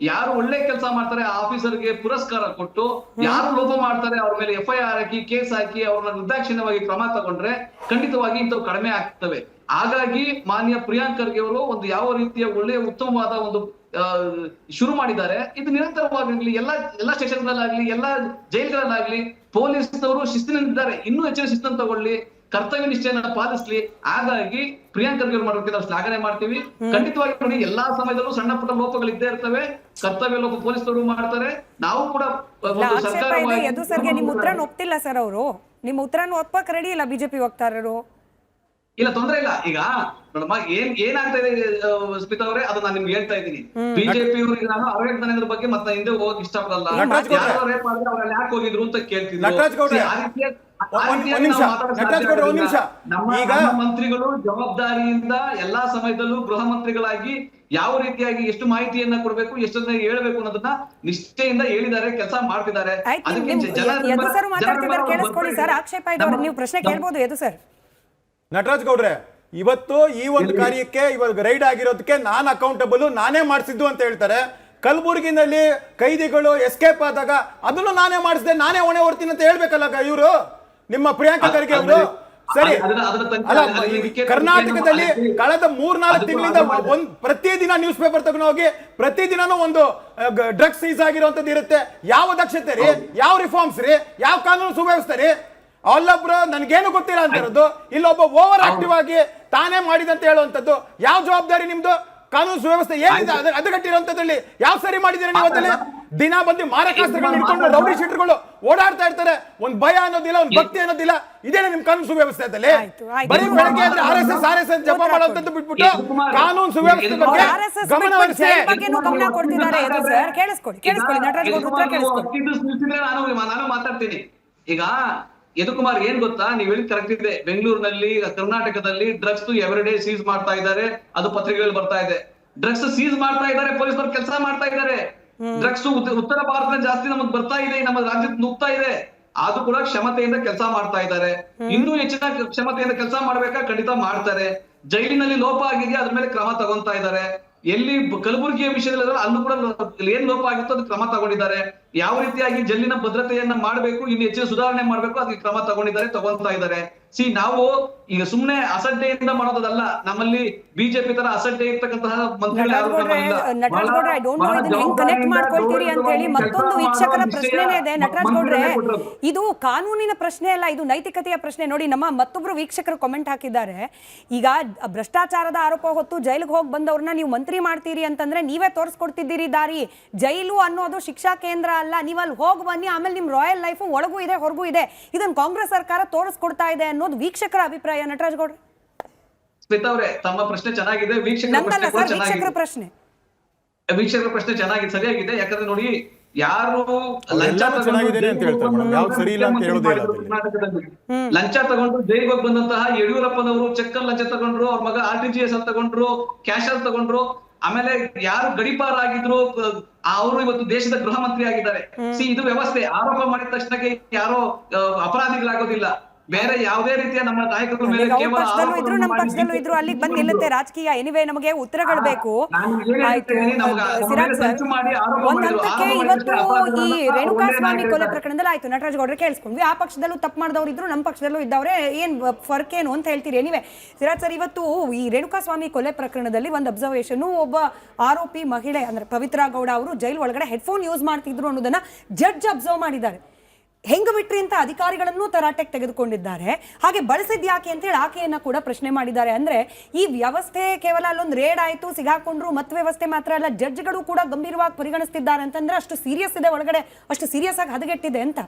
ಯಾರು ಒಳ್ಳೆ ಕೆಲಸ ಮಾಡ್ತಾರೆ ಆ ಆಫೀಸರ್ಗೆ ಪುರಸ್ಕಾರ ಕೊಟ್ಟು, ಯಾರು ಲೋಪ ಮಾಡ್ತಾರೆ ಅವ್ರ ಮೇಲೆ FIR ಹಾಕಿ, ಕೇಸ್ ಹಾಕಿ, ಅವ್ರನ್ನ ನಿರ್ದಾಕ್ಷಿಣ್ಯವಾಗಿ ಕ್ರಮ ತಗೊಂಡ್ರೆ ಖಂಡಿತವಾಗಿ ಇಂಥವು ಕಡಿಮೆ ಆಗ್ತವೆ. ಹಾಗಾಗಿ ಮಾನ್ಯ ಪ್ರಿಯಾಂಕ್ ಖರ್ಗೆ ಅವರು ಒಂದು ಯಾವ ರೀತಿಯ ಒಳ್ಳೆಯ ಉತ್ತಮವಾದ ಒಂದು ಶುರು ಮಾಡಿದ್ದಾರೆ. ಇದು ನಿರಂತರವಾಗಲಿ ಎಲ್ಲಾ ಸ್ಟೇಷನ್ಗಳಲ್ಲಾಗ್ಲಿ, ಎಲ್ಲಾ ಜೈಲ್ಗಳಲ್ಲಾಗ್ಲಿ ಪೊಲೀಸ್ನವರು ಶಿಸ್ತಿನಿಂದಿದ್ದಾರೆ. ಇನ್ನೂ ಹೆಚ್ಚಿನ ಶಿಸ್ತನ್ನು ತಗೊಳ್ಳಿ, ಕರ್ತವ್ಯ ನಿಷ್ಠೆಯನ್ನ ಪಾಲಿಸ್ಲಿ. ಹಾಗಾಗಿ ಪ್ರಿಯಾಂಕ್ ಖರ್ಗೆ ಅವರು ಮಾಡೋದಕ್ಕೆ ನಾವು ಶ್ಲಾಘನೆ ಮಾಡ್ತೀವಿ. ಖಂಡಿತವಾಗಿ ನೋಡಿ, ಎಲ್ಲಾ ಸಮಯದಲ್ಲೂ ಸಣ್ಣ ಪುಟ್ಟ ಲೋಪಗಳು ಇದ್ದೇ ಇರ್ತವೆ. ಕರ್ತವ್ಯ ಲೋಪ ಪೊಲೀಸ್ನವರು ಮಾಡ್ತಾರೆ. ನಾವು ಕೂಡ ನಿಮ್ ಉತ್ತರ ಒಪ್ತಿಲ್ಲ ಸರ್ ಅವರು. ನಿಮ್ ಉತ್ತರ ಒಪ್ಪಕ್ ರೆಡಿ ಇಲ್ಲ ಬಿಜೆಪಿ ವಕ್ತಾರರು. ಇಲ್ಲ, ತೊಂದ್ರೆ ಇಲ್ಲ. ಈಗ ನೋಡಮ್ಮ, ಏನಾಗ್ತಾ ಇದೆ ಸ್ಮಿತಾ ಅವರೇ, ಅದು ನಾನು ನಿಮ್ಗೆ ಹೇಳ್ತಾ ಇದ್ದೀನಿ. ಬಿಜೆಪಿ ಅವರಿಗೆ ನಾನು ಅರವಿಂದನಗರ ಬಗ್ಗೆ ಮತ್ತೆ ಹಿಂದೆ ಹೋಗಕ್ ಇಷ್ಟಪಡಲ್ಲ. ಯಾರು ರೇಪ್ ಮಾಡಿದ್ರೆ ಅವ್ರಲ್ಲಿ ಯಾಕೆ ಹೋಗಿದ್ರು ಅಂತ ಕೇಳ್ತಿದ್ರು. ನಮ್ಮ ಮಂತ್ರಿಗಳು ಜವಾಬ್ದಾರಿಯಿಂದ ಎಲ್ಲಾ ಸಮಯದಲ್ಲೂ ಗೃಹ ಮಂತ್ರಿಗಳಾಗಿ ಯಾವ ರೀತಿಯಾಗಿ ಎಷ್ಟು ಮಾಹಿತಿಯನ್ನ ಕೊಡ್ಬೇಕು, ಎಷ್ಟನ್ನ ಹೇಳ್ಬೇಕು ಅನ್ನೋದನ್ನ ನಿಷ್ಠೆಯಿಂದ ಹೇಳಿದ್ದಾರೆ, ಕೆಲಸ ಮಾಡ್ತಿದ್ದಾರೆ. ನೀವು ಪ್ರಶ್ನೆ ಕೇಳ್ಬೋದು ಎದು ಸರ್. ನಟರಾಜ್ ಗೌಡ್ರೆ, ಇವತ್ತು ಈ ಒಂದು ಕಾರ್ಯಕ್ಕೆ ಇವಾಗ ರೈಡ್ ಆಗಿರೋದಕ್ಕೆ ನಾನು ಅಕೌಂಟಬಲ್, ನಾನೇ ಮಾಡಿಸಿದ್ದು ಅಂತ ಹೇಳ್ತಾರೆ. ಕಲಬುರಗಿನಲ್ಲಿ ಕೈದಿಗಳು ಎಸ್ಕೇಪ್ ಆದಾಗ ಅದನ್ನು ನಾನೇ ಮಾಡಿಸಿದೆ, ನಾನೇ ಹೊಣೆ ಹೊರ್ತೀನಿ ಅಂತ ಹೇಳ್ಬೇಕಲ್ಲ ಇವರು, ನಿಮ್ಮ ಪ್ರಿಯಾಂಕ ಖರ್ಗೆ ಅವರು. ಸರಿ ಅಲ್ಲ, ಕರ್ನಾಟಕದಲ್ಲಿ ಕಳೆದ 3-4 ತಿಂಗಳಿಂದ ಪ್ರತಿದಿನ ನ್ಯೂಸ್ ಪೇಪರ್ ತಗೊಂಡು ಹೋಗಿ ಪ್ರತಿದಿನನೂ ಒಂದು ಡ್ರಗ್ಸ್ ಸೀಸ್ ಆಗಿರುವಂತದ್ದು ಇರುತ್ತೆ. ಯಾವ ದಕ್ಷತೆ ರೀ, ಯಾವ ರಿಫಾರ್ಮ್ಸ್ ರೀ, ಯಾವ ಕಾನೂನು ಸುವ್ಯವಸ್ಥೆ ರೀ? ಅಲ್ಲೊಬ್ರು ನನ್ಗೇನು ಗೊತ್ತಿಲ್ಲ ಅಂತ ಇರೋದು, ಇಲ್ಲೊಬ್ಬ ಓವರ್ ಆಕ್ಟಿವ್ ಆಗಿ ತಾನೇ ಮಾಡಿದಂತ ಹೇಳುವಂತದ್ದು. ಯಾವ ಜವಾಬ್ದಾರಿ ನಿಮ್ದು? ಕಾನೂನು ಸುವ್ಯವಸ್ಥೆ ಏನಿದೆ ಅದಗಟ್ಟಿರುವಂತದ್ರಲ್ಲಿ ಯಾವ ಸರಿ ಮಾಡಿದ್ದೀರಾ ನೀವು? ಅದರಲ್ಲಿ ದಿನ ಬಂದು ಮಾರಕಾಸ್ತ್ರಗಳನ್ನ ಹಿಡ್ಕೊಂಡು ರೌಡಿ ಶೀಟರ್ಗಳು ಓಡಾಡ್ತಾ ಇರ್ತಾರೆ. ಒಂದ್ ಭಯ ಅನ್ನೋದಿಲ್ಲ, ಒಂದ್ ಭಕ್ತಿ ಅನ್ನೋದಿಲ್ಲ. ಇದೇನ ನಿಮ್ ಕಾನೂನು ಸುವ್ಯವಸ್ಥೆದಲ್ಲಿ? ಬರೀ ಬೆಳಗ್ಗೆ ಆದ್ರೆ RSS ಜಪ ಮಾಡುವಂತದ್ದು ಬಿಟ್ಬಿಟ್ಟು ಕಾನೂನು ಸುವ್ಯವಸ್ಥೆ ಬಗ್ಗೆ ಗಮನ ಹರಿಸಿ. ನಾನು ಮಾತಾಡ್ತೀನಿ. ಈಗ ಯದುಕುಮಾರ್, ಏನ್ ಗೊತ್ತಾ, ನೀವ್ ಹೇಳಿ ಕರೆಕ್ಟ್ ಇದೆ. ಬೆಂಗಳೂರಿನಲ್ಲಿ, ಕರ್ನಾಟಕದಲ್ಲಿ ಡ್ರಗ್ಸ್ ಎವ್ರಿಡೇ ಸೀಸ್ ಮಾಡ್ತಾ ಇದ್ದಾರೆ. ಅದು ಪತ್ರಿಕೆಗಳು ಬರ್ತಾ ಇದೆ. ಡ್ರಗ್ಸ್ ಸೀಸ್ ಮಾಡ್ತಾ ಇದ್ದಾರೆ, ಪೊಲೀಸರು ಕೆಲಸ ಮಾಡ್ತಾ ಇದ್ದಾರೆ. ಡ್ರಗ್ಸ್ ಉತ್ತರ ಭಾರತ ಜಾಸ್ತಿ ನಮಗ್ ಬರ್ತಾ ಇದೆ, ನಮ್ಮ ರಾಜ್ಯಕ್ಕೆ ನುಗ್ತಾ ಇದೆ. ಅದು ಕೂಡ ಕ್ಷಮತೆಯಿಂದ ಕೆಲಸ ಮಾಡ್ತಾ ಇದ್ದಾರೆ. ಇನ್ನೂ ಹೆಚ್ಚಿನ ಕ್ಷಮತೆಯಿಂದ ಕೆಲಸ ಮಾಡ್ಬೇಕಾ? ಖಂಡಿತ ಮಾಡ್ತಾರೆ. ಜೈಲಿನಲ್ಲಿ ಲೋಪ ಆಗಿದೆಯಾ, ಅದ್ರ ಮೇಲೆ ಕ್ರಮ ತಗೊಂತಾ ಇದ್ದಾರೆ. ಎಲ್ಲಿ ಕಲಬುರಗಿಯ ವಿಷಯದಲ್ಲಿ ಅಲ್ಲೂ ಕೂಡ ಏನ್ ಲೋಪ ಆಗಿತ್ತು ಅದು ಕ್ರಮ ತಗೊಂಡಿದ್ದಾರೆ. ಯಾವ ರೀತಿಯಾಗಿ ಜೈಲಿನ ಭದ್ರತೆಯನ್ನ ಮಾಡಬೇಕು, ಇನ್ನು ಹೆಚ್ಚಿನ ಸುಧಾರಣೆ ಮಾಡಬೇಕು, ಅದಕ್ಕೆ ಕ್ರಮ ತಗೊಂತಾ ಇದ್ದಾರೆ. ನಾವು ಈಗ ಸುಮ್ನೆ ಅಸಡ್ಡೆಯಿಂದ ಮಾಡೋದಲ್ಲ. ನಮ್ಮಲ್ಲಿ ಬಿಜೆಪಿ ತರ ಅಸಡ್ಡೆ ಇರ್ತಕ್ಕಂತಹ ಮತ್ತೊಂದು ವೀಕ್ಷಕರ ಪ್ರಶ್ನೆನೇ ಇದೆ ನಟರಾಜ್ ಗೌಡ್ರೆ. ಇದು ಕಾನೂನಿನ ಪ್ರಶ್ನೆ ಅಲ್ಲ, ಇದು ನೈತಿಕತೆಯ ಪ್ರಶ್ನೆ. ನೋಡಿ, ನಮ್ಮ ಮತ್ತೊಬ್ರು ವೀಕ್ಷಕರು ಕಾಮೆಂಟ್ ಹಾಕಿದ್ದಾರೆ. ಈಗ ಭ್ರಷ್ಟಾಚಾರದ ಆರೋಪ ಹೊತ್ತು ಜೈಲಿಗೆ ಹೋಗಿ ಬಂದವ್ರನ್ನ ನೀವು ಮಂತ್ರಿ ಮಾಡ್ತೀರಿ ಅಂತಂದ್ರೆ ನೀವೇ ತೋರಿಸ್ಕೊಡ್ತಿದ್ದೀರಿ ದಾರಿ. ಜೈಲು ಅನ್ನೋದು ಶಿಕ್ಷಾ ಕೇಂದ್ರ ಅಲ್ಲ. ನೀವು ಅಲ್ಲಿ ಹೋಗಿ ಬನ್ನಿ, ಆಮೇಲೆ ನಿಮ್ ರಾಯಲ್ ಲೈಫ್ ಒಳಗೂ ಇದೆ ಹೊರಗೂ ಇದೆ. ಇದನ್ನ ಕಾಂಗ್ರೆಸ್ ಸರ್ಕಾರ ತೋರಿಸ್ಕೊಡ್ತಾ ಇದೆ ಅನ್ನೋದು ವೀಕ್ಷಕರ ಅಭಿಪ್ರಾಯ. ನಟರಾಜ್ ಗೌಡ್ರೆ, ಸ್ಮಿತಾ ಅವರೇ, ತಮ್ಮ ಪ್ರಶ್ನೆ ಚೆನ್ನಾಗಿದೆ. ವೀಕ್ಷಕರ ಪ್ರಶ್ನೆ ಚೆನ್ನಾಗಿದೆ, ಸರಿಯಾಗಿದೆ. ಯಾಕಂದ್ರೆ ನೋಡಿ, ಯಾರು ಲಂಚ ತಗೊಂಡು ಜೈಲಿಗೆ ಹೋಗಿ ಬಂದಂತಹ ಯಡಿಯೂರಪ್ಪನವರು ಚೆಕ್ ಲಂಚ ತಗೊಂಡ್ರು, ಅವ್ರ ಮಗ RTGS ಅಂತ ತಗೊಂಡ್ರು, ಕ್ಯಾಶ್ ಅಲ್ಲಿ ತಗೊಂಡ್ರು. ಆಮೇಲೆ ಯಾರು ಗಡಿಪಾರ ಆಗಿದ್ರು ಅವರು ಇವತ್ತು ದೇಶದ ಗೃಹ ಮಂತ್ರಿ ಆಗಿದ್ದಾರೆ. ಇದು ವ್ಯವಸ್ಥೆ. ಆರೋಪ ಮಾಡಿದ ತಕ್ಷಣಕ್ಕೆ ಯಾರೋ ಅಪರಾಧಿಗಳಾಗೋದಿಲ್ಲ. ಬೇರೆ ಯಾವುದೇ ರೀತಿಯ ನಮ್ಮ ನಾಯಕರ ಮೇಲೆ ಅವ್ರ ಕೇವಲ ಪಕ್ಷದಲ್ಲೂ ಇದ್ರು ನಮ್ಮ ಆರೋಪಗಳನ್ನು ಪಕ್ಷದಲ್ಲೂ ಮಾಡಿ ಇದ್ರು ಅಲ್ಲಿಗೆ ಬಂದು ನಿಲ್ಲುತ್ತೆ ರಾಜಕೀಯ. ಎನಿವೆ ನಮಗೆ ಉತ್ತರಗಳು ಬೇಕು. ನಾನು ಏನ್ ಆಯ್ತು ಹೇಳ್ತೀನಿ, ನಮ್ಗೆ ನಮ್ಮ ಸಿರಾಜ್ ಮೇಲೆ ಸರ್, ಸಂಚು ಮಾಡಿ ಆರೋಪ ಒಂದ್ ಮಾಡಿದ್ರು. ಹಂತಕ್ಕೆ ಆರೋಪ ಇವತ್ತು ಮಾಡಿದ್ರೆ ಈ ಅಪರಾಧಗಳನ್ನ ರೇಣುಕಾಸ್ವಾಮಿ ಒಳ್ಳೆಯ ಕೊಲೆ ನಾಯಕರು ಪ್ರಕರಣದಲ್ಲಿ ಆಯ್ತು ನಟರಾಜ್ ಗೌಡ್ರೆ ಕೇಳಿಸ್ಕೊಂಡ್ವಿ, ಆ ಪಕ್ಷದಲ್ಲೂ ತಪ್ಪು ಮಾಡಿದವ್ರು ಇದ್ರು ನಮ್ಮ ಪಕ್ಷದಲ್ಲೂ ಇದ್ದವ್ರೆ, ಏನ್ ಫರ್ಕ್ ಏನು ಅಂತ ಹೇಳ್ತೀರಿ? ಎನಿವೆ ಸಿರಾಜ್ ಸರ್, ಇವತ್ತು ಈ ರೇಣುಕಾಸ್ವಾಮಿ ಕೊಲೆ ಪ್ರಕರಣದಲ್ಲಿ ಒಂದು ಅಬ್ಸರ್ವೇಷನ್, ಒಬ್ಬ ಆರೋಪಿ ಮಹಿಳೆ ಅಂದ್ರೆ ಪವಿತ್ರ ಗೌಡ ಅವರು ಜೈಲ್ ಒಳಗಡೆ ಹೆಡ್ಫೋನ್ ಯೂಸ್ ಮಾಡ್ತಿದ್ರು ಅನ್ನೋದನ್ನ ಜಡ್ಜ್ ಅಬ್ಸರ್ವ್ ಮಾಡಿದ್ದಾರೆ. ಹೆಂಗ ಬಿಟ್ರಿ ಅಂತ ಅಧಿಕಾರಿಗಳನ್ನು ತರಾಟೆಗೆ ತೆಗೆದುಕೊಂಡಿದ್ದಾರೆ. ಹಾಗೆ ಬಳಸಿದ್ ಯಾಕೆ ಅಂತ ಹೇಳಿ ಆಕೆಯನ್ನ ಕೂಡ ಪ್ರಶ್ನೆ ಮಾಡಿದ್ದಾರೆ. ಅಂದ್ರೆ ಈ ವ್ಯವಸ್ಥೆ ಕೇವಲ ಅಲ್ಲೊಂದು ರೇಡ್ ಆಯ್ತು, ಸಿಗಾಕೊಂಡ್ರು, ಮತ್ ವ್ಯವಸ್ಥೆ ಮಾತ್ರ ಅಲ್ಲ, ಜಡ್ಜ್ಗಳು ಕೂಡ ಗಂಭೀರವಾಗಿ ಪರಿಗಣಿಸ್ತಿದ್ದಾರೆ ಅಂತಂದ್ರೆ ಅಷ್ಟು ಸೀರಿಯಸ್ ಇದೆ ಒಳಗಡೆ, ಅಷ್ಟು ಸೀರಿಯಸ್ ಆಗಿ ಹದಗೆಟ್ಟಿದೆ ಅಂತ.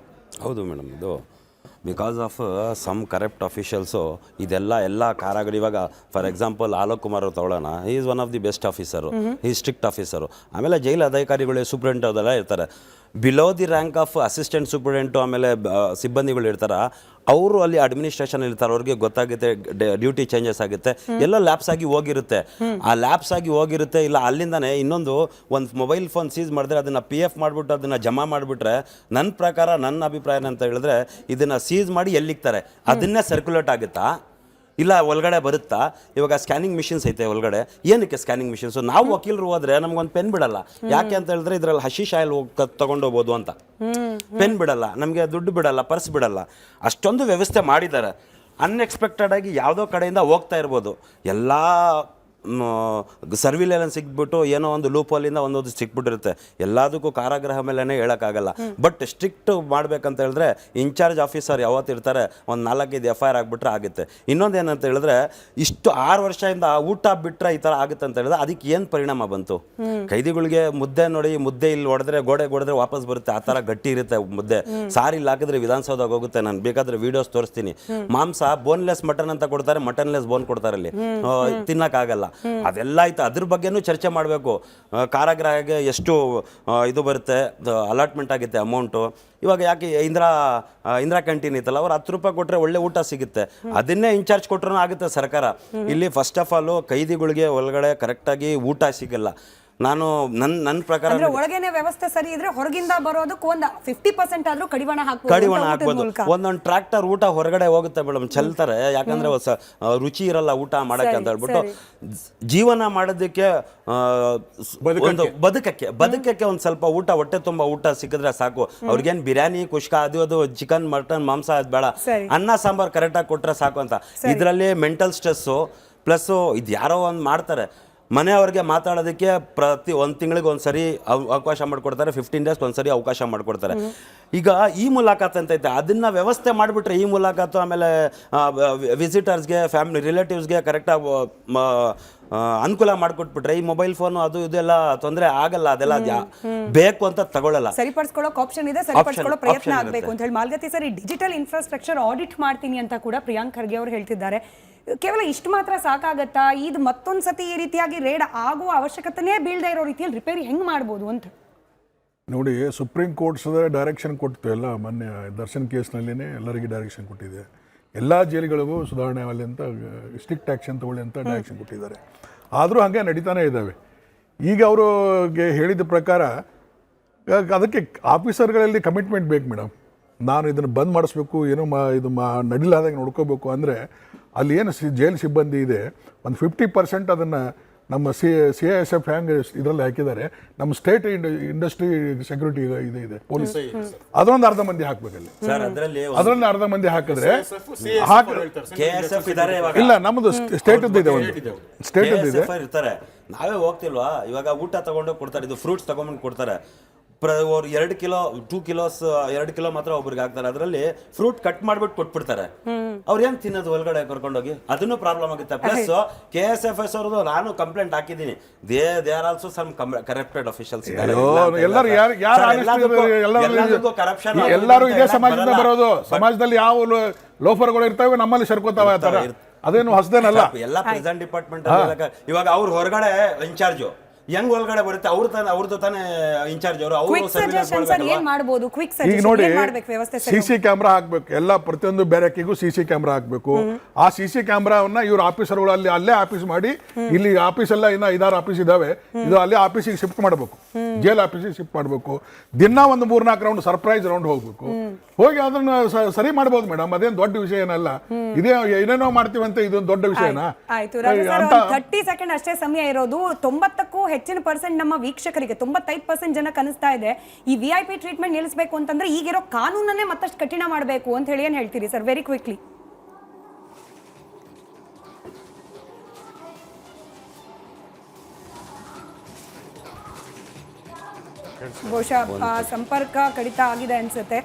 ಹೌದು ಮೇಡಮ್, ಇದು because of some corrupt officials ಎಲ್ಲ ಕಾರಾಗರಿ. ಇವಾಗ ಫಾರ್ ಎಕ್ಸಾಂಪಲ್ ಆಲೋಕ್ ಕುಮಾರ್ ಅವ್ರು ತಗೊಳ್ಳೋಣ, he is one of the best officer, he strict officer. ಆಮೇಲೆ ಜೈಲು ಅಧಿಕಾರಿಗಳು, ಸೂಪ್ರೆಂಟ್ ಅದೆಲ್ಲ ಇರ್ತಾರೆ. Below the rank of assistant superintendent ಆಮೇಲೆ ಸಿಬ್ಬಂದಿಗಳು ಇರ್ತಾರೆ, ಅವರು ಅಲ್ಲಿ ಅಡ್ಮಿನಿಸ್ಟ್ರೇಷನ್ ಇರ್ತಾರೆ, ಅವ್ರಿಗೆ ಗೊತ್ತಾಗುತ್ತೆ ಡ್ಯೂಟಿ ಚೇಂಜಸ್ ಆಗುತ್ತೆ, ಎಲ್ಲ ಲ್ಯಾಪ್ಸ್ ಆಗಿ ಹೋಗಿರುತ್ತೆ. ಆ ಲ್ಯಾಪ್ಸ್ ಆಗಿ ಹೋಗಿರುತ್ತೆ, ಇಲ್ಲ ಅಲ್ಲಿಂದನೇ ಇನ್ನೊಂದು ಮೊಬೈಲ್ ಫೋನ್ ಸೀಸ್ ಮಾಡಿದ್ರೆ ಅದನ್ನು PF ಮಾಡಿಬಿಟ್ಟು ಅದನ್ನು ಜಮಾ ಮಾಡಿಬಿಟ್ರೆ, ನನ್ನ ಪ್ರಕಾರ, ನನ್ನ ಅಭಿಪ್ರಾಯ ಅಂತ ಹೇಳಿದ್ರೆ, ಇದನ್ನು ಸೀಸ್ ಮಾಡಿ ಎಲ್ಲಿಕ್ತಾರೆ ಅದನ್ನೇ ಸರ್ಕ್ಯುಲೇಟ್ ಆಗುತ್ತಾ ಇಲ್ಲ ಒಳಗಡೆ ಬರುತ್ತಾ? ಇವಾಗ ಸ್ಕ್ಯಾನಿಂಗ್ ಮಿಷಿನ್ಸ್ ಐತೆ ಒಳಗಡೆ, ಏನಕ್ಕೆ ಸ್ಕ್ಯಾನಿಂಗ್ ಮಿಷಿನ್ಸು? ನಾವು ವಕೀಲರು ಹೋದ್ರೆ ನಮ್ಗೊಂದು ಪೆನ್ ಬಿಡಲ್ಲ. ಯಾಕೆ ಅಂತ ಹೇಳಿದ್ರೆ ಇದ್ರಲ್ಲಿ ಹಶೀಶ್ ಆಯಿಲ್ ತಗೊಂಡೋಗ್ಬೋದು ಅಂತ. ಪೆನ್ ಬಿಡಲ್ಲ, ನಮಗೆ ದುಡ್ಡು ಬಿಡಲ್ಲ, ಪರ್ಸ್ ಬಿಡಲ್ಲ. ಅಷ್ಟೊಂದು ವ್ಯವಸ್ಥೆ ಮಾಡಿದ್ದಾರೆ. ಅನ್ಎಕ್ಸ್ಪೆಕ್ಟೆಡ್ ಆಗಿ ಯಾವುದೋ ಕಡೆಯಿಂದ ಹೋಗ್ತಾ ಇರ್ಬೋದು. ಎಲ್ಲ ಸರ್ವಿಲೆನ್ಸ್ ಸಿಕ್ಬಿಟ್ಟು ಏನೋ ಒಂದು ಲೂಪೋಲಿಂದ ಒಂದೊಂದು ಸಿಕ್ಬಿಟ್ಟಿರುತ್ತೆ. ಎಲ್ಲದಕ್ಕೂ ಕಾರಾಗೃಹ ಮೇಲೇ ಹೇಳೋಕ್ಕಾಗಲ್ಲ. ಬಟ್ ಸ್ಟ್ರಿಕ್ಟ್ ಮಾಡ್ಬೇಕಂತ ಹೇಳಿದ್ರೆ ಇನ್ಚಾರ್ಜ್ ಆಫೀಸರ್ ಯಾವತ್ತು ಇರ್ತಾರೆ, ಒಂದು 4-5 FIR ಆಗಿಬಿಟ್ರೆ ಆಗುತ್ತೆ. ಇನ್ನೊಂದು ಏನಂತ ಹೇಳಿದ್ರೆ, ಇಷ್ಟು 6 ವರ್ಷದಿಂದ ಊಟ ಬಿಟ್ಟರೆ ಈ ಥರ ಆಗುತ್ತೆ ಅಂತ ಹೇಳಿದ್ರೆ ಅದಕ್ಕೆ ಏನು ಪರಿಣಾಮ ಬಂತು? ಕೈದಿಗಳಿಗೆ ಮುದ್ದೆ ನೋಡಿ, ಮುದ್ದೆ ಇಲ್ಲಿ ಹೊಡೆದ್ರೆ ಗೋಡೆ ಹೊಡೆದ್ರೆ ವಾಪಸ್ ಬರುತ್ತೆ, ಆ ಥರ ಗಟ್ಟಿ ಇರುತ್ತೆ ಮುದ್ದೆ. ಸಾರಿ ಇಲ್ಲಿ ಹಾಕಿದ್ರೆ ವಿಧಾನಸೌಧಕ್ಕೆ ಹೋಗುತ್ತೆ. ನಾನು ಬೇಕಾದ್ರೆ ವೀಡಿಯೋಸ್ ತೋರಿಸ್ತೀನಿ. ಮಾಂಸ ಬೋನ್ಲೆಸ್ ಮಟನ್ ಅಂತ ಕೊಡ್ತಾರೆ, ಮಟನ್ಲೆಸ್ ಬೋನ್ ಕೊಡ್ತಾರೆ, ಅಲ್ಲಿ ತಿನ್ನಕ್ಕಾಗಲ್ಲ. ಅದೆಲ್ಲ ಆಯ್ತು, ಅದ್ರ ಬಗ್ಗೆನೂ ಚರ್ಚೆ ಮಾಡಬೇಕು. ಕಾರಾಗೃಹಕ್ಕೆ ಎಷ್ಟು ಇದು ಬರುತ್ತೆ, ಅಲಾಟ್ಮೆಂಟ್ ಆಗುತ್ತೆ ಅಮೌಂಟು. ಇವಾಗ ಯಾಕೆ ಇಂದಿರಾ ಕ್ಯಾಂಟೀನ್ ಇತ್ತಲ್ಲ, ಅವ್ರು 10 ರೂಪಾಯಿ ಕೊಟ್ಟರೆ ಒಳ್ಳೆ ಊಟ ಸಿಗುತ್ತೆ, ಅದನ್ನೇ ಇನ್ಚಾರ್ಜ್ ಕೊಟ್ಟರು ಆಗುತ್ತೆ ಸರ್ಕಾರ. ಇಲ್ಲಿ ಫಸ್ಟ್ ಆಫ್ ಆಲು ಕೈದಿಗಳಿಗೆ ಒಳಗಡೆ ಕರೆಕ್ಟಾಗಿ ಊಟ ಸಿಗಲ್ಲ. ನಾನು ನನ್ನ ಪ್ರಕಾರ ಒಳಗೇನೆ ವ್ಯವಸ್ಥೆ ಸರಿ ಇದ್ರೆ ಹೊರಗಿಂದ ಬರೋದಕ್ಕೆ ಒಂದು 50% ಆದ್ರೂ ಕಡಿವಾಣ ಹಾಕ್ಬೋದು. ಒಂದೊಂದು ಟ್ರ್ಯಾಕ್ಟರ್ ಊಟ ಹೊರಗಡೆ ಹೋಗುತ್ತೆ ಮೇಡಮ್, ಚೆಲ್ತಾರೆ. ಯಾಕಂದ್ರೆ ರುಚಿ ಇರಲ್ಲ ಊಟ ಮಾಡಕ್ಕೆ ಅಂತ ಹೇಳ್ಬಿಟ್ಟು. ಜೀವನ ಮಾಡೋದಕ್ಕೆ ಬದುಕಕ್ಕೆ ಒಂದು ಸ್ವಲ್ಪ ಊಟ, ಹೊಟ್ಟೆ ತುಂಬ ಊಟ ಸಿಕ್ಕಿದ್ರೆ ಸಾಕು. ಅವ್ರಿಗೇನು ಬಿರಿಯಾನಿ, ಕುಷ್ಕ, ಅದು ಚಿಕನ್, ಮಟನ್, ಮಾಂಸ ಅದು ಬೇಡ, ಅನ್ನ ಸಾಂಬಾರು ಕರೆಕ್ಟಾಗಿ ಕೊಟ್ಟರೆ ಸಾಕು ಅಂತ. ಇದರಲ್ಲಿ ಮೆಂಟಲ್ ಸ್ಟ್ರೆಸ್ಸು ಪ್ಲಸ್ಸು ಇದು ಯಾರೋ ಒಂದು ಮಾಡ್ತಾರೆ. ಮನೆಯವ್ರಿಗೆ ಮಾತಾಡೋದಕ್ಕೆ ಪ್ರತಿ 1 ತಿಂಗಳಿಗೆ ಒಂದ್ಸರಿ ಅವಕಾಶ ಮಾಡಿಕೊಡ್ತಾರೆ, 15 ಡೇಸ್ಗೆ ಒಂದ್ಸರಿ ಅವಕಾಶ ಮಾಡಿಕೊಡ್ತಾರೆ. ಈಗ ಈ ಮುಲಾಕಾತ್ ಅಂತ ಐತೆ, ಅದನ್ನು ವ್ಯವಸ್ಥೆ ಮಾಡಿಬಿಟ್ರೆ ಈ ಮುಲಾಕಾತು, ಆಮೇಲೆ ವಿಸಿಟರ್ಸ್ಗೆ, ಫ್ಯಾಮಿಲಿ ರಿಲೇಟಿವ್ಸ್ಗೆ ಕರೆಕ್ಟಾಗಿ ಅನುಕೂಲ ಮಾಡಿಕೊಟ್ಬಿಟ್ರೆ ಈ ಮೊಬೈಲ್ ಫೋನು ಅದು ಇದೆಲ್ಲ ತೊಂದರೆ ಆಗಲ್ಲ. ಅದೆಲ್ಲ ಬೇಕು ಅಂತ ತಗೊಳ್ಳಲ್ಲ. ಸರಿಪಡಿಸ್ಕೊಳ್ಳೋಕೆ ಆಪ್ಷನ್ ಇದೆ, ಸರಿಪಡಿಸ್ಕೊಳ್ಳೋ ಪ್ರಯತ್ನ ಆಗಬೇಕು ಅಂತ ಹೇಳಿ ಮಾಲ್ಗತಿ ಸರ್, ಈ ಡಿಜಿಟಲ್ ಇನ್ಫ್ರಾಸ್ಟ್ರಕ್ಚರ್ ಆಡಿಟ್ ಮಾಡ್ತೀನಿ ಅಂತ ಕೂಡ ಪ್ರಿಯಾಂಕ್ ಖರ್ಗೆ ಅವರು ಹೇಳ್ತಿದ್ದಾರೆ. ಕೇವಲ ಇಷ್ಟು ಮಾತ್ರ ಸಾಕಾಗತ್ತಾ? ಇದು ಮತ್ತೊಂದು ಸತಿ ಈ ರೀತಿಯಾಗಿ ರೇಡ್ ಆಗುವ ಅವಶ್ಯಕತೆನೇ ಬೀಳದೇ ಇರೋ ರೀತಿಯಲ್ಲಿ ರಿಪೇರಿ ಹೆಂಗೆ ಮಾಡ್ಬೋದು ಅಂತ ನೋಡಿ. ಸುಪ್ರೀಂ ಕೋರ್ಟ್ಸ್ ಡೈರೆಕ್ಷನ್ ಕೊಡ್ತು, ಎಲ್ಲ ಮೊನ್ನೆ ದರ್ಶನ್ ಕೇಸ್ನಲ್ಲಿನೇ ಎಲ್ಲರಿಗೆ ಡೈರೆಕ್ಷನ್ ಕೊಟ್ಟಿದೆ. ಎಲ್ಲ ಜೈಲುಗಳಿಗೂ ಸುಧಾರಣೆ ಆಗಲಿ ಅಂತ, ಸ್ಟ್ರಿಕ್ಟ್ ಆ್ಯಕ್ಷನ್ ತಗೊಳ್ಳಿ ಅಂತ ಡೈರೆಕ್ಷನ್ ಕೊಟ್ಟಿದ್ದಾರೆ. ಆದರೂ ಹಾಗೆ ನಡೀತಾನೆ ಇದ್ದಾವೆ. ಈಗ ಅವ್ರಿಗೆ ಹೇಳಿದ ಪ್ರಕಾರ ಅದಕ್ಕೆ ಆಫೀಸರ್ಗಳಲ್ಲಿ ಕಮಿಟ್ಮೆಂಟ್ ಬೇಕು ಮೇಡಮ್. ನಾನು ಇದನ್ನು ಬಂದ್ ಮಾಡಿಸ್ಬೇಕು, ಏನೋ ಇದು ನಡಿಲಾದಂಗೆ ನೋಡ್ಕೋಬೇಕು ಅಂದರೆ ಅಲ್ಲಿ ಏನು ಜೈಲು ಸಿಬ್ಬಂದಿ ಇದೆ, ಒಂದು 50% ಅದನ್ನು ನಮ್ಮ CISF ಹ್ಯಾಂಗ್ ಇದರಲ್ಲಿ ಹಾಕಿದ್ದಾರೆ. ನಮ್ಮ ಸ್ಟೇಟ್ ಇಂಡಸ್ಟ್ರಿ ಸೆಕ್ಯೂರಿಟಿ ಇದೆ ಪೊಲೀಸ್, ಅದೊಂದು ಅರ್ಧ ಮಂದಿ ಹಾಕ್ಬೇಕಲ್ಲಿ. ಅದರಲ್ಲಿ ಅರ್ಧ ಮಂದಿ ಹಾಕಿದ್ರೆ ಇಲ್ಲ, ನಮ್ಮದು ಸ್ಟೇಟದ್ದು ಇದೆ, ಒಂದು ಸ್ಟೇಟದ್ದು ಇದೆ. ನಾವೇ ಹೋಗ್ತಿಲ್ವಾ? ಇವಾಗ ಊಟ ತಗೊಂಡು ಕೊಡ್ತಾರೆ, ಇದು ಫ್ರೂಟ್ಸ್ ತಗೊಂಡ್ಬಂದು ಕೊಡ್ತಾರೆ. ಅವ್ರು 2 ಕಿಲೋ 2 ಕಿಲೋಸ್ 2 ಕಿಲೋ ಮಾತ್ರ ಒಬ್ರಿಗೆ ಹಾಕ್ತಾರೆ. ಅದರಲ್ಲಿ ಫ್ರೂಟ್ ಕಟ್ ಮಾಡ್ಬಿಟ್ಟು ಕೊಟ್ಬಿಡ್ತಾರೆ. ಅವ್ರು ಏನು ತಿನ್ನೋದು ಒಳಗಡೆ ಕರ್ಕೊಂಡೋಗಿ? ಅದನ್ನು ಪ್ರಾಬ್ಲಮ್ ಆಗುತ್ತೆ. ಪ್ಲಸ್ KSFS ಅವ್ರದ್ದು ನಾನು ಕಂಪ್ಲೇಂಟ್ ಹಾಕಿದ್ದೀನಿ. They are also some corrupted officials. ಎಲ್ಲರೂ ಇದೇ ಸಮಾಜದಿಂದ ಬರೋದು. ಸಮಾಜದಲ್ಲಿ ಯಾವ ಲೋಫರ್ಗಳು ಇರ್ತವೆ, ನಮ್ಮಲ್ಲಿ ಸರ್ಕೋತಾವೆ. ಆ ಥರ ಅದೇನು ಹೊಸದೇನಲ್ಲ. ಎಲ್ಲ ಪ್ರೆಸೆಂಟ್ ಡಿಪಾರ್ಟ್ಮೆಂಟ್ ಇವಾಗ ಅವ್ರು ಹೊರಗಡೆ ಇನ್ಚಾರ್ಜು, ಹೆಂಗ್ ಒಳಗಡೆ ಬರುತ್ತೆ ಅವ್ರದ್ದು ತಾನೇ ಇನ್ಚಾರ್ಜ್ ಅವರು ಕ್ವಿಕ್ ಸಜೆಷನ್ ಸರ್ ಏನ್ ಮಾಡಬಹುದು ಕ್ವಿಕ್ ಈಗ ಸಜೆಷನ್ ನೋಡಿ ಏನ್ ಮಾಡ್ಬೇಕು ವ್ಯವಸ್ಥೆ ಸರಿ CC ಕ್ಯಾಮ್ರಾ ಹಾಕ್ಬೇಕು, ಎಲ್ಲ ಪ್ರತಿಯೊಂದು ಬ್ಯಾರಕ್ಕಿಗೂ CC ಕ್ಯಾಮ್ರಾ ಹಾಕ್ಬೇಕು. ಆ CC ಕ್ಯಾಮ್ರಾವನ್ನ ಇವ್ರ ಆಫೀಸರ್ಗಳು ಅಲ್ಲೇ ಆಫೀಸ್ ಮಾಡಿ, ಇಲ್ಲಿ ಆಫೀಸ್ ಎಲ್ಲ ಇನ್ನ 5-6 ಆಫೀಸ್ ಇದಾವೆ, ಇದು ಅಲ್ಲೇ ಆಫೀಸಿಗೆ ಶಿಫ್ಟ್ ಮಾಡಬೇಕು, ಜೈಲ್ ಆಫೀಸಿಗೆ ಶಿಫ್ಟ್ ಮಾಡಬೇಕು. ದಿನ ಒಂದು 3-4 ರೌಂಡ್ ಸರ್ಪ್ರೈಸ್ ರೌಂಡ್ ಹೋಗ್ಬೇಕು, ಹೋಗಿ ಅದನ್ನ ಸರಿ ಮಾಡಬಹುದು ಮೇಡಮ್. ಅದೇನ್ ದೊಡ್ಡ ವಿಷಯ ಏನಲ್ಲ, ಇದೇ ಏನೇನೋ ಮಾಡ್ತೀವಂತೆ ಇದೊಂದು ದೊಡ್ಡ ವಿಷಯನಾ? ಆಯ್ತು ರಾಜು ಸರ್, 30 ಸೆಕೆಂಡ್ ಅಷ್ಟೇ ಸಮಯ ಇರೋದು. 90ಕ್ಕೂ ಹೆಚ್ಚಿನ ಪರ್ಸೆಂಟ್ ನಮ್ಮ ವೀಕ್ಷಕರಿಗೆ 95% ಜನಕ್ಕೆ ಅನಿಸ್ತಾ ಇದೆ ಈ VIP ಟ್ರೀಟ್ಮೆಂಟ್ ನಿಲ್ಲಿಸಬೇಕು ಅಂತಂದ್ರೆ ಈಗಿರೋ ಕಾನೂನನ್ನೇ ಮತ್ತಷ್ಟು ಕಠಿಣ ಮಾಡಬೇಕು ಅಂತ ಹೇಳಿ ಏನ್ ಹೇಳ್ತೀರಿ ಸರ್? Very quickly. ಬಹುಶಃ ಸಂಪರ್ಕ ಕಡಿತ ಆಗಿದೆ ಅನ್ಸುತ್ತೆ.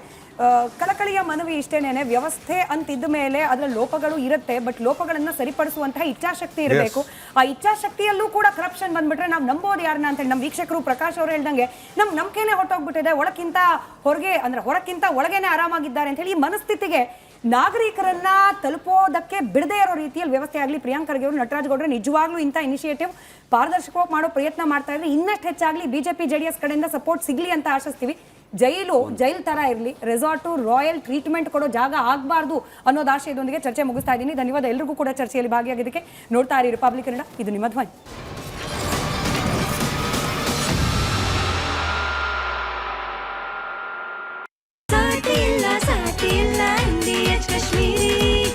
ಕಳಕಳಿಯ ಮನವಿ ಇಷ್ಟೇನೇನೆ, ವ್ಯವಸ್ಥೆ ಅಂತಿದ್ದ ಮೇಲೆ ಅದರ ಲೋಪಗಳು ಇರುತ್ತೆ, ಬಟ್ ಲೋಪಗಳನ್ನ ಸರಿಪಡಿಸುವಂತಹ ಇಚ್ಛಾಶಕ್ತಿ ಇರಬೇಕು. ಆ ಇಚ್ಛಾಶಕ್ತಿಯಲ್ಲೂ ಕೂಡ ಕರಪ್ಷನ್ ಬಂದ್ಬಿಟ್ರೆ ನಾವು ನಂಬೋದು ಯಾರನ್ನ ಅಂತ ಹೇಳಿ ನಮ್ಮ ವೀಕ್ಷಕರು ಪ್ರಕಾಶ್ ಅವರು ಹೇಳ್ದಂಗೆ ನಮ್ ನಂಬಿಕೆನೇ ಹೊರಟೋಗ್ಬಿಟ್ಟಿದೆ. ಒಳಕ್ಕಿಂತ ಹೊರಗೆ ಅಂದ್ರೆ ಹೊರಕ್ಕಿಂತ ಒಳಗೇನೆ ಆರಾಮಾಗಿದ್ದಾರೆ ಅಂತ ಹೇಳಿ ಈ ಮನಸ್ಥಿತಿಗೆ ನಾಗರಿಕರನ್ನ ತಲುಪೋದಕ್ಕೆ ಬಿಡದೇ ಇರೋ ರೀತಿಯಲ್ಲಿ ವ್ಯವಸ್ಥೆ ಆಗಲಿ. ಪ್ರಿಯಾಂಕ್ ಖರ್ಗೆ ಅವರು, ನಟರಾಜ್ ಗೌಡ್ರೆ ನಿಜವಾಗ್ಲೂ ಇಂಥ ಇನಿಷಿಯೇಟಿವ್ ಪಾರದರ್ಶಕವಾಗಿ ಮಾಡೋ ಪ್ರಯತ್ನ ಮಾಡ್ತಾ ಇದ್ರೆ ಇನ್ನಷ್ಟು ಹೆಚ್ಚಾಗ್ಲಿ, BJP JDS ಕಡೆಯಿಂದ ಸಪೋರ್ಟ್ ಸಿಗ್ಲಿ ಅಂತ ಆಶಿಸ್ತೀವಿ. ಜೈಲ್ ತರ ಇರಲಿ, ರೆಸಾರ್ಟು ರಾಯಲ್ ಟ್ರೀಟ್ಮೆಂಟ್ ಕೊಡೋ ಜಾಗ ಆಗಬಾರ್ದು ಅನ್ನೋದು ಆಶಯದೊಂದಿಗೆ ಚರ್ಚೆ ಮುಗಿಸ್ತಾ ಇದ್ದೀನಿ. ಧನ್ಯವಾದ ಎಲ್ರಿಗೂ ಕೂಡ ಚರ್ಚೆಯಲ್ಲಿ ಭಾಗಿಯಾಗಿದ್ದಕ್ಕೆ. ನೋಡ್ತಾ ಇರಿ ರಿಪಬ್ಲಿಕ್ ಕನ್ನಡ, ಇದು ನಿಮ್ಮ ಧ್ವನಿ.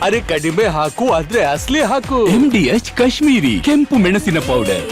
ಅರೆ ಕಡಿಮೆ ಹಾಕು ಆದ್ರೆ ಅಸಲಿ ಹಾಕು. MDH ಕಾಶ್ಮೀರಿ ಕೆಂಪು ಮೆಣಸಿನ ಪೌಡರ್.